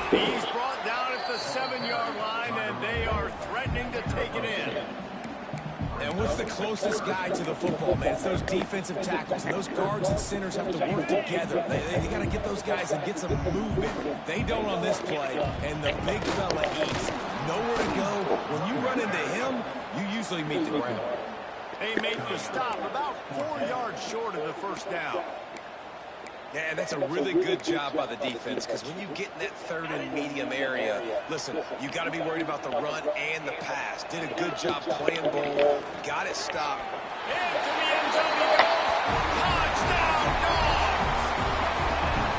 He's brought down at the 7-yard line, and they are threatening to take it in. And what's the closest guy to the football, man? It's those defensive tackles. And those guards and centers have to work together. They got to get those guys and get some movement. They don't on this play, and the big fella eats. Nowhere to go. When you run into him, you usually meet the ground. They make the stop about 4 yards short of the 1st down. Yeah, that's a really good job by the defense, because when you get in that 3rd and medium area, listen, you got to be worried about the run and the pass. Did a good job playing ball, got it stopped. Into the end zone he goes. Touchdown, Dogs!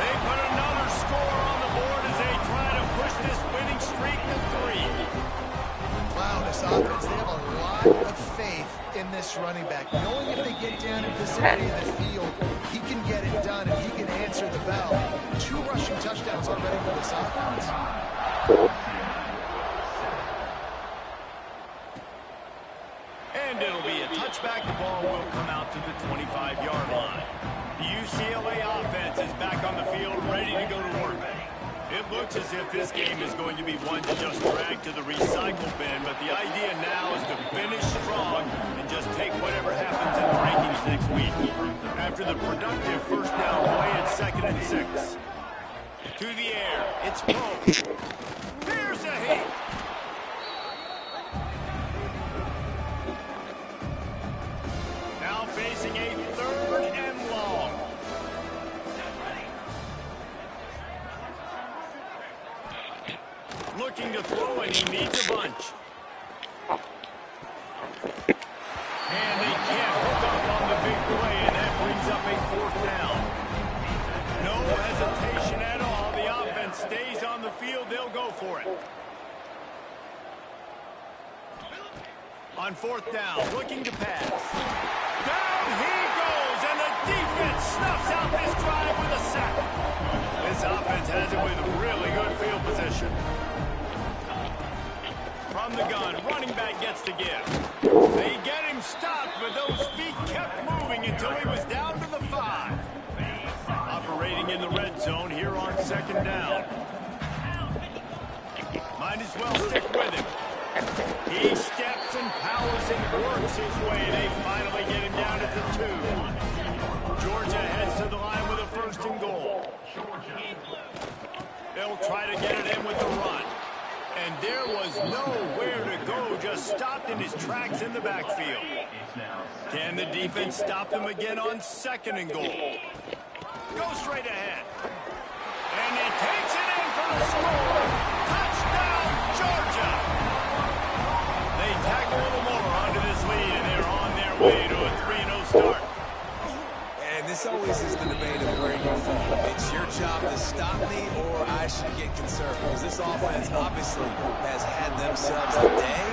They put another score on the board as they try to push this winning streak to 3. Wow, this offense, they have a lot of faith in this running back. Knowing if they get down in this area of the field, he can get it done and he can answer the bell. 2 rushing touchdowns already for this offense. And it'll be a touchback. The ball will come out to the 25-yard line. The UCLA offense is back on the field, ready to go to work. It looks as if this game is going to be one to just drag to the recycle bin, but the idea now is to finish strong and just take whatever happens in the rankings next week. After the productive 1st down play at 2nd and 6. To the air, it's Poe. There's a hit. Looking to throw, and he needs a bunch. And they can't hook up on the big play, and that brings up a 4th down. No hesitation at all. The offense stays on the field. They'll go for it. On 4th down, looking to pass. Down he goes, and the defense snuffs out this drive with a sack. This offense has it with really good field position. From the gun, running back gets the give. They get him stopped, but those feet kept moving until he was down to the 5. Operating in the red zone here on 2nd down. Might as well stick with him. He steps and powers and works his way. They finally get him down at the 2. Georgia heads to the line with a 1st and goal. They'll try to get it in with the run. And there was nowhere to go, just stopped in his tracks in the backfield. Can the defense stop them again on 2nd and goal? Go straight ahead. And he takes it in for the score. Touchdown, Georgia! They tack a little more onto this lead, and they're on their way to a 3-0 start. And this always is the debate of where you fall. It's your job to stop me, or I should get concerned. Because this offense obviously has had themselves a day,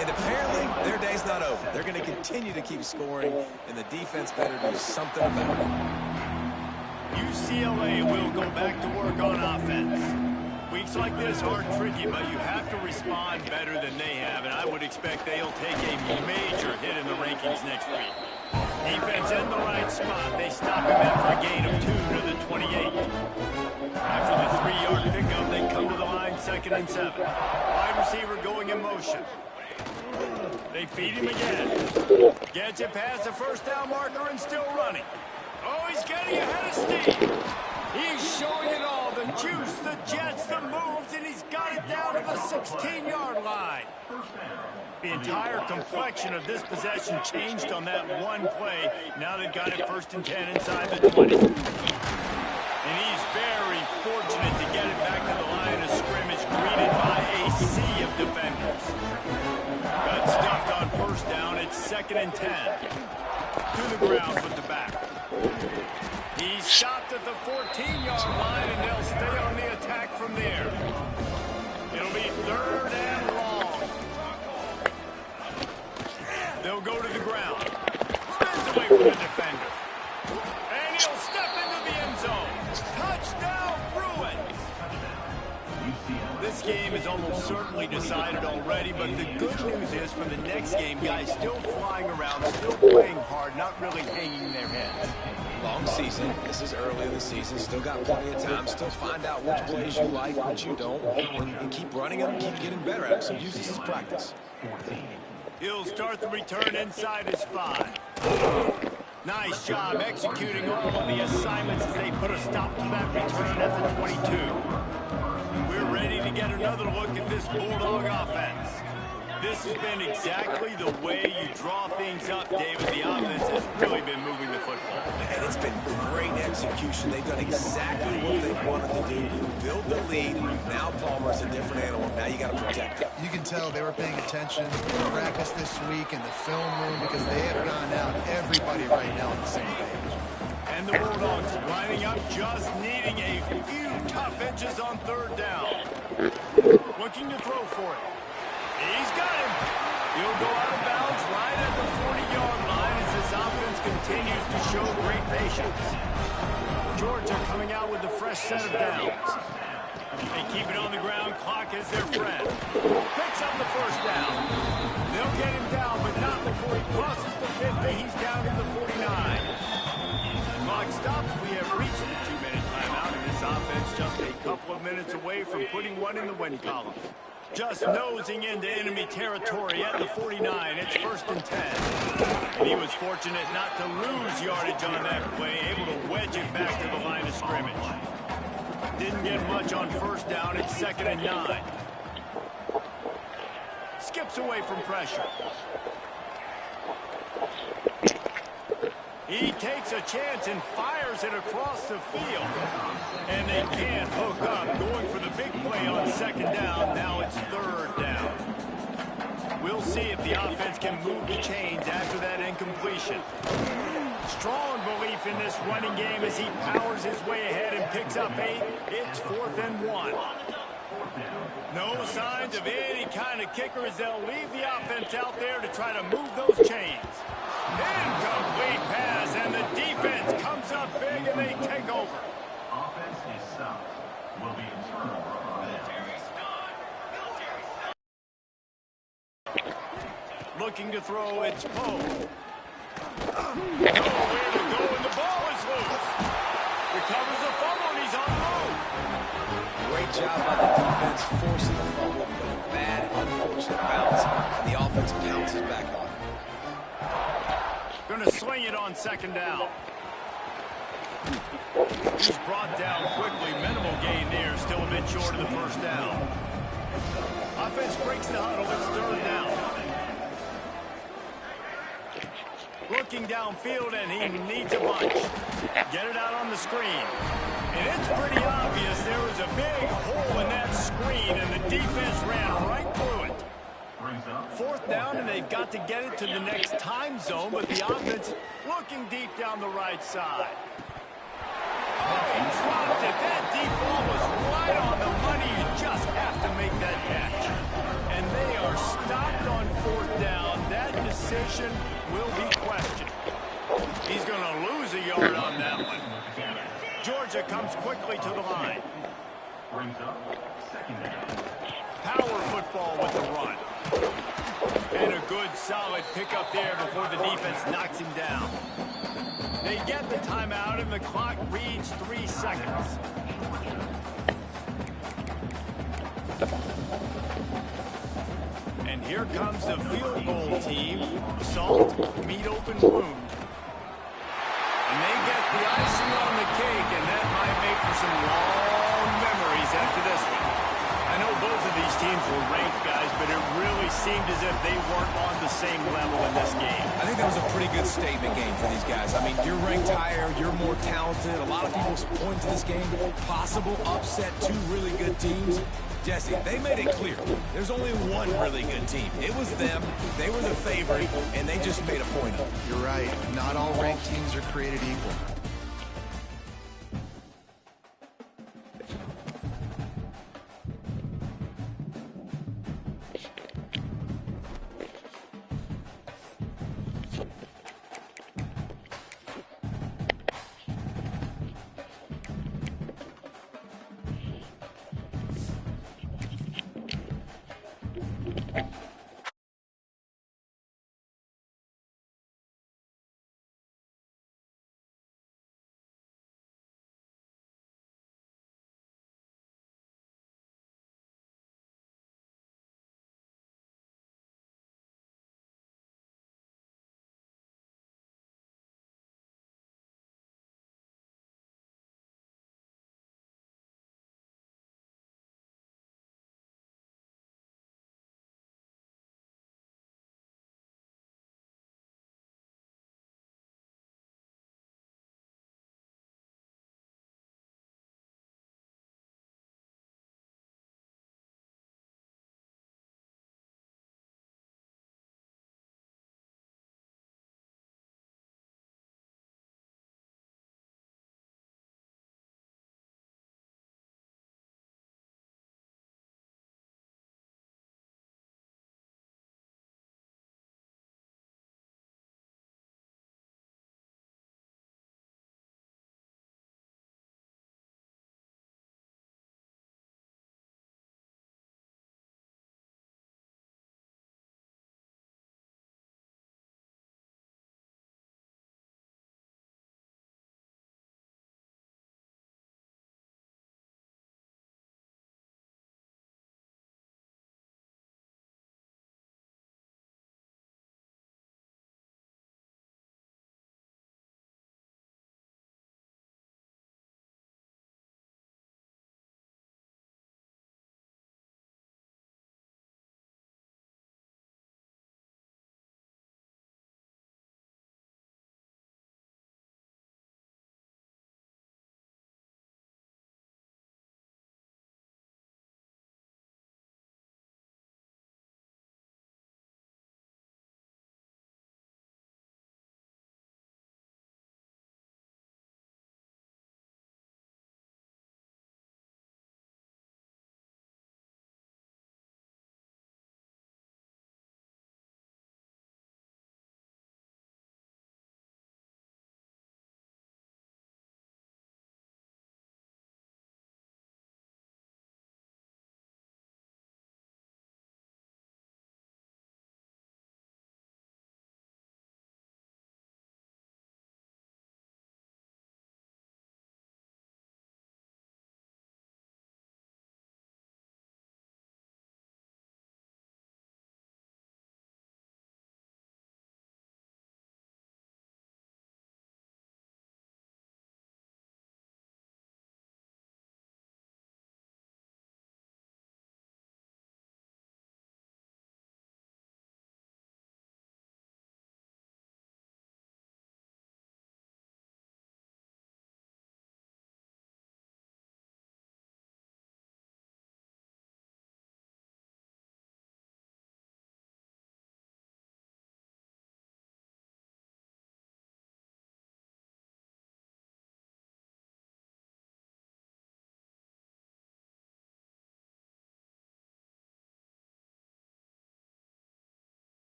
and apparently their day's not over. They're going to continue to keep scoring, and the defense better do something about it. UCLA will go back to work on offense. Weeks like this are tricky, but you have to respond better than they have, and I would expect they'll take a major hit in the rankings next week. Defense in the right spot. They stop him after a gain of 2 to the 28. After the 3-yard pickup, they come to the line 2nd and 7. Wide receiver going in motion. They feed him again. Gets it past the 1st down marker and still running. Oh, he's getting ahead of steam. He's showing it all. The juice, the jets, the moves, and he's got it down to the 16-yard line. The entire complexion of this possession changed on that one play. Now they've got it 1st and 10 inside the 20. And he's very fortunate to get it back to the line of scrimmage, greeted by a sea of defenders. Got stuffed on 1st down. It's 2nd and 10. To the ground with the back. He's stopped at the 14-yard line, and they'll stay on the attack from there. It'll be 3rd and long. They'll go to the ground. Spins away from the defender. And he'll step into the end zone. Touchdown, Bruins! This game is almost certainly decided already, but the good news is for the next game, guys still flying around, still playing hard, not really hanging their heads. Long season. This is early in the season. Still got plenty of time. Still find out which plays you like, which you don't, and keep running them, keep getting better at it. So use this as practice. He'll start the return inside his 5. Nice job executing all of the assignments as they put a stop to that return at the 22. We're ready to get another look at this Bulldog offense. This has been exactly the way you draw things up, David. The offense has really been moving the football. And it's been great execution. They've done exactly what they wanted to do. Build the lead. Now Palmer's a different animal. Now you got to protect it. You can tell they were paying attention in practice this week in the film room because they have gone out everybody right now on the same page. And the Bulldogs lining up, just needing a few tough inches on 3rd down. Looking to throw for it. He's got him. He'll go out of bounds right at the 40-yard line as this offense continues to show great patience. Georgia coming out with a fresh set of downs. They keep it on the ground. Clock is their friend. Picks up the 1st down. They'll get him down, but not before he crosses the 50. He's down to the 49. Clock stops. We have reached the 2-minute timeout, and this offense just a couple of minutes away from putting one in the win column. Just nosing into enemy territory at the 49. It's 1st and 10. And he was fortunate not to lose yardage on that play, able to wedge it back to the line of scrimmage. Didn't get much on 1st down. It's 2nd and 9. Skips away from pressure. He takes a chance and fires it across the field. And they can't hook up, going for the big play on 2nd down. Now see if the offense can move the chains after that incompletion. Strong belief in this running game as he powers his way ahead and picks up 8. It's 4th and 1. No signs of any kind of kicker as they'll leave the offense out there to try to move those chains. Incomplete pass, and the defense comes up big and they take over. Offense is stopped. Will be in turnover on that. Looking to throw, it's Poe. Nowhere to go, and the ball is loose. Recovers the fumble, and he's on the move. Great job by the defense forcing the fumble, but a bad, unfortunate bounce, and the offense pounces back on it. Going to swing it on 2nd down. He's brought down quickly. Minimal gain there, still a bit short of the 1st down. Offense breaks the huddle. It's 3rd down. Looking downfield, and he needs a bunch. Get it out on the screen. And it's pretty obvious there was a big hole in that screen, and the defense ran right through it. 4th down, and they've got to get it to the next time zone, but the offense looking deep down the right side. Oh, he dropped it. That deep ball was right on the money. You just have to make that catch. And they are stopped on 4th down. That decision will be questioned. He's going to lose a yard on that one. Georgia comes quickly to the line. Power football with the run. And a good solid pickup there before the defense knocks him down. They get the timeout, and the clock reads 3 seconds. And here comes the field goal team. Salt, meat open wound. And they get the icing on the cake, and that might make for some long memories after this one. I know both of these teams were ranked, guys, but it really seemed as if they weren't on the same level in this game. I think that was a pretty good statement game for these guys. I mean, you're ranked higher, you're more talented. A lot of people point to this game, possible upset, 2 really good teams. Jesse, they made it clear. There's only one really good team. It was them. They were the favorite, and they just made a point of it. You're right. Not all ranked teams are created equal.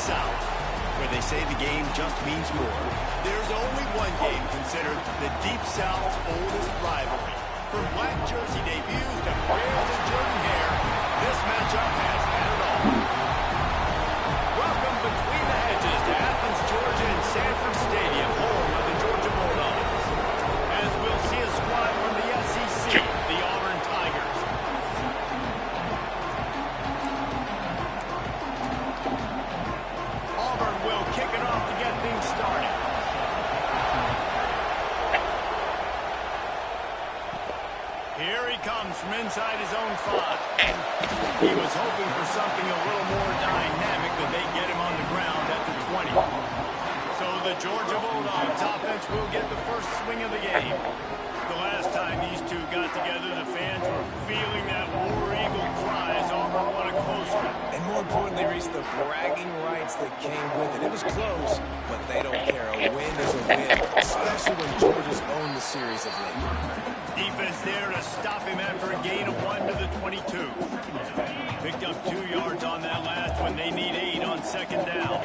South, where they say the game just means more. There's only one game considered the Deep South's oldest rivalry. From black jersey debuts to prayers and Jordan hair, this matchup has had it all. Welcome between the hedges to Athens, Georgia and Sanford Stadium, home of the Georgia Bulldogs. As we'll see a squad from the SEC, the Auburn Tigers. Auburn will kick it off to get things started. Here he comes from inside his own 5. He was hoping for something a little more dynamic, but they get him on the ground at the 20. So the Georgia Bulldogs offense will get the first swing of the game. The last time these two got together, the fans were feeling that War Eagle cry as Auburn won a close one. And more importantly, Reese, the bragging rights that came with it. It was close, but they don't care. A win is a win, especially when Georgia's owned the series of late. Defense there to stop him after a gain of 1 to the 22. Picked up 2 yards on that last one. They need 8 on second down.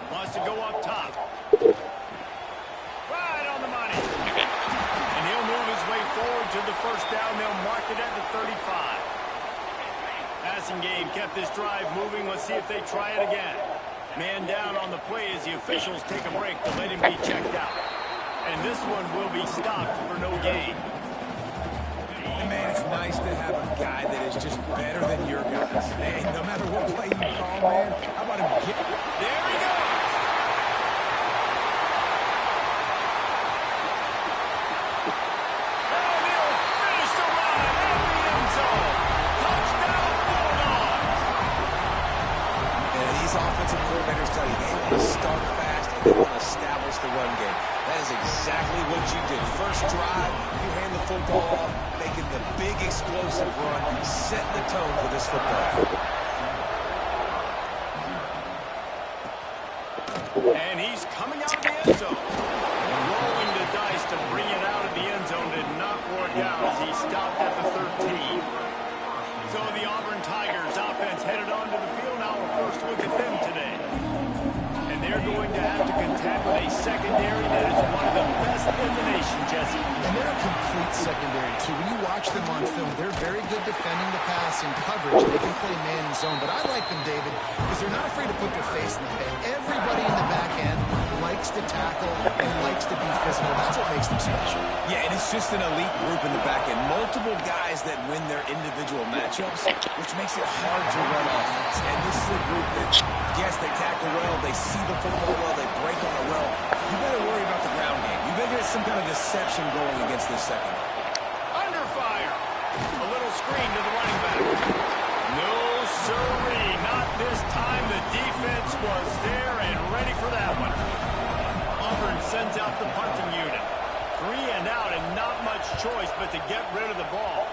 Wants to go up top. Right on the money. And he'll move his way forward to the first down. They'll mark it at the 35. Passing game kept this drive moving. Let's see if they try it again. Man down on the play as the officials take a break to let him be checked out. And this one will be stopped for no gain. Man, it's nice to have a guy that is just better than your guys. Hey, no matter what play you call, man, how about him get... There he goes! And he'll finish the run in the end zone. Touchdown, Bulldogs! And these offensive coordinators tell you they want to start fast and they want to establish the run game. That is exactly what you did. First drive, you hand the football off, making the big explosive run, setting the tone for this football. And he's coming out of the end zone. Rolling the dice to bring it out of the end zone did not work out as he stopped at the 13. So the Auburn Tigers offense headed onto the field. Now our first look at them today. And they're going to have to contend with a secondary that is one of the best in the nation, Jesse. And they're a complete secondary, too. When you watch them on film, they're very good defending the pass and coverage. They can play man and zone. But I like them, David, because they're not afraid to put their face in the fan. Everybody in the back end likes to tackle and likes to be physical. That's what makes them special. Yeah, and it's just an elite group in the back end. Multiple guys that win their individual matchups, which makes it hard to run offense. And this is a group that, yes, they tackle well, they see the football well, they break on the well. You better worry about the ground game. You better get some kind of deception going against this secondary. Under fire. A little screen to the running back. No, sirree. Not this time. The defense was there and ready for that one. Auburn sends out the punting unit. 3 and out and not much choice but to get rid of the ball.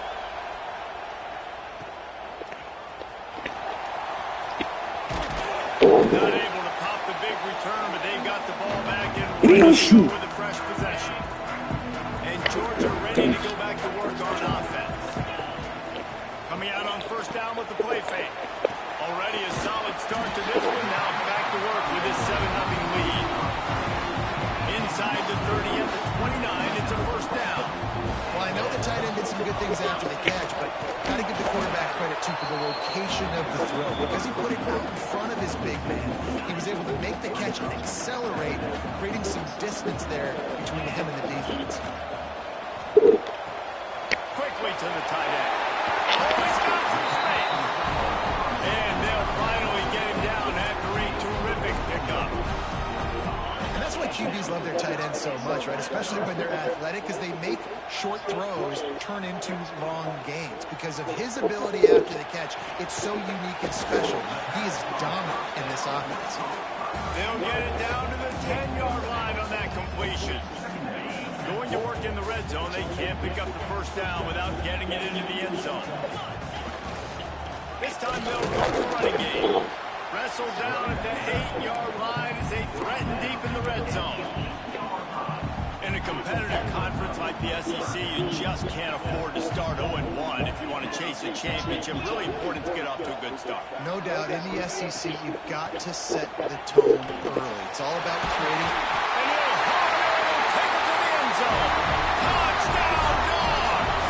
Not able to pop the big return, but they've got the ball back and ready to go with a fresh possession. And Georgia ready to go back to work on offense. Coming out on first down with the play fake. Already a solid start to this one. Now back to work with his 7-0 lead. Inside the 30 at the 29, it's a first down. Well, I know the tight end did some good things after the catch, but got to give the quarterback credit, too, for the location of the throw. Because he put it out in front of his big man, he was able to make the catch and accelerate, creating some distance there between him and the defense. Quickly to the tight end. Oh, he's got some space. And they'll finally get him down after a terrific pickup. And that's why QBs love their tight ends so much, right? Especially when they're athletic, because they make short throws turn into long gains. Because of his ability after the catch, it's so unique and special. He is dominant in this offense. They'll get it down to the 10-yard line on that completion. Going to work in the red zone. They can't pick up the first down without getting it into the end zone. This time they'll go the running game. Wrestled down at the 8-yard line as they threaten deep in the red zone. In a competitive conference like the SEC, you just can't afford to start 0-1 if you want to to chase a championship. Really important to get off to a good start. No doubt, in the SEC, you've got to set the tone early. It's all about creating. And he'll take it to the end zone. Touchdown, Dogs!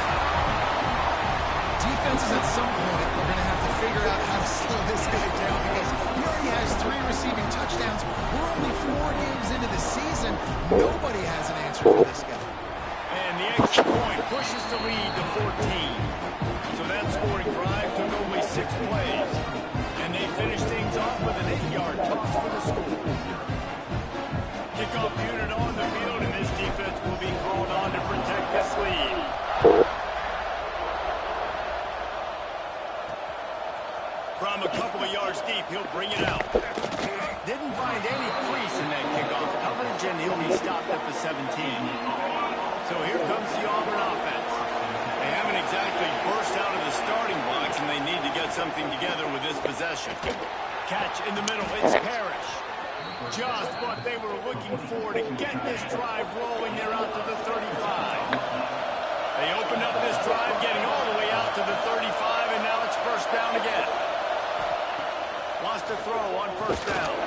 Defenses at some point are going to have to figure out how to slow this guy down because he already has 3 receiving touchdowns. We're only 4 games into the season. Nobody has an answer for this guy. And the extra point pushes the lead to 14. So that scoring drive took only 6 plays. And they finished things off with an 8-yard toss for the score. Kickoff unit on the field, and this defense will be called on to protect this lead. From a couple of yards deep, he'll bring it out. Didn't find any crease in that kickoff coverage, and he'll be stopped at the 17. So here comes the Auburn offense. They haven't exactly burst out of the starting blocks, and they need to get something together with this possession. Catch in the middle, it's Parrish. Just what they were looking for to get this drive rolling. They're out to the 35. They opened up this drive, getting all the way out to the 35, and now it's first down again. Lost a throw on first down.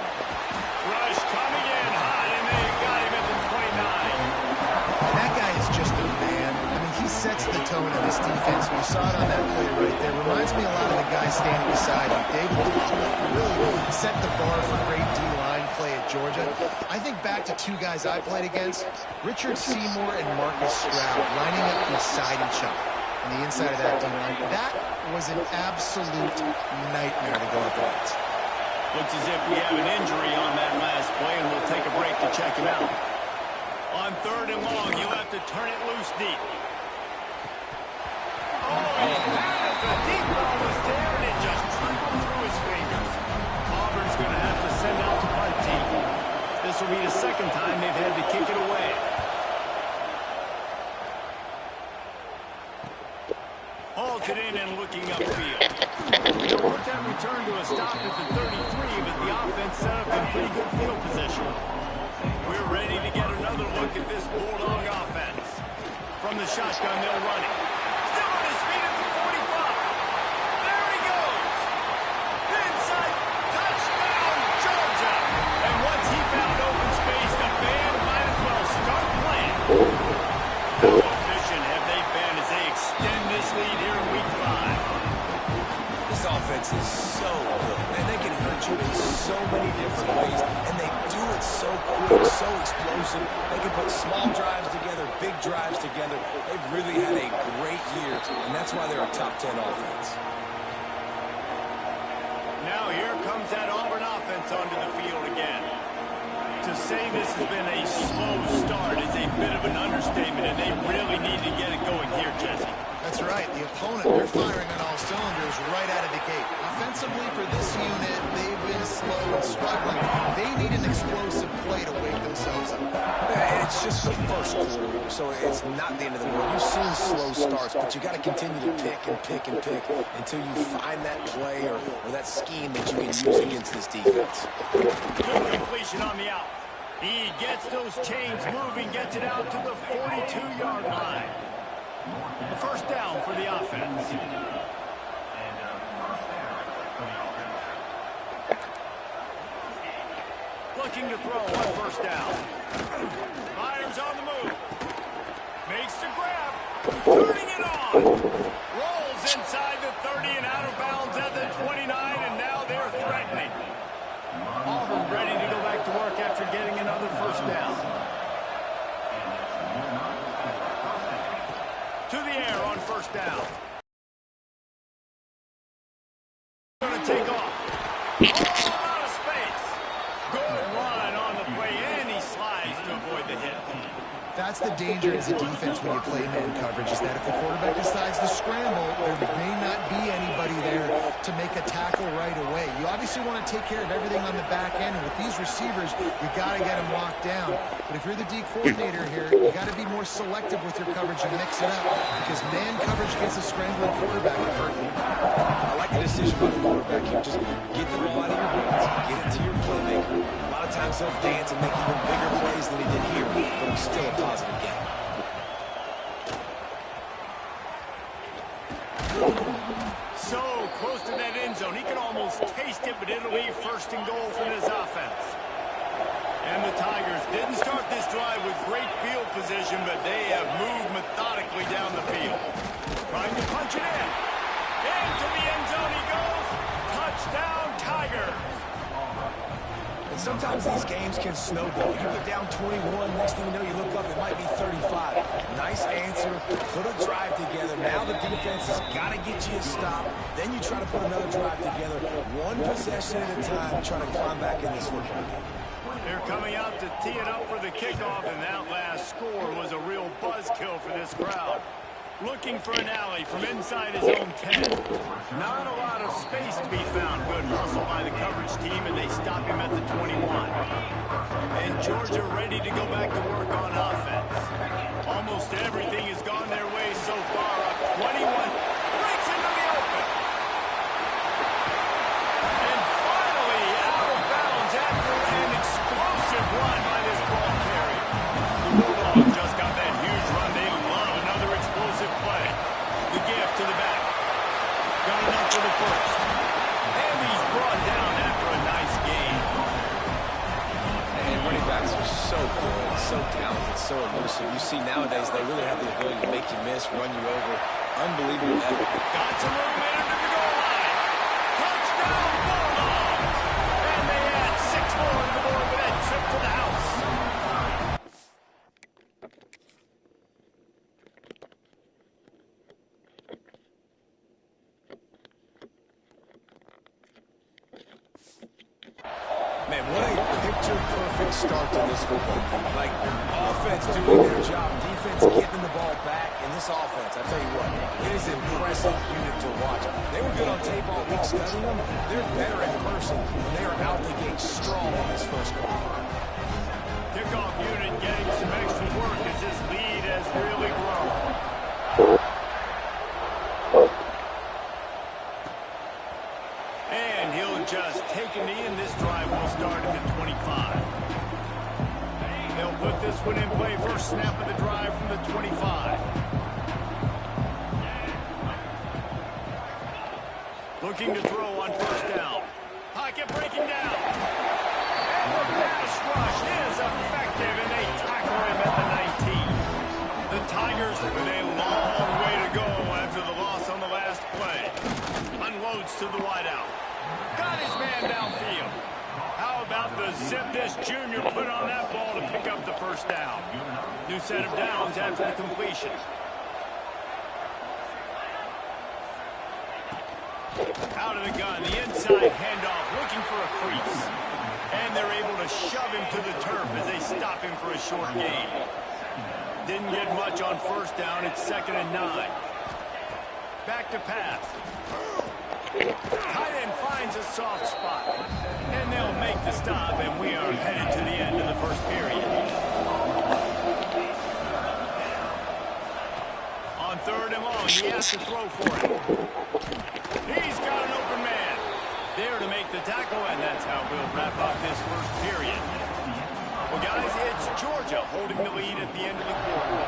Rush coming in high, and they got him at the 29. That guy is just a man. I mean, he sets the tone in this defense. We saw it on that play right there. Reminds me a lot of the guy standing beside him. David really set the bar for great D-line play at Georgia. I think back to 2 guys I played against, Richard Seymour and Marcus Stroud, lining up beside each other on the inside of that D-line. That was an absolute nightmare to go up against. Looks as if we have an injury on that last play, and we'll take a break to check him out. On 3rd and long, he'll have to turn it loose deep. The deep ball was there, and it just trickled through his fingers. Auburn's going to have to send out the punt team. This will be the 2nd time they've had to kick it away. Halted in and looking upfield. They'll put that return to a stop at the 33, but the offense set up in pretty good field position. We're ready to get another look at this Bulldog offense. From the shotgun, they'll run it. Still on his feet at the 45. There he goes. Inside. Touchdown, Georgia. And once he found open space, the band might as well start playing. How efficient have they been as they extend this lead here in week 5? This offense is so good, and they can hurt you in so many different ways, and they do it so quick, so explosive. They can put small drives together, big drives together. They've really had a great year, and that's why they're a top 10 offense. Now here comes that Auburn offense onto the field again. To say this has been a slow start is a bit of an understatement, and they really need to get it going here, Jesse. That's right. The opponent, they're firing on all cylinders right out of the gate. Offensively for this unit, they've been slow and struggling. They need an explosive play to wake themselves up. It's just the first quarter, so it's not the end of the world. You've seen slow starts, but you got to continue to pick and pick and pick until you find that play or that scheme that you can use against this defense. Good completion on the out. He gets those chains moving, gets it out to the 42-yard line. The first down for the offense. Looking to throw on first down. Myers on the move. Makes the grab. Turning it on. Rolls inside the 30 and out of bounds at the 29, and now they're threatening. Auburn ready to go back to work after getting another first down. To the air on first down. Going to take off. Oh, out of space. Good run on the play, and he slides to avoid the hit. That's the danger as a defense when you play man coverage, is that if the quarterback decides to scramble, there may not be anybody there to make a tackle right away. You obviously want to take care of everything on the back end, and with these receivers, you got to get them locked down. But if you're the D coordinator here, you got to be more selective with your coverage and mix it up, because man coverage against a scrambling quarterback can hurt you. I like the decision by the quarterback here. Just get the ball out of your hands, get it to your playmaker. A lot of times he'll dance and make even bigger plays than he did here, but it's still a positive game. zone. He can almost taste it, but it'll be first and goal for this offense. And the Tigers didn't start this drive with great field position, but they have moved methodically down the field. Trying to punch it in. Into the end zone he goes. Touchdown, Tigers. And sometimes these games can snowball. You get down 21, next thing you know, you look up, it might be 35. Nice answer, put a drive together. Now the defense has got to get you a stop. Then you try to put another drive together, one possession at a time, trying to climb back in this football game. They're coming out to tee it up for the kickoff, and that last score was a real buzzkill for this crowd. Looking for an alley from inside his own 10. Not a lot of space to be found. Good hustle by the coverage team, and they stop him at the 21. And Georgia ready to go back to work on offense. Almost everything has gone their way so far. Up 21. Breaks into the open. And finally, out of bounds after an explosive run by this ball carrier. The Bulldogs just got that huge run. They love another explosive play. The gift to the back. Got enough for the first. And he's brought down after a nice game. And running backs are so good, so talented, so elusive. You see nowadays they really have the ability to make you miss, run you over. Unbelievable effort. Got some room in under the goal line. Touchdown, Bulldogs! And they add 6 more to the board with that trip to the house. Man, what a picture-perfect start to this football game. Like, offense doing their job, defense getting the ball back, and this offense, I tell you what, it is an impressive unit to watch. They were good on tape all week studying them. They're better in person, and they are out the gate strong in this first quarter. Kickoff unit getting some extra work as this lead has really grown. And he'll just take a knee, and this drive will start at the 25. They'll put this one in play. First snap of the drive from the 25. Looking to throw on first down. Pocket breaking down. And the pass rush is effective, and they tackle him at the 19. The Tigers with a long way to go after the loss on the last play. Unloads to the wideout. Got his man downfield. How about the zip this junior put on that ball to pick up the first down? New set of downs after the completion. Out of the gun, the inside handoff, looking for a crease. And they're able to shove him to the turf as they stop him for a short gain. Didn't get much on first down. It's 2nd and 9. Back to pass. Tight end finds a soft spot. And they'll make the stop, and we are headed to the end of the first period. On 3rd and long, he has to throw for it. He's got an open man. There to make the tackle, and that's how we'll wrap up this first period. Well, guys, it's Georgia holding the lead at the end of the quarter.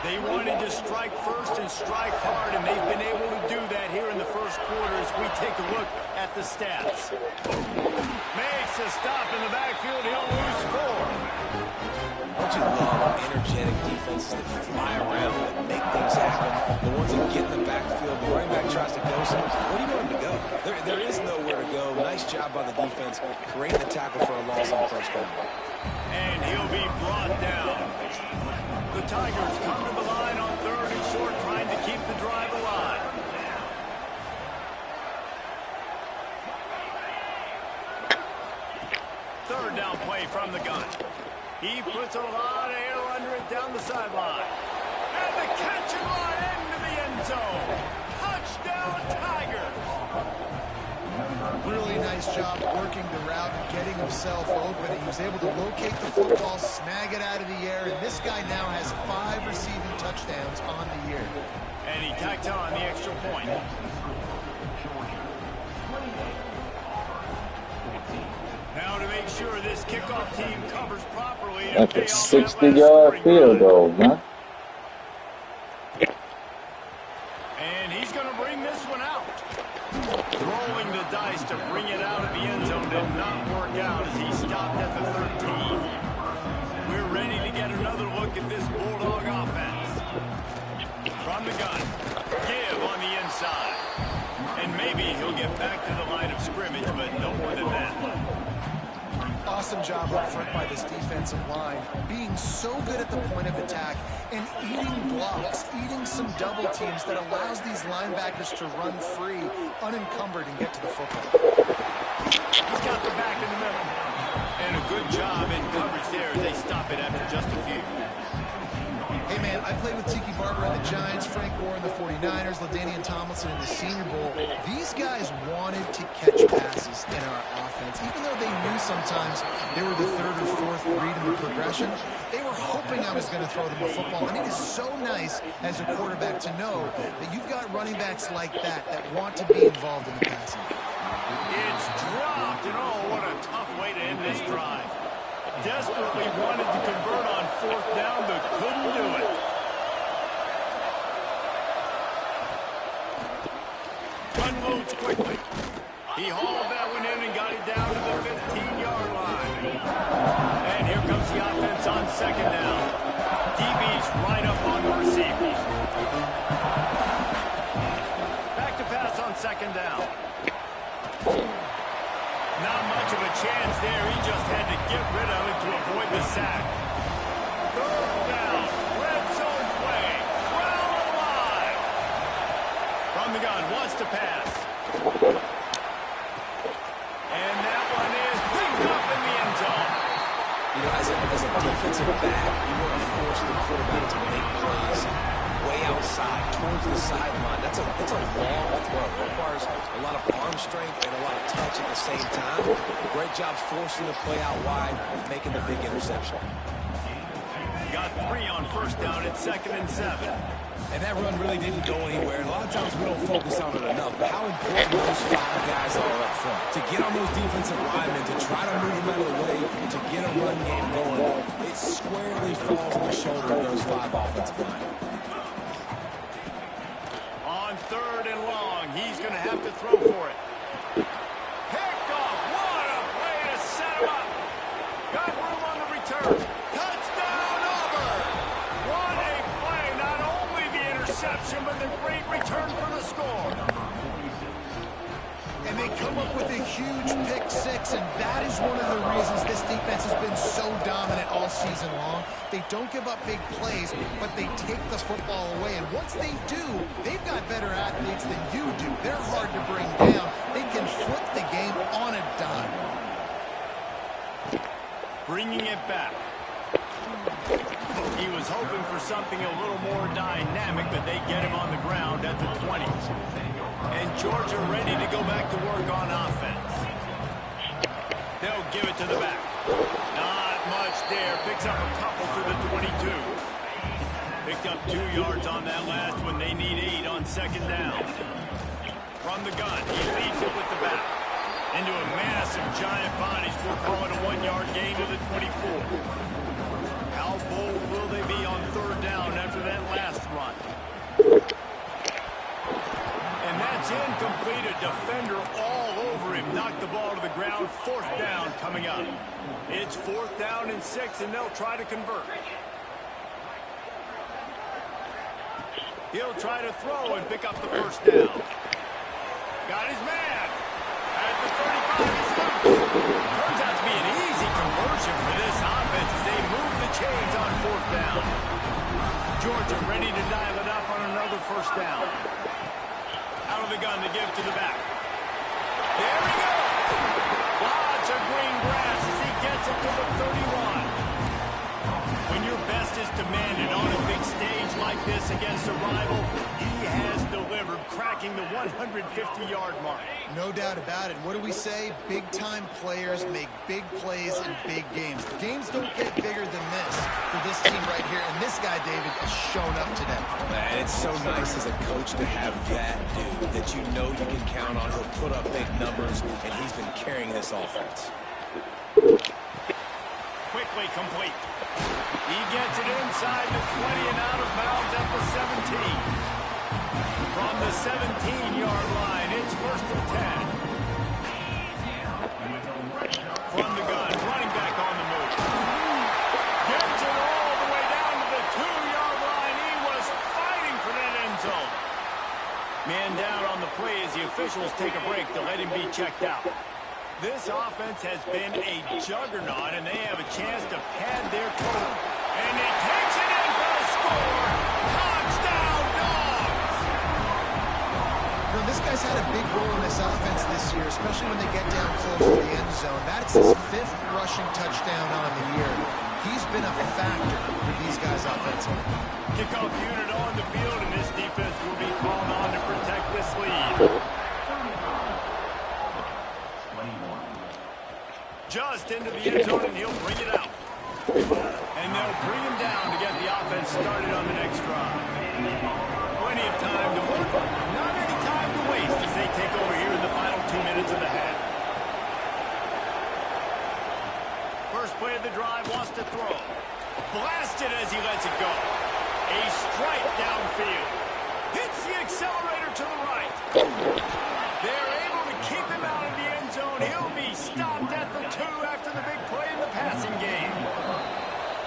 They wanted to strike first and strike hard, and they've been able to do that here in the first quarter as we take a look at the stats. Makes a stop in the backfield. He'll lose 4. Don't you love energetic defenses that fly around, that make things happen? The ones that get in the backfield, the running back tries to go somewhere. Where do you want him to go? There is nowhere to go. Nice job by the defense, creating the tackle for a loss on first down. And he'll be brought down. The Tigers come to the line on 3rd and short, trying to keep the drive alive. Third down play from the gun. He puts a lot of air under it down the sideline. And the catch and run into the end zone. Touchdown, Tigers. Really nice job working the route and getting himself open. He was able to locate the football, snag it out of the air, and this guy now has 5 receiving touchdowns on the year. And he tacked on the extra point. Now to make sure this kickoff team covers properly. That's a 60-yard field goal, man. And he's going to bring this one out. Rolling the dice. did not work out as he stopped at the 13. We're ready to get another look at this Bulldog offense. From the gun, give on the inside. And maybe he'll get back to the line of scrimmage, but no more than that. Awesome job up front by this defensive line, being so good at the point of attack and eating blocks, eating some double teams that allows these linebackers to run free, unencumbered, and get to the football. He's got the back in the middle. And a good job in coverage there as they stop it after just a few. Hey, man, I played with Tiki Barber in the Giants, Frank Gore in the 49ers, LaDainian Tomlinson in the Senior Bowl. These guys wanted to catch passes in our offense. Even though they knew sometimes they were the third or fourth read in the progression, they were hoping I was going to throw them a football. And it is so nice as a quarterback to know that you've got running backs like that want to be involved in the passing. It's dropped, and oh, what a tough way to end this drive. Desperately wanted to convert on fourth down, but couldn't do it. Unloads quickly. He hauled that one in and got it down to the 15-yard line. And here comes the offense on second down. DB's right up on the receivers. Back to pass on second down. Not much of a chance there. He just had to get rid of it to avoid the sack. Third down. Red zone play. Crowd alive. From the gun. Wants to pass. And that one is picked up in the end zone. You know, as a defensive back, you want to force the quarterback to make plays way outside, towards the sideline. That's a long throw. It requires a lot of arm strength and a lot of touch at the same time. Great job forcing the play out wide, making the big interception. Got 3 on first down at 2nd and 7. And that run really didn't go anywhere. And a lot of times we don't focus on it enough. But how important those 5 guys are up front. To get on those defensive linemen, to try to move them out of the way, to get a run game going, it squarely falls on the shoulder of those 5 offensive linemen. On 3rd and long, he's going to have to throw for it. Picked off. What a play to set him up. Got room on the return. Touchdown, Auburn. What a play. Not only the interception, but the great return for the score. And they come up with a huge pick six, and that is one of the reasons this defense has been so dominant all season long. They don't give up big plays, but they take the football away. And once they do, they've got better athletes than you do. They're hard to bring down. They can flip the game on a dime. Bringing it back. He was hoping for something a little more dynamic, but they get him on the ground at the 20. And Georgia ready to go back to work on offense. They'll give it to the back. Not much there. Picks up a couple to the 22. Picked up 2 yards on that last one. They need 8 on second down. From the gun, he leads it with the back. Into a massive giant body. We'll call it a 1-yard gain to the 24. How bold will they be on third down after that last run? And that's incomplete. A defender all over him. Knocked the ball to the ground. 4th down coming up. It's 4th down and 6, and they'll try to convert. He'll try to throw and pick up the 1st down. Got his man. At the 35, he's loose. Turns out to be an easy conversion for this offense as they move the chains on 4th down. Georgia ready to dial it up on another 1st down. Out of the gun to give to the back. There we go. Lots of green grass as he gets it to the 31. When your best is demanded on a big stage like this against a rival, he has delivered, cracking the 150-yard mark. No doubt about it. What do we say? Big-time players make big plays in big games. Games don't get bigger than this for this team right here. And this guy, David, has shown up today. Man, it's so nice as a coach to have that dude that you know you can count on. He'll put up big numbers, and he's been carrying this offense. Quickly complete. He gets it inside the 20 and out of bounds at the 17. From the 17-yard line, it's 1st and 10. officials take a break to let him be checked out. This offense has been a juggernaut, and they have a chance to pad their total. And he takes it in for a score. Touchdown, Dogs! You know, this guy's had a big role in this offense this year, especially when they get down close to the end zone. That's his 5th rushing touchdown on the year. He's been a factor for these guys offensively. Kickoff unit on the field, and this defense will be called on to protect this lead. Just into the end zone, and he'll bring it out. And they'll bring him down to get the offense started on the next drive. Plenty of time to work. Not any time to waste as they take over here in the final 2 minutes of the half. First play of the drive, wants to throw. Blasted as he lets it go. A strike downfield. Hits the accelerator to the right. They're able to keep him out of the end zone. He'll be stopped at the 2 after the big play in the passing game.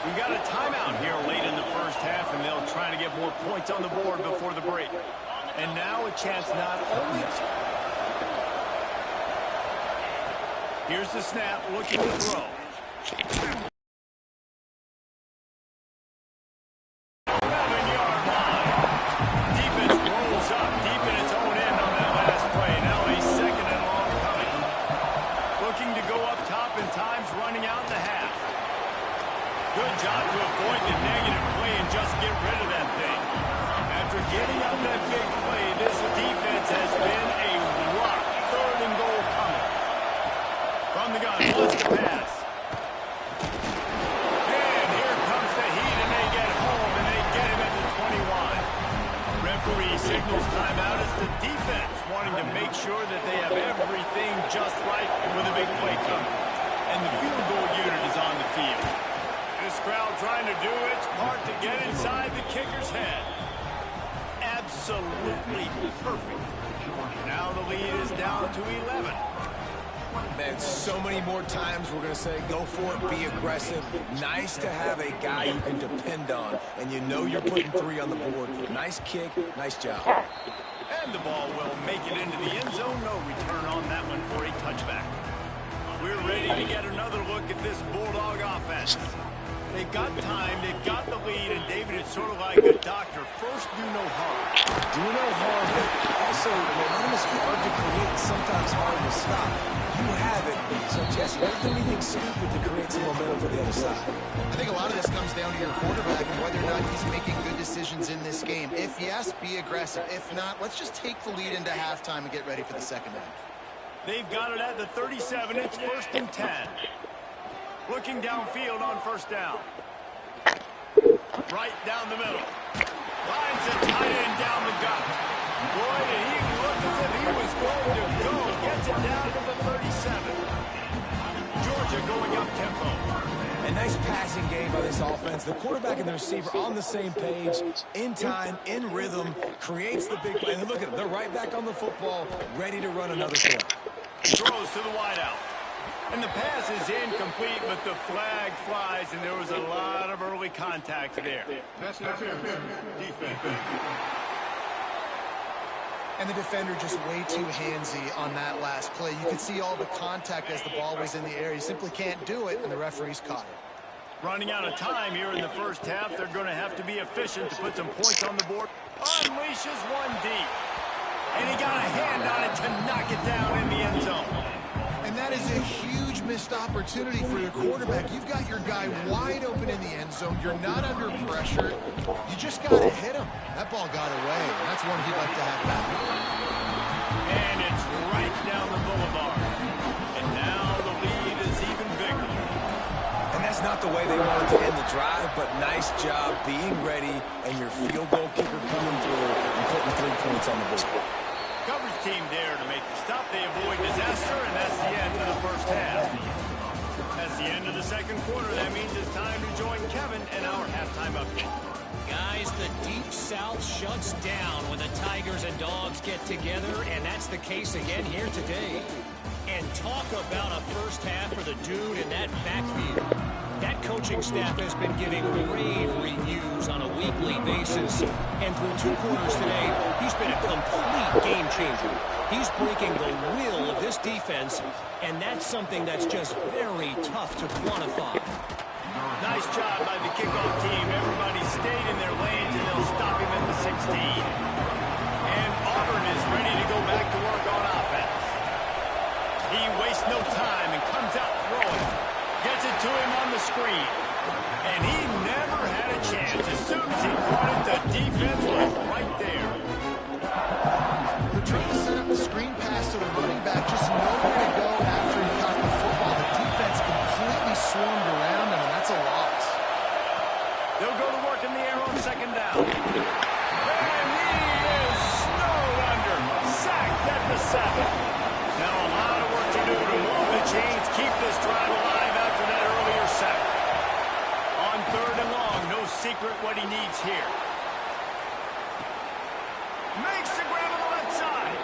We got a timeout here late in the first half, and they'll try to get more points on the board before the break. And now a chance not only to... Here's the snap, looking to throw. 11-yard line. Defense rolls up deep in its own end on that last play. Now a 2nd and long coming. Looking to go up top, and time's running out in the half. Good job to avoid the negative play and just get rid of that thing. After getting up that big play, this defense has been a rock. 3rd and goal coming. From the gun, wants to pass. And here comes the heat, and they get home, and they get him at the 21. Referee signals timeout as the defense wanting to make sure that they have everything just right with a big play coming. And the field goal unit is on the field. This crowd trying to do its part to get inside the kicker's head. Absolutely perfect. Now the lead is down to 11. Man, so many more times we're going to say, go for it, be aggressive. Nice to have a guy you can depend on, and you know you're putting 3 on the board. Nice kick, nice job. And the ball will make it into the end zone. No return on that one for a touchback. We're ready to get another look at this Bulldog offense. They've got time, they've got the lead, and David, it's sort of like a doctor. First, do no harm. Do no harm, but also, momentum is hard to create, sometimes hard to stop. You have it. So, Jesse, don't do anything stupid to create some momentum for the other side. I think a lot of this comes down to your quarterback and whether or not he's making good decisions in this game. If yes, be aggressive. If not, let's just take the lead into halftime and get ready for the second half. They've got it at the 37. It's 1st and 10. Looking downfield on 1st down. Right down the middle. Finds a tight end down the gut. Boy, did he look as if he was going to go. Gets it down to the 37. Georgia going up tempo. A nice passing game by this offense. The quarterback and the receiver on the same page, in time, in rhythm, creates the big play. And look at them, they're right back on the football, ready to run another play. Throws to the wideout. And the pass is incomplete, but the flag flies, and there was a lot of early contact there. Defense. And the defender just way too handsy on that last play. You could see all the contact as the ball was in the air. He simply can't do it, and the referee's caught it. Running out of time here in the first half. They're going to have to be efficient to put some points on the board. Unleashes one deep. And he got a hand on it to knock it down in the end zone. And that is a huge missed opportunity for your quarterback. You've got your guy wide open in the end zone. You're not under pressure. You just got to hit him. That ball got away. That's one he'd like to have back. And it's right down the boulevard. And now the lead is even bigger. And that's not the way they wanted to end the drive, but nice job being ready and your field goal kicker coming through and putting 3 points on the board. Coverage team there to make the stop. They avoid disaster, and that's the end of the first half. That's the end of the second quarter. That means it's time to join Kevin and our halftime update. Guys, the Deep South shuts down when the Tigers and Dogs get together, and that's the case again here today. And talk about a first half for the dude in that backfield. That coaching staff has been giving rave reviews on a weekly basis. And through 2 quarters today, he's been a complete game changer. He's breaking the will of this defense, and that's something that's just very tough to quantify. Nice job by the kickoff team. Everybody stayed in their lanes, and they'll stop him at the 16. And Auburn is ready to go back to work on offense. He wastes no time and comes out throwing. Gets it to him on the screen. And he never had a chance. As soon as he caught it, the defense was right there. They're trying to set up the screen pass to the running back. Just nowhere to go after he caught the football. The defense completely swarmed around him, and that's a loss. They'll go to work in the air on second down. And he is snowed under. Sacked at the 7. Now a lot of work to do to move the chains, keep this drive alive after that earlier sack. On 3rd and long, no secret what he needs here. Makes the grab on the left side.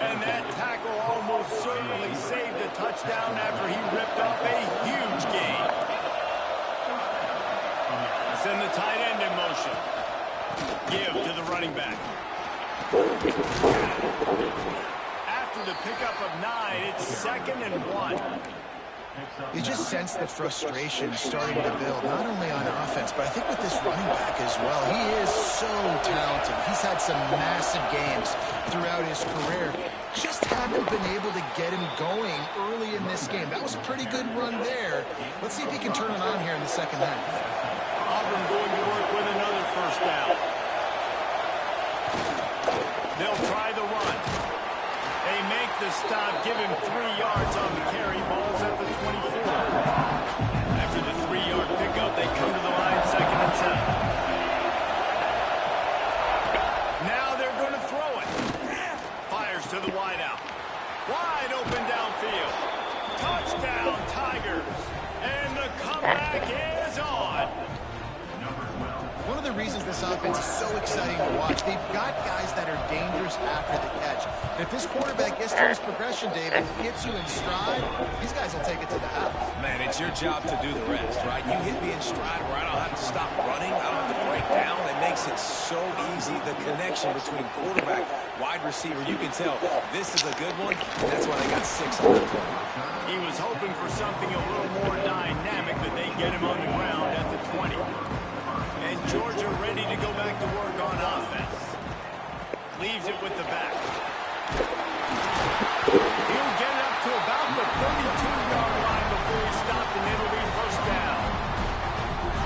And that tackle almost certainly saved a touchdown after he ripped off a huge gain. Send the tight end in motion. Give to the running back. After the pickup of 9, it's 2nd and 1. You just sense the frustration starting to build, not only on offense, but I think with this running back as well. He is so talented. He's had some massive games throughout his career. Just haven't been able to get him going early in this game. That was a pretty good run there. Let's see if he can turn it on here in the second half. Auburn going to work with another first down. They'll try the run. They make the stop, give him 3 yards on the carry. Ball's at the 24. After the 3-yard pickup, they come to the line, 2nd and 7. Now they're going to throw it. Fires to the wideout. Wide open downfield. Touchdown, Tigers. And the comeback is on. One of the reasons this offense is so exciting to watch, they've got guys that are dangerous after the catch. And if this quarterback gets to his progression, David, and hits you in stride, these guys will take it to the house. Man, it's your job to do the rest, right? You hit me in stride where I don't have to stop running. I don't have to break down. It makes it so easy. The connection between quarterback, wide receiver, you can tell this is a good one. And that's why they got 6 on the play. He was hoping for something a little more dynamic, but they get him on the ground at the 20. And Georgia ready to go back to work on offense. Leaves it with the back. He'll get it up to about the 32-yard line before he's stopped, and it'll be first down.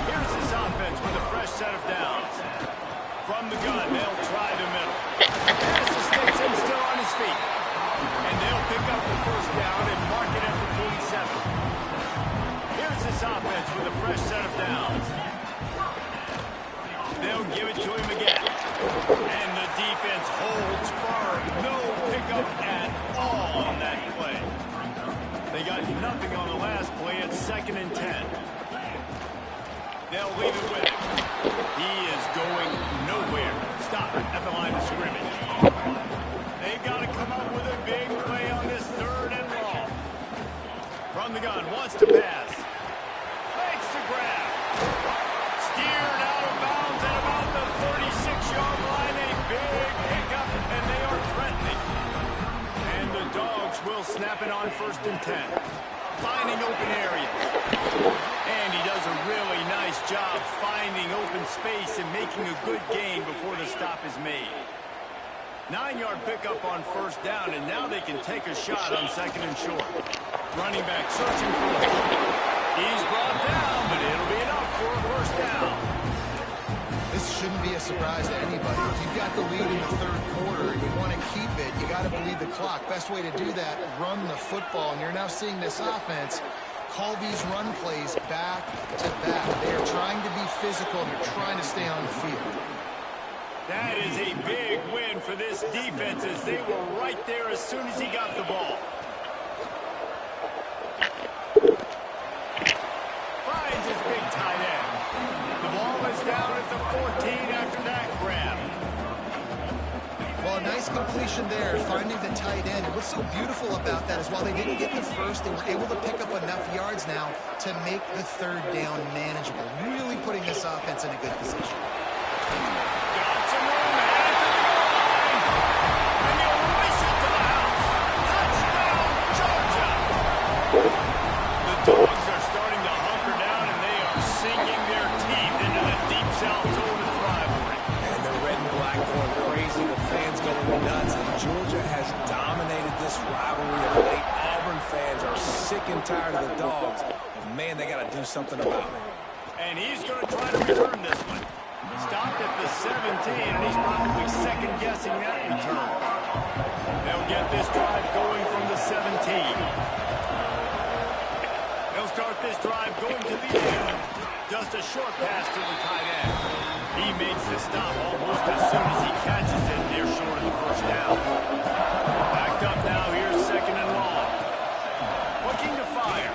Here's his offense with a fresh set of downs. From the gun, they'll try the middle. Pass to Stinson, still on his feet. And they'll pick up the first down and mark it at the 47. Here's his offense with a fresh set of downs. They'll give it to him again. And the defense holds firm. No pickup at all on that play. They got nothing on the last play. It's 2nd and 10. They'll leave it with him. He is going nowhere. Stop at the line of scrimmage. They've got to come up with a big play on this 3rd and long. From the gun, wants to pass. Makes the grab. Steered out of bounds at about the 36-yard line. A big pickup, and they are threatening. And the Dogs will snap it on 1st and 10. Finding open areas. And he does a really nice job finding open space and making a good gain before the stop is made. 9-yard pickup on 1st down, and now they can take a shot on 2nd and short. Running back searching for the hole. He's brought down, but it'll be enough for a first down. This shouldn't be a surprise to anybody. If you've got the lead in the 3rd quarter and you want to keep it, you got to believe the clock. Best way to do that, run the football. And you're now seeing this offense call these run plays back to back. They are trying to be physical, and they're trying to stay on the field. That is a big win for this defense, as they were right there as soon as he got the ball. Finds his big tight end. The ball is down at the 14 after that grab. Well, a nice completion there, finding the tight end. And what's so beautiful about that is while they didn't get the first, they were able to pick up enough yards now to make the 3rd down manageable. Really putting this offense in a good position. Got some room, headed to the goal line. And he'll race it to the sick and tired of the dogs. And, man, they got to do something about it. And he's going to try to return this one. Stopped at the 17, and he's probably second-guessing that return. They'll get this drive going from the 17. They'll start this drive going to the end. Just a short pass to the tight end. He makes the stop almost as soon as he catches it near short of the first down. Backed up now, here's second and long. Looking to fire.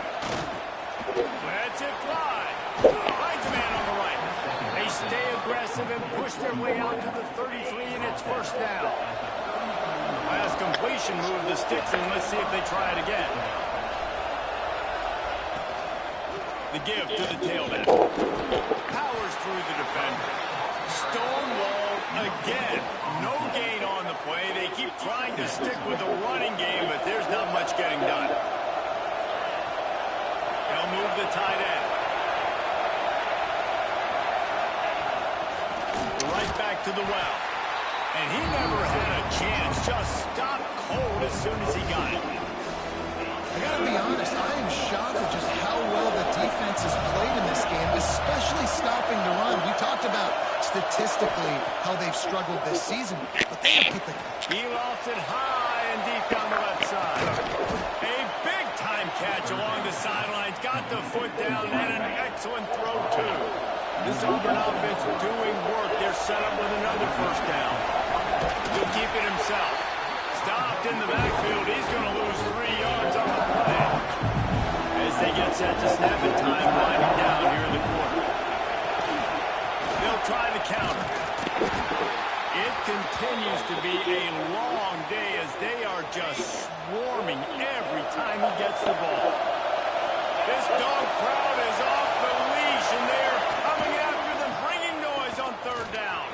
Lets it fly. Finds a man on the right. They stay aggressive and push their way out to the 33, and it's first down. Last completion moved the sticks, and let's see if they try it again. The give to the tailback. Powers through the defender. Stonewalled again. No gain on the play. They keep trying to stick with the running game, but there's not much getting done. They'll move the tight end. Right back to the well. And he never had a chance. Just stopped cold as soon as he got it. I gotta be honest, I am shocked at just how well the defense has played in this game, especially stopping the run. We talked about statistically how they've struggled this season, but they have put the... He lost it high and deep down the left side. A big-time catch along the sidelines. Got the foot down and an excellent throw, too. This Auburn offense doing work. They're set up with another first down. He'll keep it himself. Stopped in the backfield. He's going to lose 3 yards on the play. As they get set to snap it, time winding down here in the quarter. They'll try the counter. It continues to be a long day as they are just swarming every time he gets the ball. This dog crowd is off the leash, and they are coming after them, bringing noise on third down.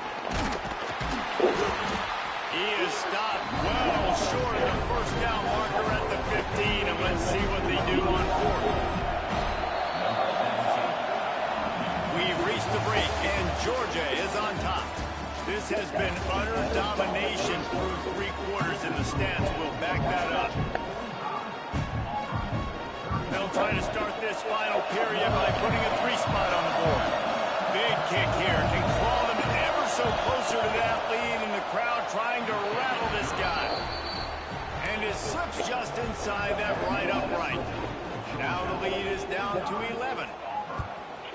He is stopped well short of the first down marker at the 15, and let's see what they do on fourth. We've reached the break, and Georgia is on top. This has been utter domination through 3 quarters, and the stats will back that up. They'll try to start this final period by putting a 3-spot on the board. Big kick here. Can claw them ever so closer to that lead, and the crowd trying to rattle this guy. And it slips just inside that right upright. Now the lead is down to 11.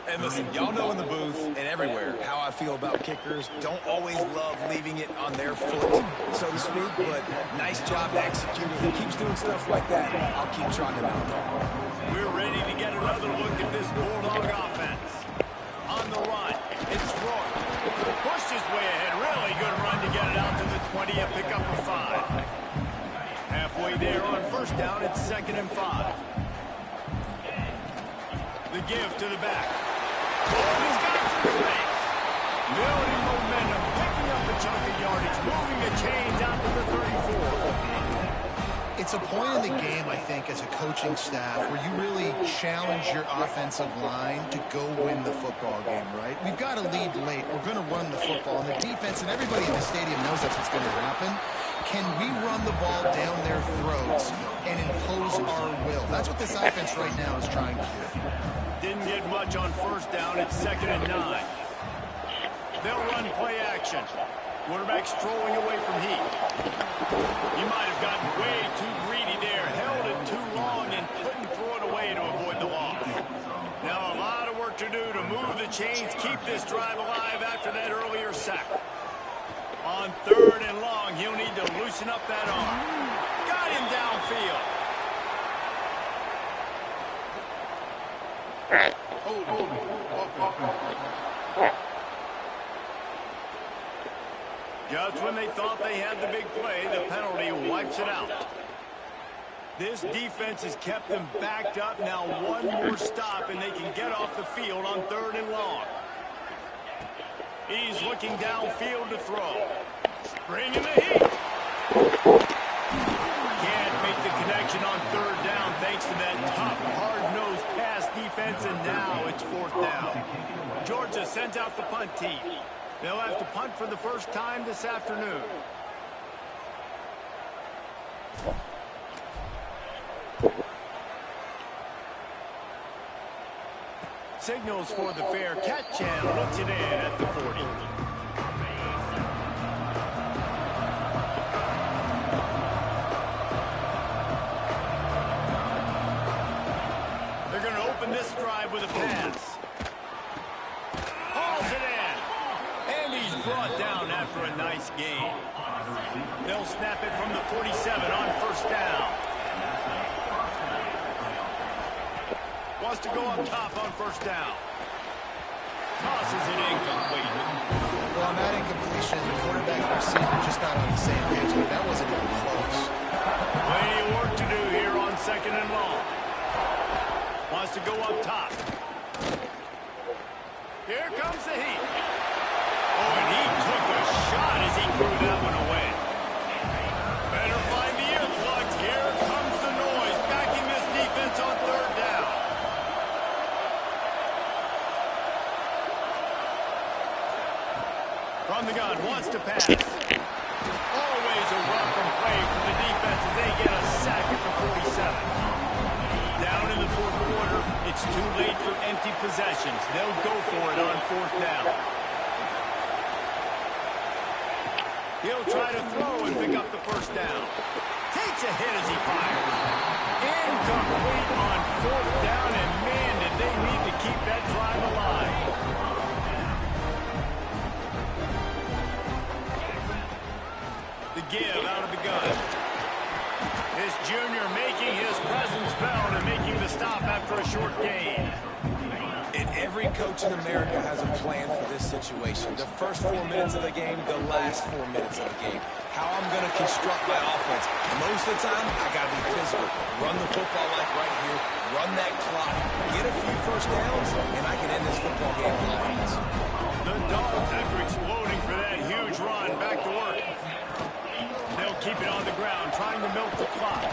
And listen, y'all know in the booth and everywhere how I feel about kickers. Don't always love leaving it on their foot, so to speak, but nice job to execute it. He keeps doing stuff like that. I'll keep trying him out there. We're ready to get another look at this Bulldog offense. On the run, it's Roy. Pushed his way ahead. Really good run to get it out to the 20 and pick up a 5. Halfway there on first down, it's 2nd and 5. The give to the back. Oh, he's got some space. Building momentum, picking up a chunk of yardage, moving the chains out to the 34. It's a point in the game, I think, as a coaching staff, where you really challenge your offensive line to go win the football game, right? We've got to lead late. We're going to run the football. And the defense and everybody in the stadium knows that's what's going to happen. Can we run the ball down their throats and impose our will? That's what this offense right now is trying to do. Didn't get much on first down. It's 2nd and 9. They'll run play action. Quarterback strolling away from heat. He might have gotten way too greedy there. Held it too long and couldn't throw it away to avoid the loss. Now a lot of work to do to move the chains, keep this drive alive after that earlier sack. On 3rd and long, he'll need to loosen up that arm. Got him downfield. Just when they thought they had the big play, the penalty wipes it out. This defense has kept them backed up. Now one more stop, and they can get off the field on 3rd and long. He's looking downfield to throw. Bringing the heat. Can't make the connection on 3rd down thanks to that tough, hard-nosed pass defense, and now it's 4th down. Georgia sends out the punt team. They'll have to punt for the first time this afternoon. signals for the fair catch and puts it in at the 40. They're going to open this drive with a pass. Hauls it in. And he's brought down after a nice gain. They'll snap it from the 47 on first down. Wants to go up top on first down. Tosses it incomplete. Well, on that incompletion, the quarterback and receiver just not on the same page, but that wasn't even close. Plenty of work to do here on second and long. Wants to go up top. Here comes the heat. Oh, and he took a shot as he threw that one away. Better find the earplugs. Here comes the noise, backing this defense on third down. From the gun, wants to pass. Always a welcome play from the defense as they get a sack at the 47. Down in the fourth quarter, it's too late for empty possessions. They'll go for it on fourth down. He'll try to throw and pick up the first down. Takes a hit as he fires. Incomplete on fourth down, and man, did they need to keep that drive alive. The give out of the gun. This junior making his presence felt and making the stop after a short gain. And every coach in America has a plan for this situation. The first 4 minutes of the game, the last 4 minutes of the game. How I'm going to construct my offense. Most of the time, I got to be physical. Run the football like right here. Run that clock. Get a few first downs, and I can end this football game on offense. The Dogs, after exploding for that huge run, back to work. They'll keep it on the ground, trying to milk the clock.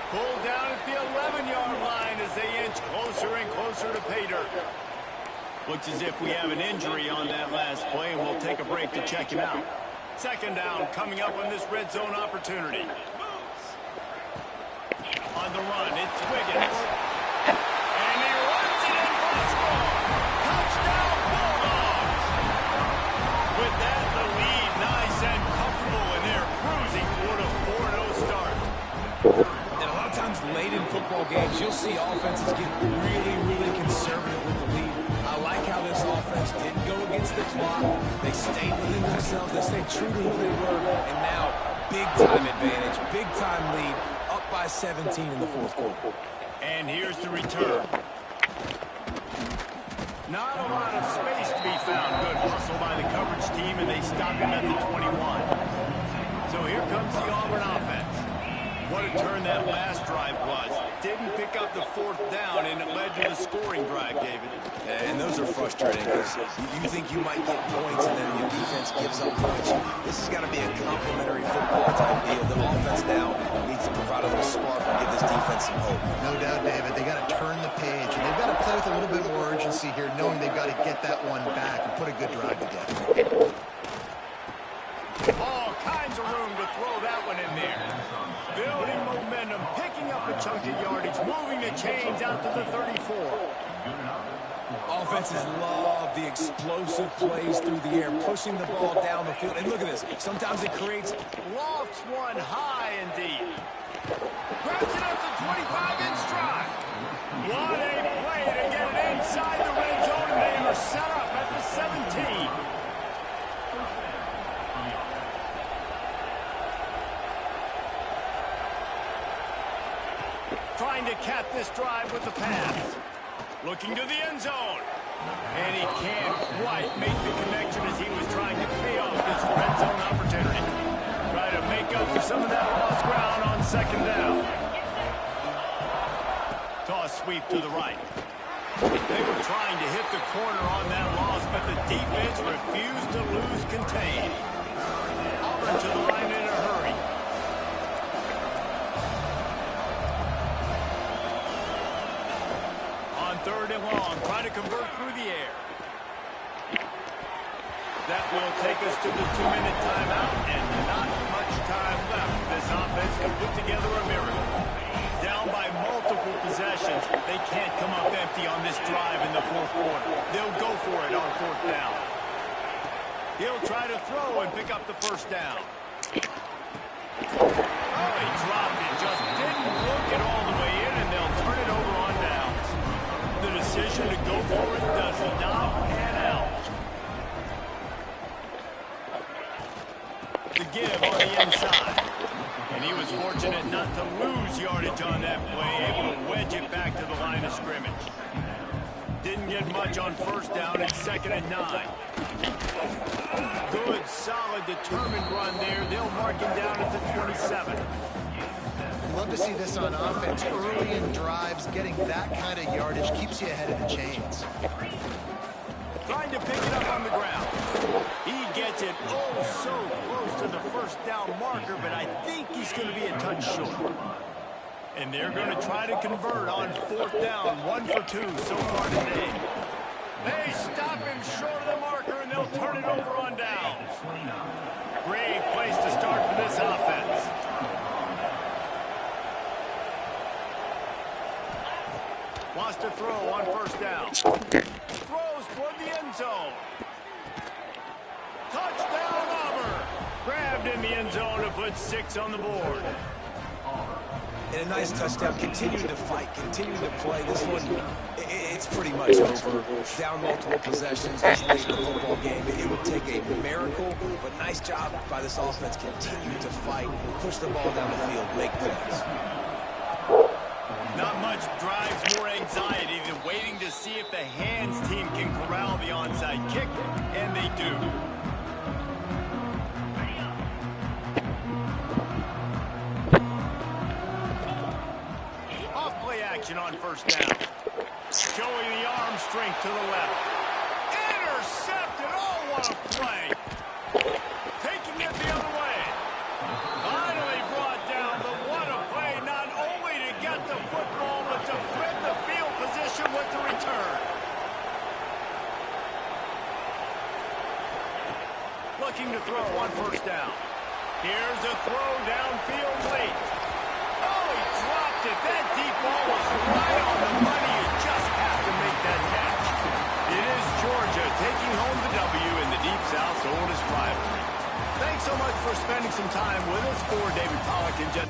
Pulled down at the 11-yard line as they inch closer and closer to pay dirt. Looks as if we have an injury on that last play, and we'll take a break to check him out. Second down coming up on this red zone opportunity. On the run, it's Wiggins. And he runs it in for the score. Touchdown, Bulldogs. With that, the lead nice and comfortable, and they're cruising toward a 4-0 start. And a lot of times late in football games, you'll see offenses get really, really conservative with the lead. I like how this offense didn't go against the clock. They stayed within themselves. They stayed true to who they were. And now, big-time advantage, big-time lead, up by 17 in the fourth quarter. And here's the return. Not a lot of space to be found. Good hustle by the coverage team, and they stop him at the 21. So here comes the Auburn offense. What a turn that last drive was. Didn't pick up the fourth down, and it led to the scoring drive, David. And those are frustrating because you think you might get points, and then your defense gives up points. This has got to be a complementary football type deal. The offense now needs to provide a little spark and give this defense some hope. No doubt, David. They got to turn the page, and they've got to play with a little bit more urgency here, knowing they've got to get that one back and put a good drive together. All kinds of room to throw that one in there. Building momentum, picking up a chunk of yardage, moving the chains out to the 34. Offenses love the explosive plays through the air, pushing the ball down the field. And look at this. Sometimes it creates... Lofts one high and deep. Grabs it up to 25-inch stride. What a play to get it inside the red zone, and they are set up at the 17. Trying to cap this drive with the pass. Looking to the end zone. And he can't quite make the connection as he was trying to pay off this red zone opportunity. Try to make up for some of that lost ground on second down. Toss sweep to the right. They were trying to hit the corner on that loss, but the defense refused to lose contain. Auburn to the line in a hurry. Third and long, trying to convert through the air. That will take us to the 2-minute timeout, and not much time left. This offense can put together a miracle. Down by multiple multiple possessions, they can't come up empty on this drive in the fourth quarter. They'll go for it on fourth down. He'll try to throw and pick up the first down. Oh, he dropped it. Just didn't look it all the way in, and they'll turn it over on downs. The decision to go for it does not pan out. The give on the inside. And he was fortunate not to lose yardage on that play, able to wedge it back to the line of scrimmage. Didn't get much on first down. It's 2nd and 9. Good, solid, determined run there. They'll mark him down at the 27. Love to see this on offense. Early in drives, getting that kind of yardage keeps you ahead of the chains. Trying to pick it up on the ground. He gets it oh so close to the first down marker, but I think he's going to be a touch short. And they're going to try to convert on fourth down. 1 for 2 so far today. They stop him short of the marker, and they'll turn it over on downs. Great place to start for this offense. Wants to throw on first down. Throws toward the end zone. Touchdown, Auburn. Grabbed in the end zone to put 6 on the board. And a nice touchdown. Continuing to fight, continuing to play. This one, it's pretty much over. Down multiple possessions this late in the football game. It would take a miracle, but nice job by this offense. Continuing to fight, push the ball down the field, make plays. Not much drives more anxiety than waiting to see if the hands team can corral the onside kick, and they do. Off-play action on first down. Showing the arm strength to the left. Intercepted. Oh, what a play. Taking it the other way. Finally brought down, but what a play. Not only to get the football, but to flip the field position with the return. Looking to throw on first down. Here's a throw downfield late. Oh, he dropped it. That deep ball was right on the money. You just have to make that catch. It is Georgia taking home the W in the Deep South's oldest rivalry. Thanks so much for spending some time with us. For David Pollack and Jen.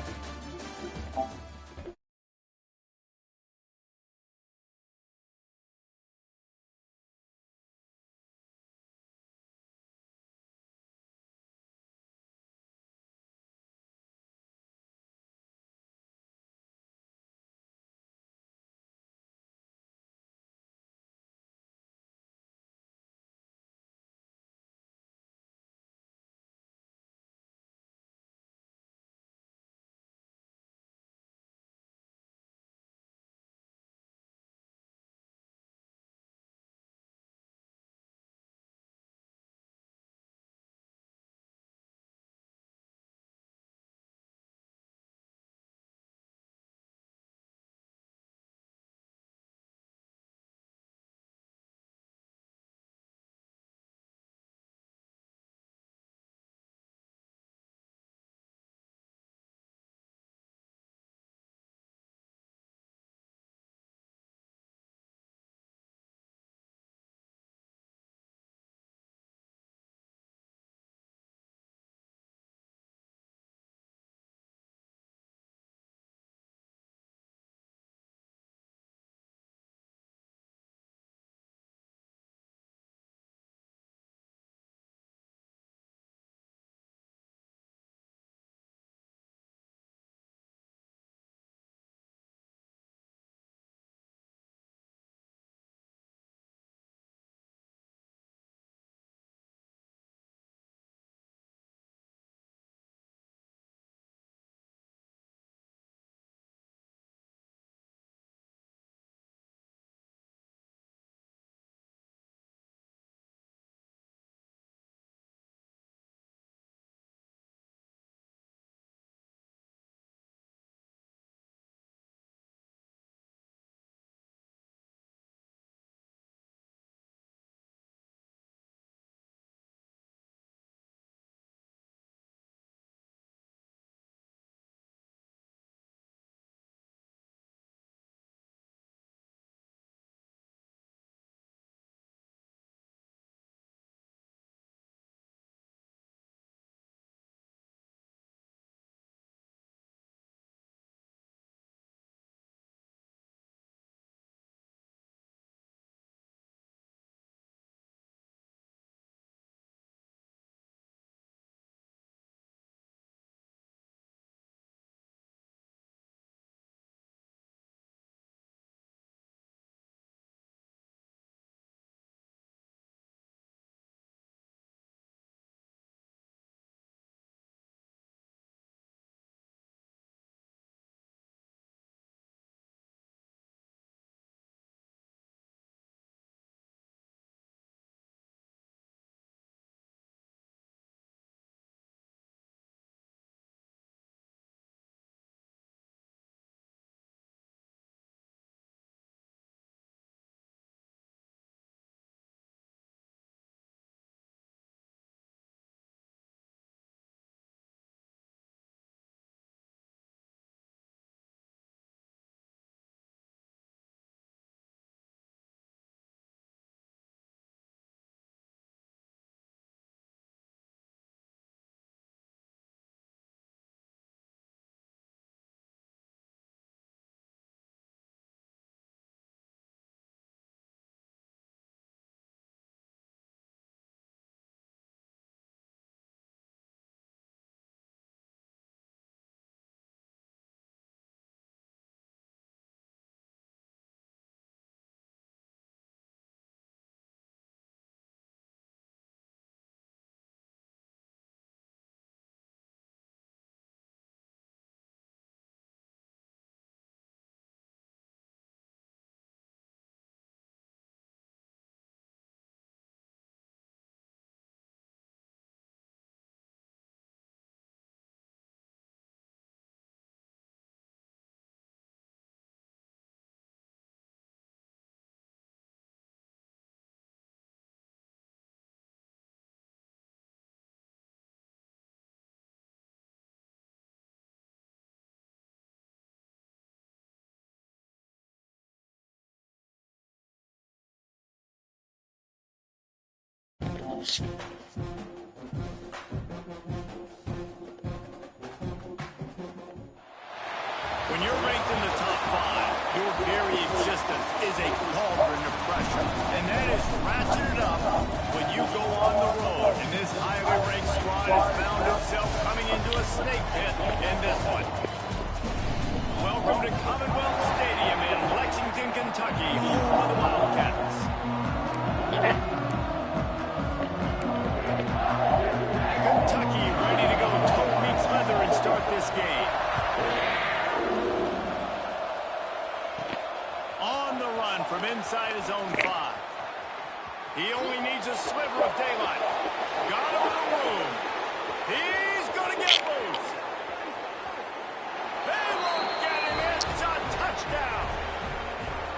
When you're ranked in the top 5, your very existence is a cauldron of pressure. And that is ratcheted up when you go on the road. And this highly ranked squad has found itself coming into a snake pit in this one. Welcome to Commonwealth Stadium in Lexington, Kentucky, home of the Wildcats. Kentucky ready to go toe meets leather and start this game. On the run from inside his own 5. He only needs a sliver of daylight. Got him in the room. He's going to get loose. They won't get him. It's a touchdown.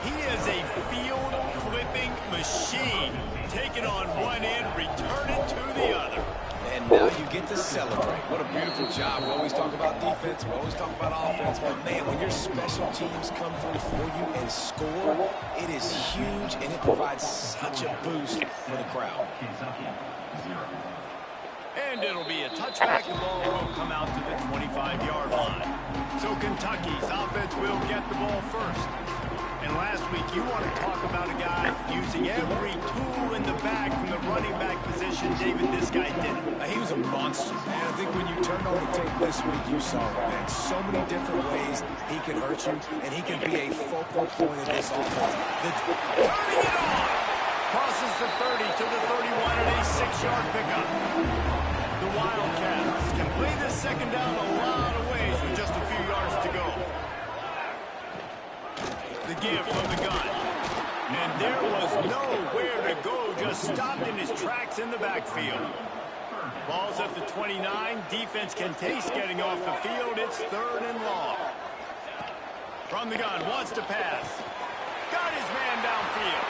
He is a field-flipping machine. Taking on one end, return it to the other. And now you get to celebrate. What a beautiful job. We always talk about defense. We always talk about offense. But, man, when your special teams come through for you and score, it is huge, and it provides such a boost for the crowd. And it'll be a touchback. The ball will come out to the 25-yard line. So Kentucky's offense will get the ball first. And last week, you want to talk about a guy using every tool in the bag from the running back position. David, this guy did it. He was a monster. And I think when you turned on the tape this week, you saw it, man. So many different ways he can hurt you, and he can be a focal point of this offense. Turning it on! Crosses the 30 to the 31 at a 6-yard pickup. The Wildcats can play this second down a lot of ways with just a few yards to go. The give from the gun. And there was nowhere to go, just stopped in his tracks in the backfield. Ball's at the 29. Defense can taste getting off the field. It's 3rd and long. From the gun, wants to pass. Got his man downfield.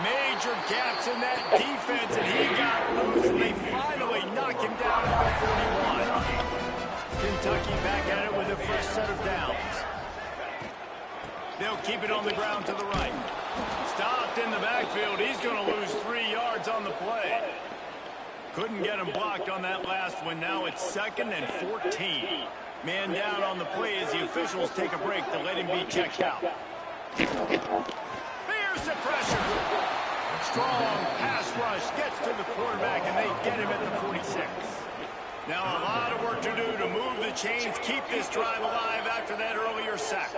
Major gaps in that defense, and he got loose, and they finally knock him down at the 41. Kentucky back at it with the first set of downs. They'll keep it on the ground to the right. Stopped in the backfield. He's going to lose 3 yards on the play. Couldn't get him blocked on that last one. Now it's 2nd and 14. Man down on the play as the officials take a break to let him be checked out. There's the pressure. Strong pass rush gets to the quarterback, and they get him at the 46. Now a lot of work to do to move the chains, keep this drive alive after that earlier sack.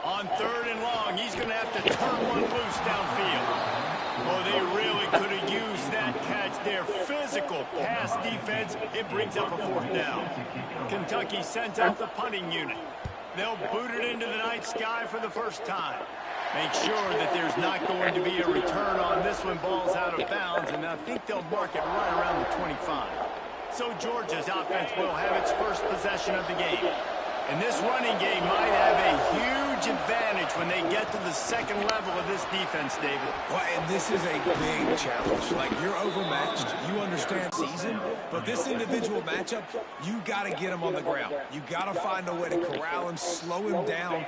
On 3rd and long, he's going to have to turn one loose downfield. Oh, they really could have used that catch there. Physical pass defense. It brings up a 4th down. Kentucky sent out the punting unit. They'll boot it into the night sky for the first time. Make sure that there's not going to be a return on this one. Ball's out of bounds, and I think they'll mark it right around the 25. So Georgia's offense will have its first possession of the game. And this running game might have a huge advantage when they get to the second level of this defense, David. Well, and this is a big challenge. Like, you're overmatched. You understand season. But this individual matchup, you got to get him on the ground. You got to find a way to corral him, slow him down.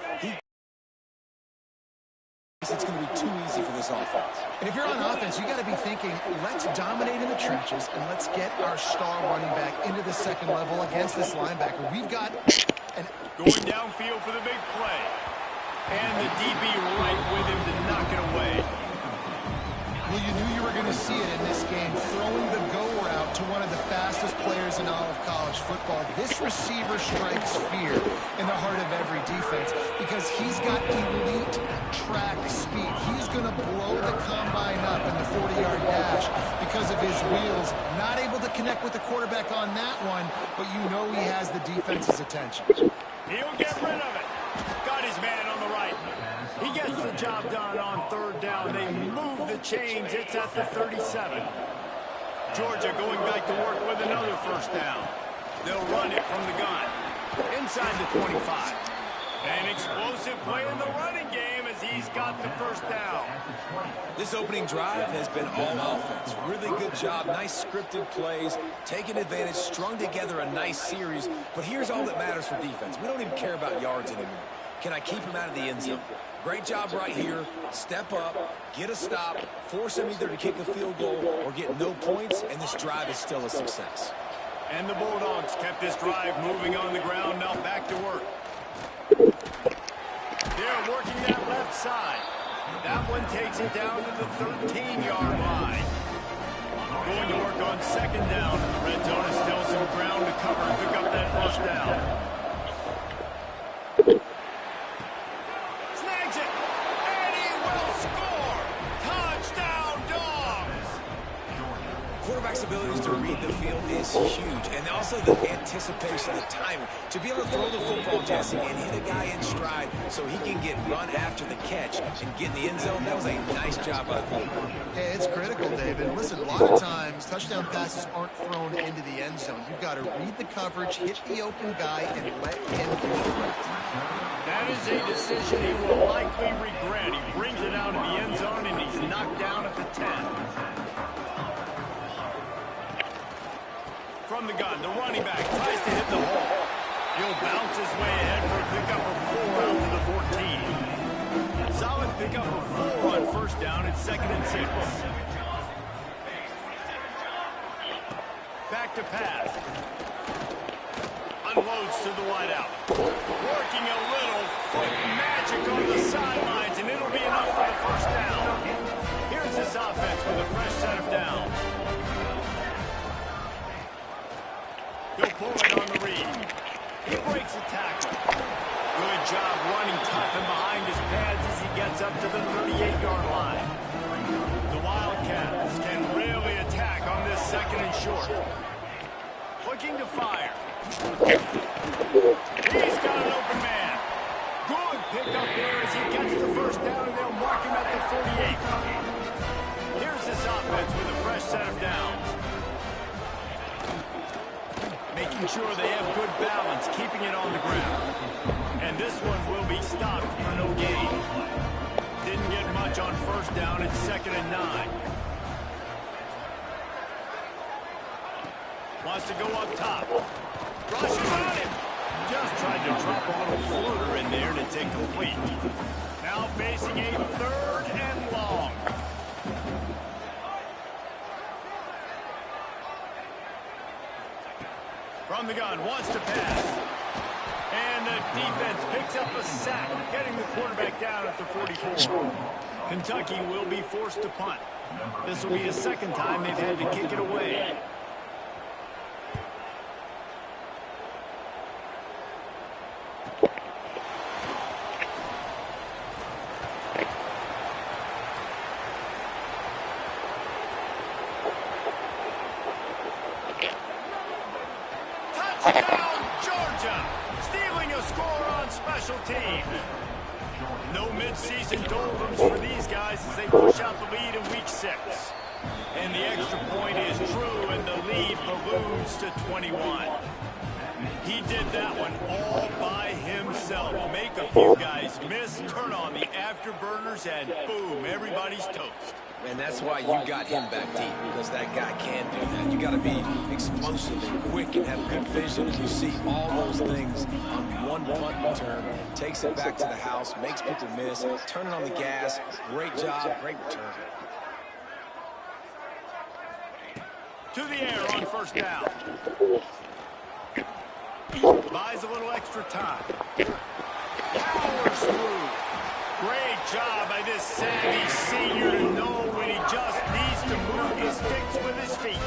It's going to be too easy for this offense. And if you're on offense, you got to be thinking, let's dominate in the trenches and let's get our star running back into the second level against this linebacker. We've got going downfield for the big play. And the DB right with him to knock it away. Well, you knew you were going to see it in this game, throwing the go route to one of the fastest players in all of college football. This receiver strikes fear in the heart of every defense because he's got elite track speed. He's going to blow the combine up in the 40-yard dash because of his wheels. Not able to connect with the quarterback on that one, but you know he has the defense's attention. He'll get rid of it. Got his man on the right. He gets the job done on 3rd down. They move the chains. It's at the 37. Georgia going back to work with another first down. They'll run it from the gun. Inside the 25. An explosive play in the running game as he's got the first down. This opening drive has been all offense. Really good job. Nice scripted plays. Taking advantage. Strung together a nice series. But here's all that matters for defense. We don't even care about yards anymore. Can I keep him out of the end zone? Great job right here. Step up, get a stop, force him either to kick a field goal or get no points, and this drive is still a success. And the Bulldogs kept this drive moving on the ground. Now back to work. They're working that left side. That one takes it down to the 13-yard line. Going to work on second down. The red zone is still some ground to cover and pick up that first down. Snags it, and he will score! Touchdown, Dogs! Quarterback's abilities to read the field is huge, and also the anticipation, the timing. To be able to throw the football, Jesse, and hit a guy in stride so he can get run after the catch and get in the end zone, that was a nice job by the quarterback. Yeah, it's critical, David. Listen, a lot of times, touchdown passes aren't thrown into the end zone. You've got to read the coverage, hit the open guy, and let him do it. That is a decision he will likely regret. He brings it out of the end zone, and he's knocked down at the 10. From the gun, the running back tries to hit the hole. He'll bounce his way ahead for a pickup of 4 out to the 14. Solid pickup of 4 on first down at 2nd and 6. Back to pass. Unloads to the wideout. Working a little foot magic on the sidelines, and it'll be enough for the first down. Here's this offense with a fresh set of downs. He'll pull it on the read. He breaks a tackle. Good job running tough and behind his pads as he gets up to the 38-yard line. The Wildcats can really attack on this 2nd and short. Looking to fire. He's got an open man. Good pickup there as he gets the first down, and they'll mark him at the 48. Here's this offense with a fresh set of downs. Making sure they have good balance, keeping it on the ground. And this one will be stopped for no gain. Didn't get much on first down. It's 2nd and 9. Wants to go up top. Rushes on him. Just tried to drop a little floater in there, and it's incomplete. Now facing a 3rd and long. From the gun, wants to pass. And the defense picks up a sack, getting the quarterback down at the 44. Kentucky will be forced to punt. This will be the 2nd time they've had to kick it away. Touchdown, Georgia! Stealing a score on special teams. No midseason doldrums for these guys as they push out the lead in week 6. And the extra point is true, and the lead balloons to 21. He did that one all by himself. Make a few guys miss, turn on the afterburners, and boom, everybody's toast. And that's why you got him back deep, because that guy can do that. You got to be explosive and quick and have good vision. And you see all those things on one punt return. Takes it back to the house, makes people miss, turning on the gas. Great job, great return. To the air on first down. Buys a little extra time. Powers through. Great job by this savvy senior to know when he just needs to move the sticks with his feet.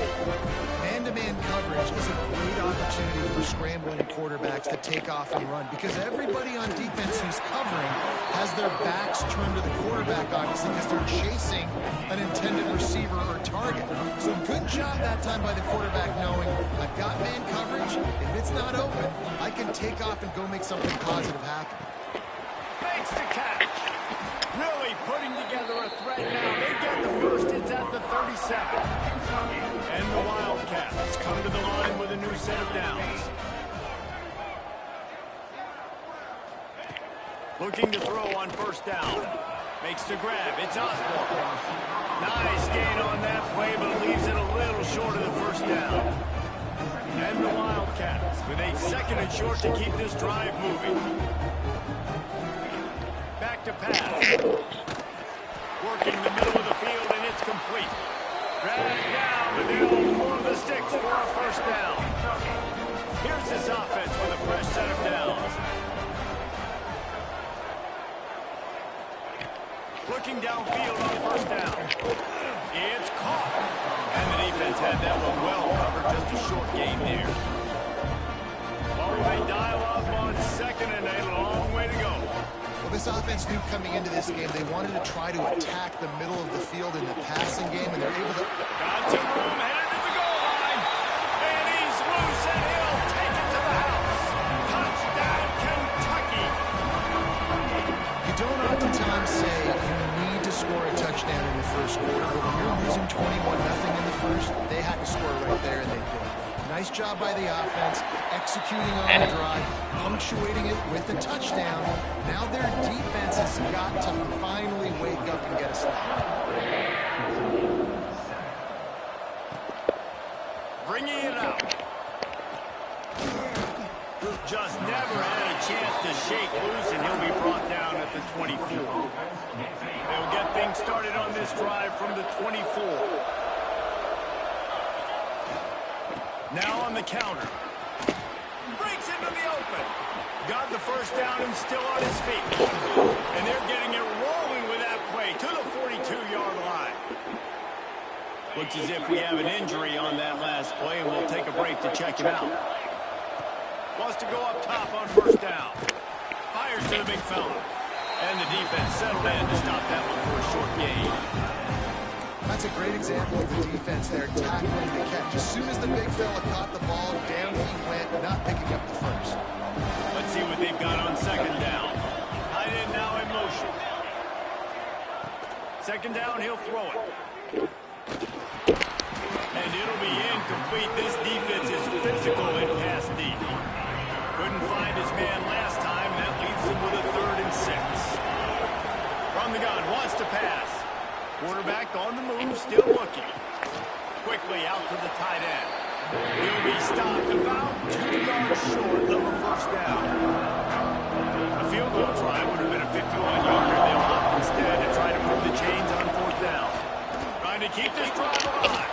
Man-to-man coverage is a great opportunity for scrambling quarterbacks to take off and run, because everybody on defense who's covering has their backs turned to the quarterback, obviously, because they're chasing an intended receiver or target. So good job that time by the quarterback knowing I've got man coverage. If it's not open, I can take off and go make something positive happen. Makes the catch. Really putting together a threat now. They get the first. It's at the 37. And the Wildcats come to the line with a new set of downs. Looking to throw on first down. Makes the grab. It's Osborne. Nice gain on that play, but leaves it a little short of the first down. And the Wildcats with a 2nd and short to keep this drive moving. to pass. Working the middle of the field, and it's complete. Dragged down, but they'll move the sticks for a first down. Here's this offense with a fresh set of downs. Looking downfield on first down. It's caught. And the defense had that one well covered. Just a short gain there. Oh, they dial up on second and a long way to go. Well, this offense knew coming into this game they wanted to try to attack the middle of the field in the passing game, and they're able to... Got some room, headed to the goal line. And he's loose, and he'll take it to the house. Touchdown, Kentucky. You don't oftentimes say you need to score a touchdown in the first quarter, but when you're losing 21-0 in the first, they had to score right there, and they did. Nice job by the offense, executing on the drive, punctuating it with the touchdown. Now their defense has got to finally wake up and get a stop. Bringing it out. Just never had a chance to shake loose, and he'll be brought down at the 24. They'll get things started on this drive from the 24. Now on the counter. Breaks into the open. Got the first down and still on his feet. And they're getting it rolling with that play to the 42-yard line. Looks as if we have an injury on that last play, and we'll take a break to check him out. Wants to go up top on first down. Fires to the big fella. And the defense settled in to stop that one for a short gain. That's a great example of the defense there, tackling the catch. As soon as the big fella caught the ball, down he went, not picking up the first. Let's see what they've got on second down. Tight end now in motion. Second down, he'll throw it. And it'll be incomplete. This defense is physical and pass deep. Couldn't find his man last time. That leaves him with a 3rd and 6. From the gun, wants to pass. Quarterback on the move, still looking. Quickly out to the tight end. He'll be stopped about 2 yards short of a first down. A field goal try would have been a 51-yarder. They'll opt instead to try to move the chains on 4th down. Trying to keep this drive alive.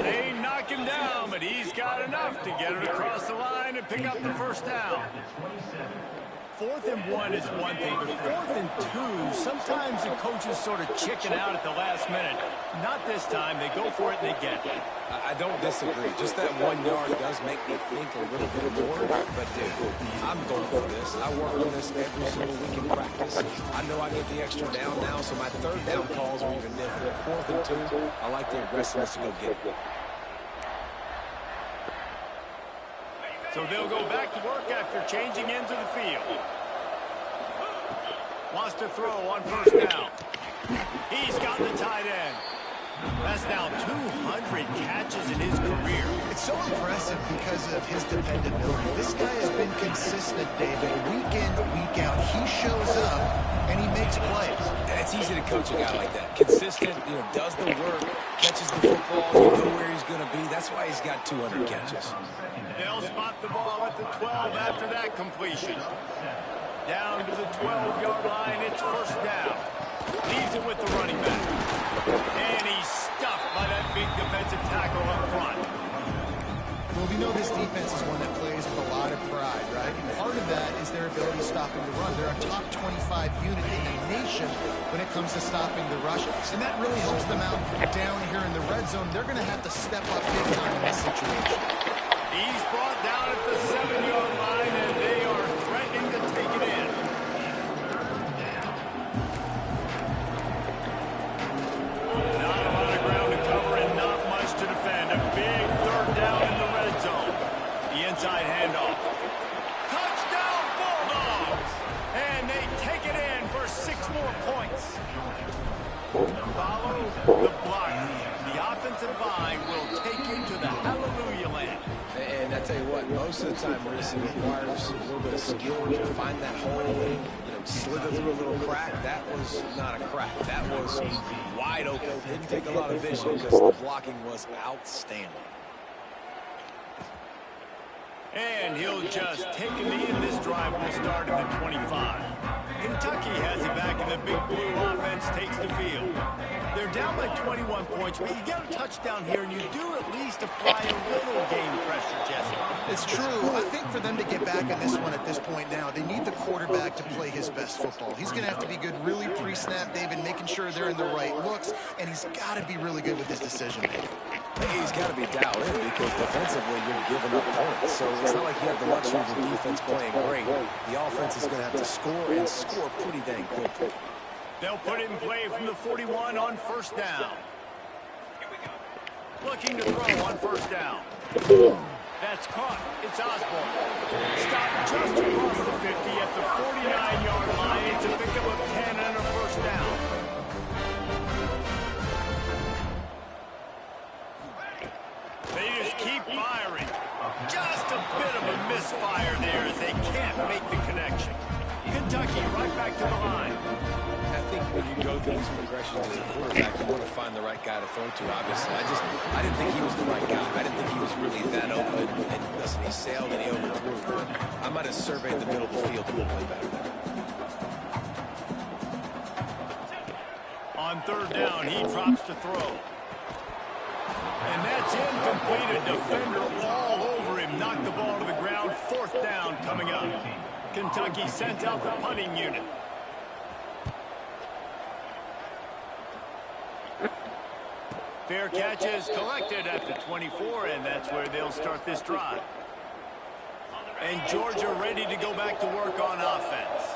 They knock him down, but he's got enough to get it across the line and pick up the first down. 4th and 1 is one thing, but 4th and 2, sometimes the coaches sort of chicken out at the last minute. Not this time. They go for it and they get it. I don't disagree. Just that 1 yard does make me think a little bit more. But, dude, I'm going for this. I work on this every single week in practice. I know I get the extra down now, so my 3rd down calls are even different. 4th and 2, I like the aggressiveness to go get it. So they'll go back to work after changing into the field. Wants to throw on first down. He's got the tight end. That's now 200 catches in his career. It's so impressive because of his dependability. This guy has been consistent, David, week in, week out. He shows up, and he makes plays. It's easy to coach a guy like that. Consistent, does the work, catches the football, you know where he's going to be. That's why he's got 200 catches. They'll spot the ball at the 12 after that completion. Down to the 12-yard line, it's first down. Leaves it with the running back. And he's stuffed by that big defensive tackle up front. Well, we know this defense is one that plays with a lot of pride, right? And part of that is their ability stopping the run. They're a top 25 unit in the nation when it comes to stopping the rush. And that really helps them out down here in the red zone. They're going to have to step up big time in this situation. He's brought down at the 7-yard line, and they are threatening to take it in. Not a lot of ground to cover and not much to defend. A big 3rd down in the red zone. The inside handoff. Touchdown Bulldogs! And they take it in for 6 more points. Follow the blockers. The offensive line will take you to the hallelujah land. And I tell you what, most of the time, Reese, it requires a little bit of skill to find that hole and slither through a little crack. That was not a crack. That was wide open. Didn't take a lot of vision because the blocking was outstanding. And he'll just take a knee, and this drive will start at the 25. Kentucky has it back, and the big blue offense takes the field. They're down by 21 points, but you get a touchdown here, and you do at least apply a little game pressure, Jesse. It's true. I think for them to get back in this one at this point now, they need the quarterback to play his best football. He's going to have to be good really pre-snap, David, making sure they're in the right looks, and he's got to be really good with his decision-making. He's got to be dialed in because defensively you're giving up points. So it's not like you have the luxury of the defense playing great. The offense is going to have to score and score pretty dang quickly. They'll put it in play from the 41 on first down. Looking to throw on first down. That's caught. It's Osborne. Stopped just across the 50 at the 49-yard line. It's a pickup of 10 and a first down. They just keep firing. Just a bit of a misfire there as they can't make the connection. Kentucky right back to the line. I think when you go through these progressions as a quarterback, you want to find the right guy to throw to, obviously. I didn't think he was the right guy. I didn't think he was really that open. And listen, he sailed and he overthrew. But I might have surveyed the middle of the field to play better. On third down, he drops to throw. And that's incomplete. A defender all over him. Knocked the ball to the ground. Fourth down coming up. Kentucky sent out the punting unit. Fair catch is collected at the 24, and that's where they'll start this drive. And Georgia ready to go back to work on offense.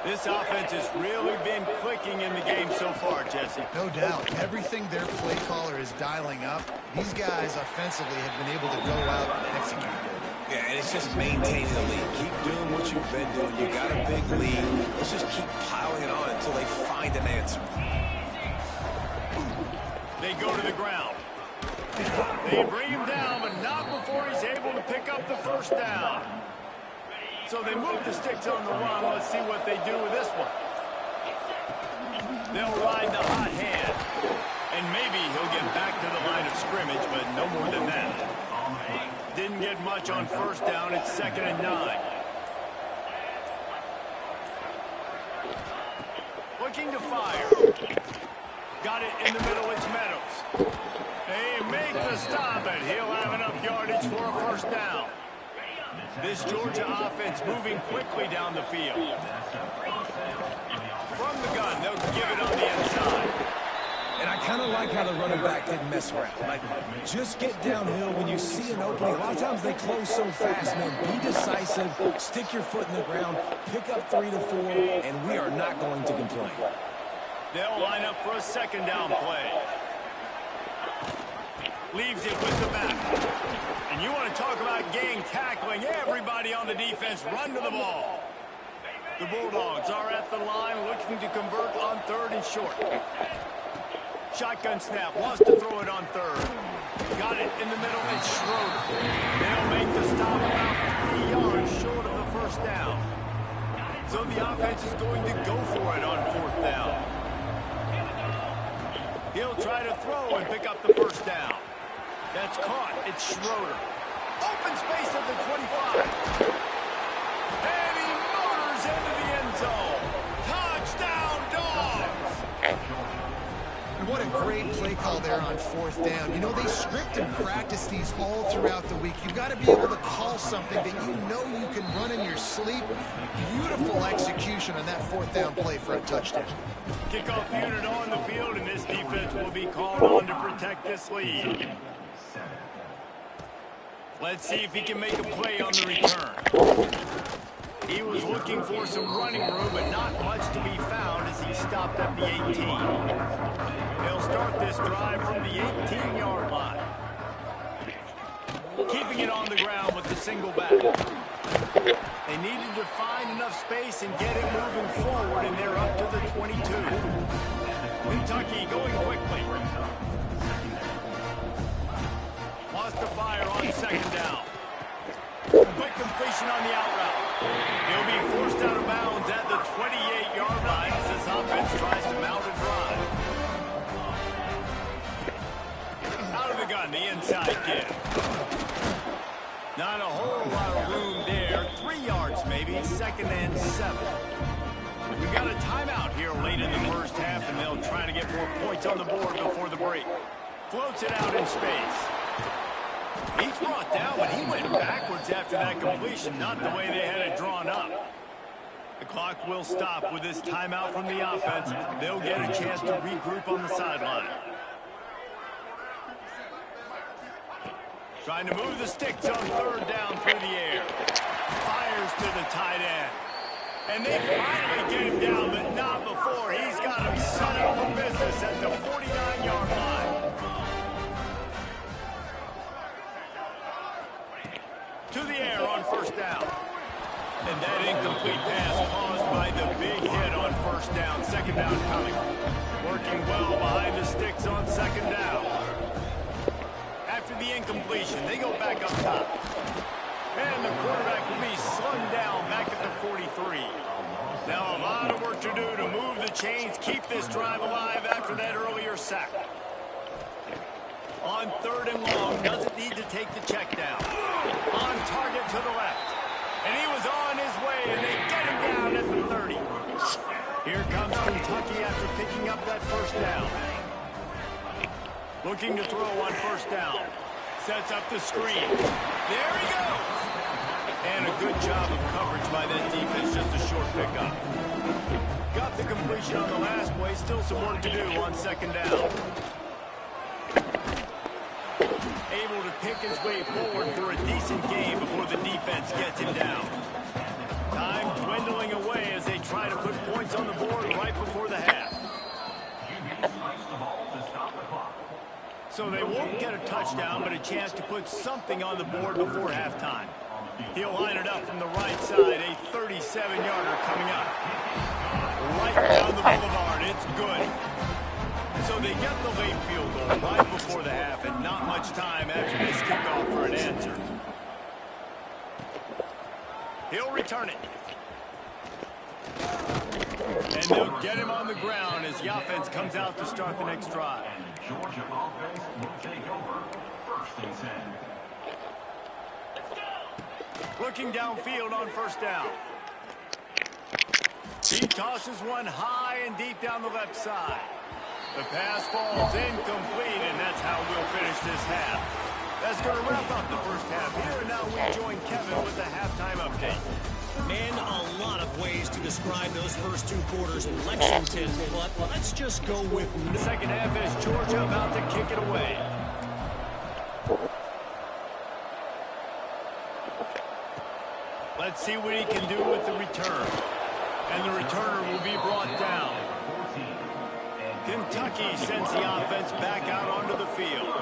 This offense has really been clicking in the game so far, Jesse. No doubt. Everything their play caller is dialing up, these guys offensively have been able to go out and execute good. Yeah, and it's just maintaining the lead. Keep doing what you've been doing. You got a big lead. Let's just keep piling it on until they find an answer. They go to the ground. They bring him down, but not before he's able to pick up the first down. So they move the sticks on the run. Let's see what they do with this one. They'll ride the hot hand. And maybe he'll get back to the line of scrimmage, but no more than that. Didn't get much on first down. It's 2nd and 9. Looking to fire. Got it in the middle. It's Meadows. They make the stop, and he'll have enough yardage for a first down. This Georgia offense moving quickly down the field. From the gun, they'll give it on the inside. And I kind of like how the running back didn't mess around. Like, just get downhill when you see an opening. A lot of times they close so fast, man. Be decisive, stick your foot in the ground, pick up 3 to 4, and we are not going to complain. They'll line up for a second down play. Leaves it with the back. And you want to talk about gang tackling. Everybody on the defense run to the ball. The Bulldogs are at the line looking to convert on 3rd and short. Shotgun snap. Wants to throw it on 3rd. Got it in the middle. It's Schroeder. They'll make the stop about 3 yards short of the first down. So the offense is going to go for it on 4th down. He'll try to throw and pick up the first down. That's caught. It's Schroeder. Open space at the 25. And he motors into the end zone. Touchdown, Dogs! What a great play call there on 4th down. You know, they script and practice these all throughout the week. You've got to be able to call something that you know you can run in your sleep. Beautiful execution on that 4th down play for a touchdown. Kickoff unit on the field, and this defense will be called on to protect this lead. Let's see if he can make a play on the return. He was looking for some running room, but not much to be found as he stopped at the 18. They'll start this drive from the 18-yard line. Keeping it on the ground with the single back. They needed to find enough space and get it moving forward, and they're up to the 22. Kentucky going quickly. Wants to fire on 2nd down. Quick completion on the out route. He'll be forced out of bounds at the 28-yard line as this offense tries to mount a drive. Out of the gun, the inside give. Not a whole lot of room there. 3 yards maybe, 2nd and 7. We got a timeout here late in the first half, and they'll try to get more points on the board before the break. Floats it out in space. He's brought down, but he went backwards after that completion, not the way they had it drawn up. The clock will stop with this timeout from the offense. They'll get a chance to regroup on the sideline. Trying to move the sticks on third down through the air. Fires to the tight end. And they finally get him down, but not before. He's got him set up for business at the 49-yard line. To the air on first down. And that incomplete pass caused by the big hit on first down. Second down coming. Working well behind the sticks on second down. After the incompletion, they go back up top. And the quarterback will be slung down back at the 43. Now a lot of work to do to move the chains, keep this drive alive after that earlier sack. On third and long, doesn't need to take the check down. On target to the left. And he was on his way, and they get him down at the 30. Here comes Kentucky after picking up that first down. Looking to throw on first down. Sets up the screen. There he goes. And a good job of coverage by that defense, just a short pickup. Got the completion on the last play, still some work to do on second down. Able to pick his way forward for a decent game before the defense gets him down. Time dwindling away as they try to put points on the board right before the half. So they won't get a touchdown, but a chance to put something on the board before halftime. He'll line it up from the right side, a 37-yarder coming up. Right down the boulevard, it's good. So they get the late field goal right before the half, and not much time after this kickoff for an answer. He'll return it. And they'll get him on the ground as the offense comes out to start the next drive. Georgia offense will take over first and 10. Looking downfield on first down. He tosses one high and deep down the left side. The pass falls incomplete, and that's how we'll finish this half. That's going to wrap up the first half here, and now we join Kevin with the halftime update. Man, a lot of ways to describe those first two quarters in Lexington, but let's just go with the second half as Georgia about to kick it away. Let's see what he can do with the return. And the returner will be brought down. Kentucky sends the offense back out onto the field.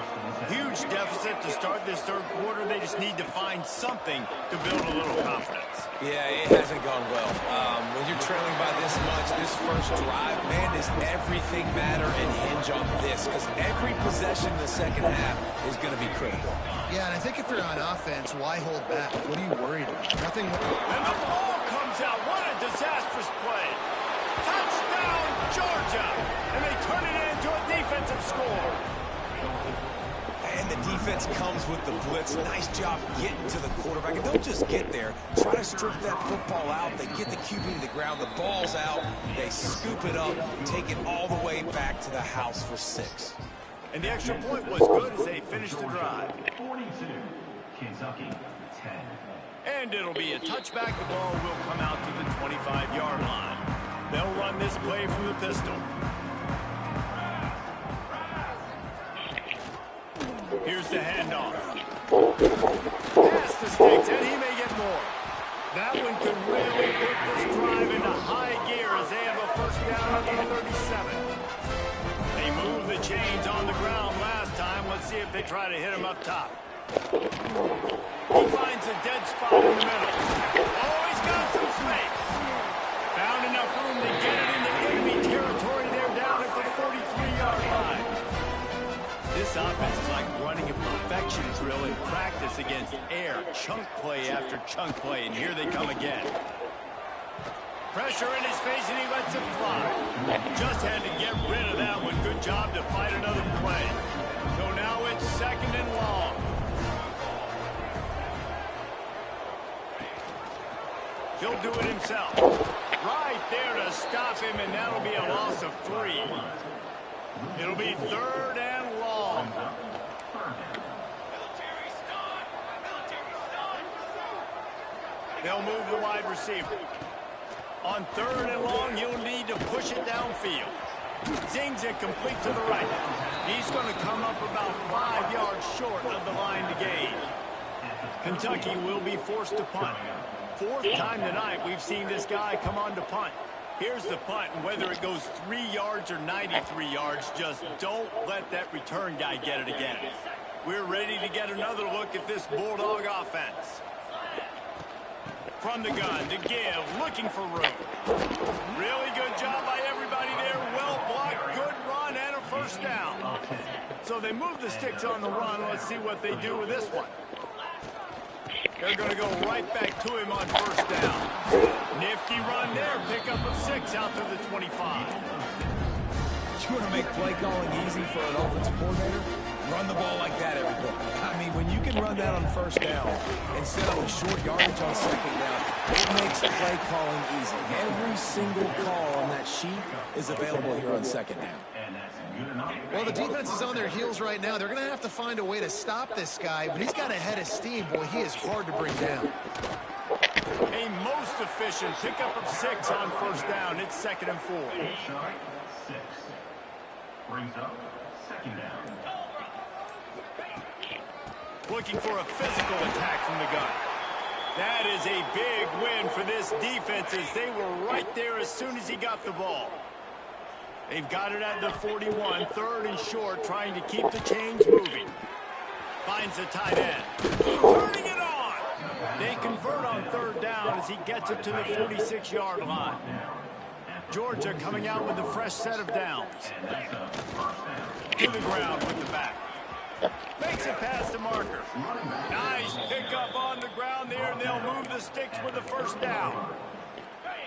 Huge deficit to start this third quarter. They just need to find something to build a little confidence. Yeah, it hasn't gone well. When you're trailing by this much, this first drive, man, does everything matter and hinge on this? Because every possession in the second half is going to be critical. Yeah, and I think if you're on offense, why hold back? What are you worried about? Nothing. And the ball comes out. What a disastrous play. Touchdown, Georgia. And they turn it into a defensive score. And the defense comes with the blitz. Nice job getting to the quarterback. And don't just get there. Try to strip that football out. They get the QB to the ground. The ball's out. They scoop it up, take it all the way back to the house for 6. And the extra point was good as they finished the drive. 42, Kentucky 10. And it'll be a touchback. The ball will come out to the 25-yard line. They'll run this play from the pistol. Here's the handoff. Pass the sticks, and he may get more. That one could really put this drive into high gear as they have a first down at the 37. They moved the chains on the ground last time. Let's see if they try to hit him up top. He finds a dead spot in the middle. Oh, he's got some space. Found enough room to get it into enemy territory. They're down at the 43-yard line. This offense is like running a perfection drill in practice against air. Chunk play after chunk play, and here they come again. Pressure in his face, and he lets it fly. Just had to get rid of that one. Good job to fight another play. So now it's second and long. He'll do it himself. Right there to stop him, and that'll be a loss of 3. It'll be 3rd and long. They'll move the wide receiver. On 3rd and long, you'll need to push it downfield. Zings it complete to the right. He's going to come up about 5 yards short of the line to gain. Kentucky will be forced to punt. 4th time tonight we've seen this guy come on to punt. Here's the punt, and whether it goes 3 yards or 93 yards, just don't let that return guy get it again. We're ready to get another look at this Bulldog offense. From the gun to give, looking for room. Really good job by everybody there. Well blocked, good run, and a 1st down. So they move the sticks on the run. Let's see what they do with this one. They're going to go right back to him on 1st down. Nifty run there. Pickup of 6 out to the 25. You want to make play calling easy for an offensive coordinator? Run the ball like that every play. I mean, when you can run that on 1st down instead of a short yardage on 2nd down, it makes play calling easy. Every single call on that sheet is available here on 2nd down. Well, the defense is on their heels right now. They're going to have to find a way to stop this guy, but he's got a head of steam. Boy, he is hard to bring down. A most efficient pickup of 6 on 1st down. It's 2nd and 4. 6. Brings up 2nd down. Looking for a physical attack from the gun. That is a big win for this defense as they were right there as soon as he got the ball. They've got it at the 41, 3rd and short, trying to keep the chains moving. Finds the tight end. Turning it on. They convert on 3rd down as he gets it to the 46-yard line. Georgia coming out with a fresh set of downs. To the ground with the back. Makes it past the marker. Nice pickup on the ground there, and they'll move the sticks with the 1st down.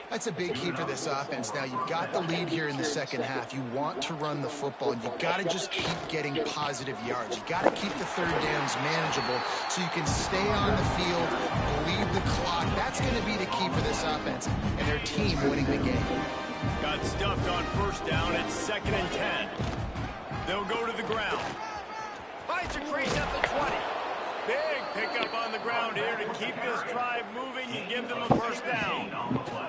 That's a big key for this offense. Now, you've got the lead here in the 2nd half. You want to run the football, and you've got to just keep getting positive yards. You've got to keep the 3rd downs manageable so you can stay on the field, bleed the clock. That's going to be the key for this offense and their team winning the game. Got stuffed on 1st down. It's 2nd and 10. They'll go to the ground. Finds a crease at the 20. Big pickup on the ground here to keep this drive moving and give them a 1st down.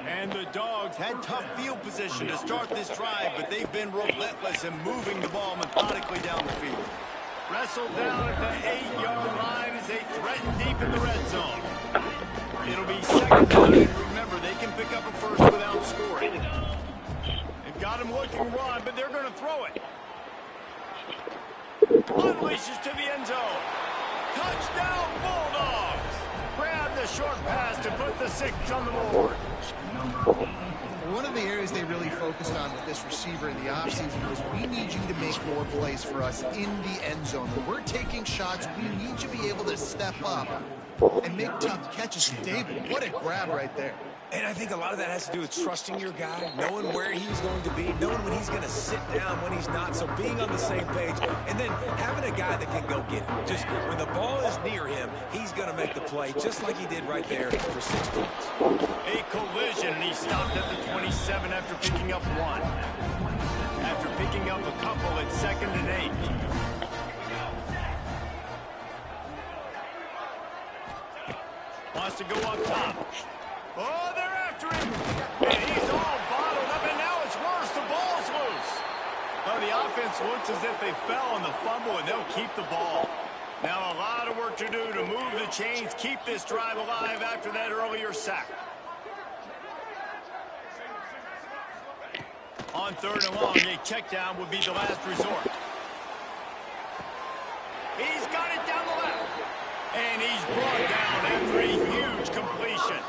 And the Dogs had tough field position to start this drive, but they've been relentless in moving the ball methodically down the field. Wrestled down at the 8-yard line as they threaten deep in the red zone. It'll be 2nd down, and remember, they can pick up a 1st without scoring. They've got him looking run, but they're going to throw it. Unleashes to the end zone. Touchdown, Bulldogs! Grab the short pass to put the 6 on the board. One of the areas they really focused on with this receiver in the offseason was we need you to make more plays for us in the end zone. When we're taking shots, we need you to be able to step up and make tough catches. David, what a grab right there. And I think a lot of that has to do with trusting your guy, knowing where he's going to be, knowing when he's going to sit down, when he's not, so being on the same page, and then having a guy that can go get him. Just when the ball is near him, he's going to make the play, just like he did right there for 6 points. A collision, and he stopped at the 27 after picking up 1. After picking up a couple, it's 2nd and 8. Wants to go up top. Oh, they're after him. And he's all bottled up, and now it's worse. The ball's loose. Well, the offense looks as if they fell on the fumble, and they'll keep the ball. Now a lot of work to do to move the chains, keep this drive alive after that earlier sack. On 3rd and long, a check down would be the last resort. He's got it down the left. And he's brought down after a huge completion.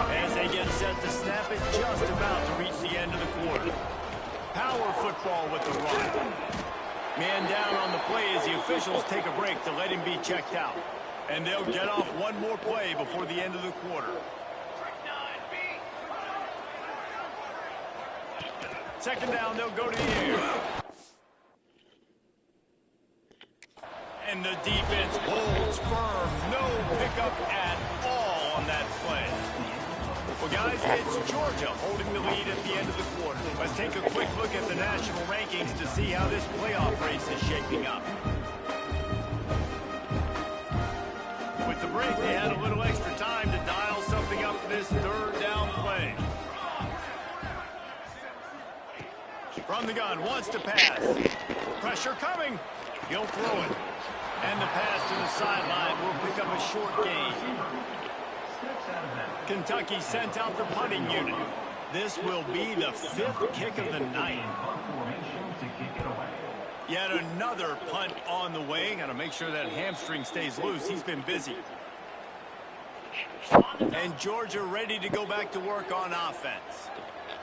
As they get set to snap it, just about to reach the end of the quarter. Power football with the run. Man down on the play as the officials take a break to let him be checked out. And they'll get off one more play before the end of the quarter. 2nd down, they'll go to the air. And the defense holds firm. No pickup at all on that play. Well, guys, it's Georgia holding the lead at the end of the quarter. Let's take a quick look at the national rankings to see how this playoff race is shaping up. With the break, they had a little extra time to dial something up for this third down play. From the gun, wants to pass. Pressure coming. He'll throw it. And the pass to the sideline will pick up a short gain. Kentucky sent out the punting unit. This will be the 5th kick of the night. Yet another punt on the way. Got to make sure that hamstring stays loose. He's been busy. And Georgia ready to go back to work on offense.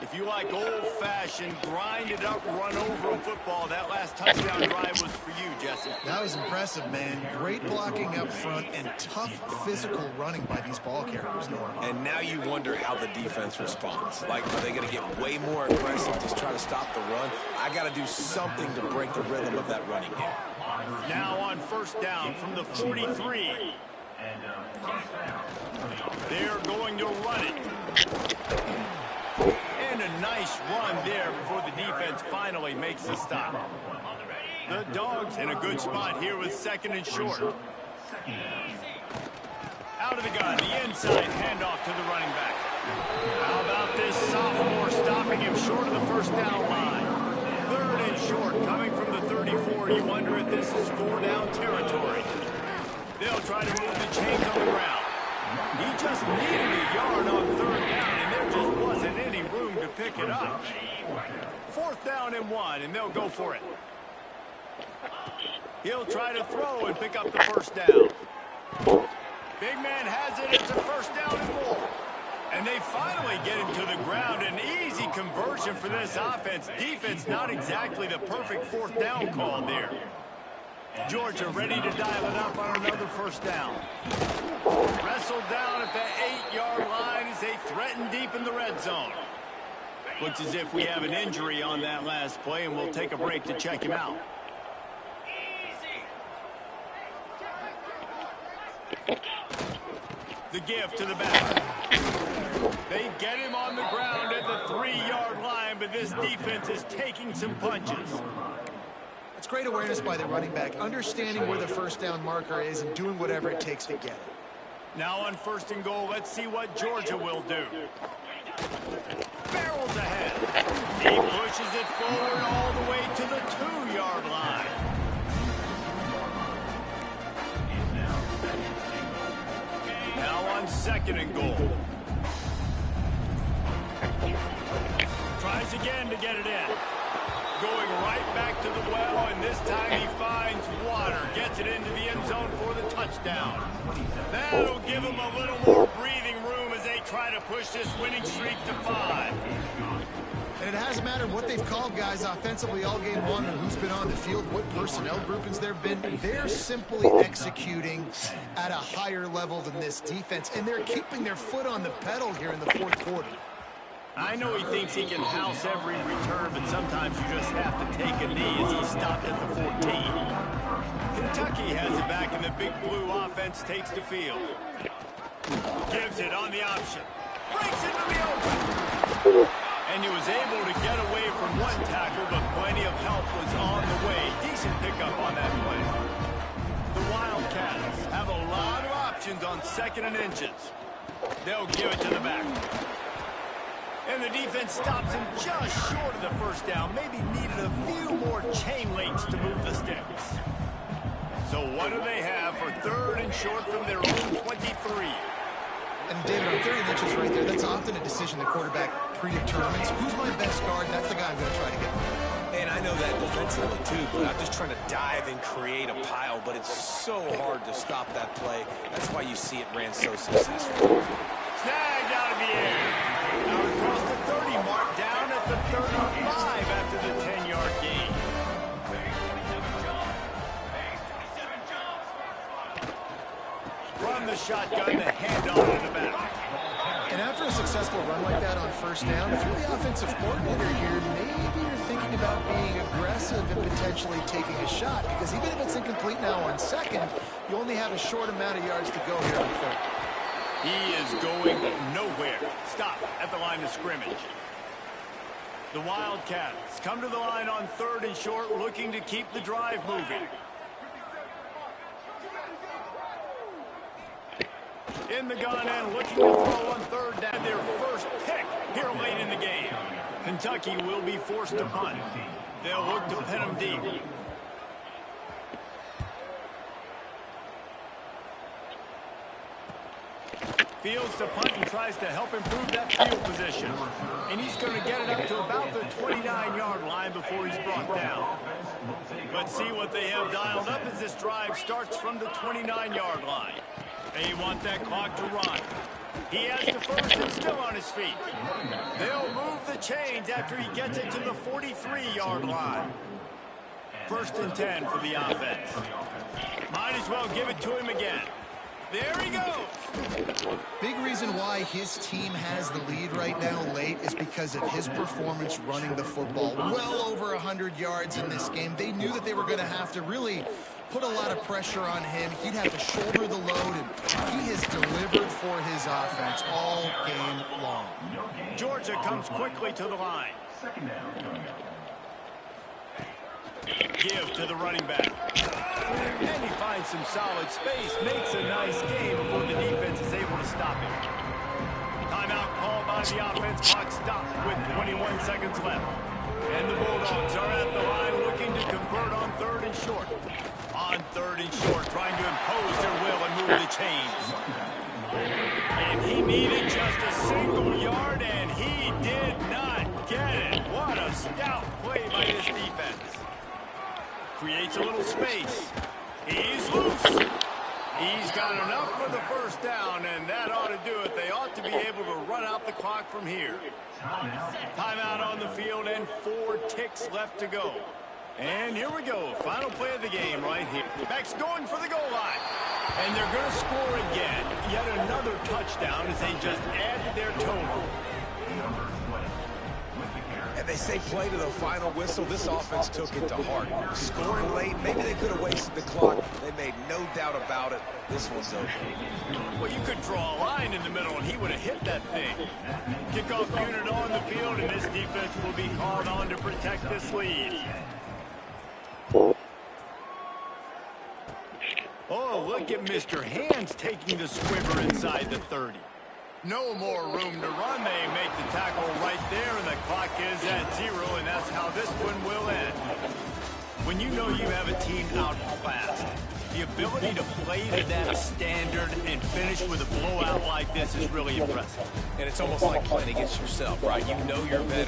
If you like old-fashioned, grind-it-up, run-over football, that last touchdown drive was for you, Jesse. That was impressive, man. Great blocking up front and tough physical running by these ball carriers, Norm. And now you wonder how the defense responds. Like, are they going to get way more aggressive to try to stop the run? I got to do something to break the rhythm of that running game. Now on first down from the 43. They're going to run it. And a nice run there before the defense finally makes the stop. The Dogs in a good spot here with 2nd and short. Out of the gun, the inside handoff to the running back. How about this sophomore stopping him short of the first down line? 3rd and short coming from the 34. You wonder if this is 4-down territory. They'll try to move the chains on the ground. He just needed a yard on 3rd down, and there just wasn't any room to pick it up. 4th down and 1, and they'll go for it. He'll try to throw and pick up the first down. Big man has it. It's a 1st down and more. And they finally get him to the ground. An easy conversion for this offense. Defense not exactly the perfect 4th down call there. Georgia ready to dial it up on another 1st down. Wrestled down at the 8-yard line as they threaten deep in the red zone. Looks as if we have an injury on that last play, and we'll take a break to check him out. The give to the back. They get him on the ground at the 3-yard line, but this defense is taking some punches. It's great awareness by the running back, understanding where the 1st down marker is and doing whatever it takes to get it. Now on 1st and goal, let's see what Georgia will do. Barrels ahead. He pushes it forward all the way to the 2-yard line. Now on 2nd and goal. Tries again to get it in. Going right back to the well, and this time he finds water. Gets it into the end zone for the touchdown. That'll give him a little more breathing room as they try to push this winning streak to 5. And it hasn't mattered what they've called guys offensively all game long or who's been on the field, what personnel groupings there have been. They're simply executing at a higher level than this defense, and they're keeping their foot on the pedal here in the 4th quarter. I know he thinks he can house every return, but sometimes you just have to take a knee as he stopped at the 14. Kentucky has it back, and the Big Blue offense takes the field. Gives it on the option. Breaks into the open. And he was able to get away from one tackle, but plenty of help was on the way. Decent pickup on that play. The Wildcats have a lot of options on 2nd and inches. They'll give it to the back. And the defense stops him just short of the 1st down. Maybe needed a few more chain links to move the sticks. So what do they have for 3rd and short from their own 23? And David, on 30 inches right there, that's often a decision the quarterback predetermines. Who's my best guard? That's the guy I'm going to try to get. And I know that defensively too, but I'm just trying to dive and create a pile, but it's so hard to stop that play. That's why you see it ran so successful. Snagged out of the air. Now across the 30 mark, down at the 35 after the 10-yard gain. From the shotgun, the handoff to the back. And after a successful run like that on 1st down, if you're the offensive coordinator here, maybe you're thinking about being aggressive and potentially taking a shot, because even if it's incomplete now on 2nd, you only have a short amount of yards to go here on 3rd. He is going nowhere. Stop at the line of scrimmage. The Wildcats come to the line on 3rd and short, looking to keep the drive moving. In the gun and looking to throw on 3rd down. Their first pick here late in the game. Kentucky will be forced to punt. They'll look to pin them deep. Fields to punt and tries to help improve that field position. And he's going to get it up to about the 29-yard line before he's brought down. But see what they have dialed up as this drive starts from the 29-yard line. They want that clock to run. He has the first and still on his feet. They'll move the chains after he gets it to the 43-yard line. 1st and 10 for the offense. Might as well give it to him again. There he goes. Big reason why his team has the lead right now late is because of his performance running the football. Well over 100 yards in this game. They knew that they were going to have to really put a lot of pressure on him. He'd have to shoulder the load, and he has delivered for his offense all game long. Georgia comes quickly to the line. Give to the running back. And he finds some solid space, makes a nice game before the defense is able to stop him. Timeout called by the offense. Clock stopped with 21 seconds left. And the Bulldogs are at the line looking to convert on 3rd and short. On 3rd and short, trying to impose their will and move the chains. And he needed just a single yard, and he did not get it. What a stout play by this defense. Creates a little space. He's loose. He's got enough for the first down, and that ought to do it. They ought to be able to run out the clock from here. Timeout on the field and 4 ticks left to go. And here we go. Final play of the game right here. Back's going for the goal line. And they're going to score again. Yet another touchdown as they just added their total. And they say play to the final whistle. This offense took it to heart. Scoring late, maybe they could have wasted the clock. They made no doubt about it. This one's over. Well, you could draw a line in the middle, and he would have hit that thing. Kickoff unit on the field, and this defense will be called on to protect this lead. Oh, look at Mr. Hands taking the squibber inside the 30. No more room to run. They make the tackle right there, and the clock is at 0, and that's how this one will end. When you know you have a team outclassed, the ability to play to that standard and finish with a blowout like this is really impressive. And it's almost like playing against yourself, right? You know you're better.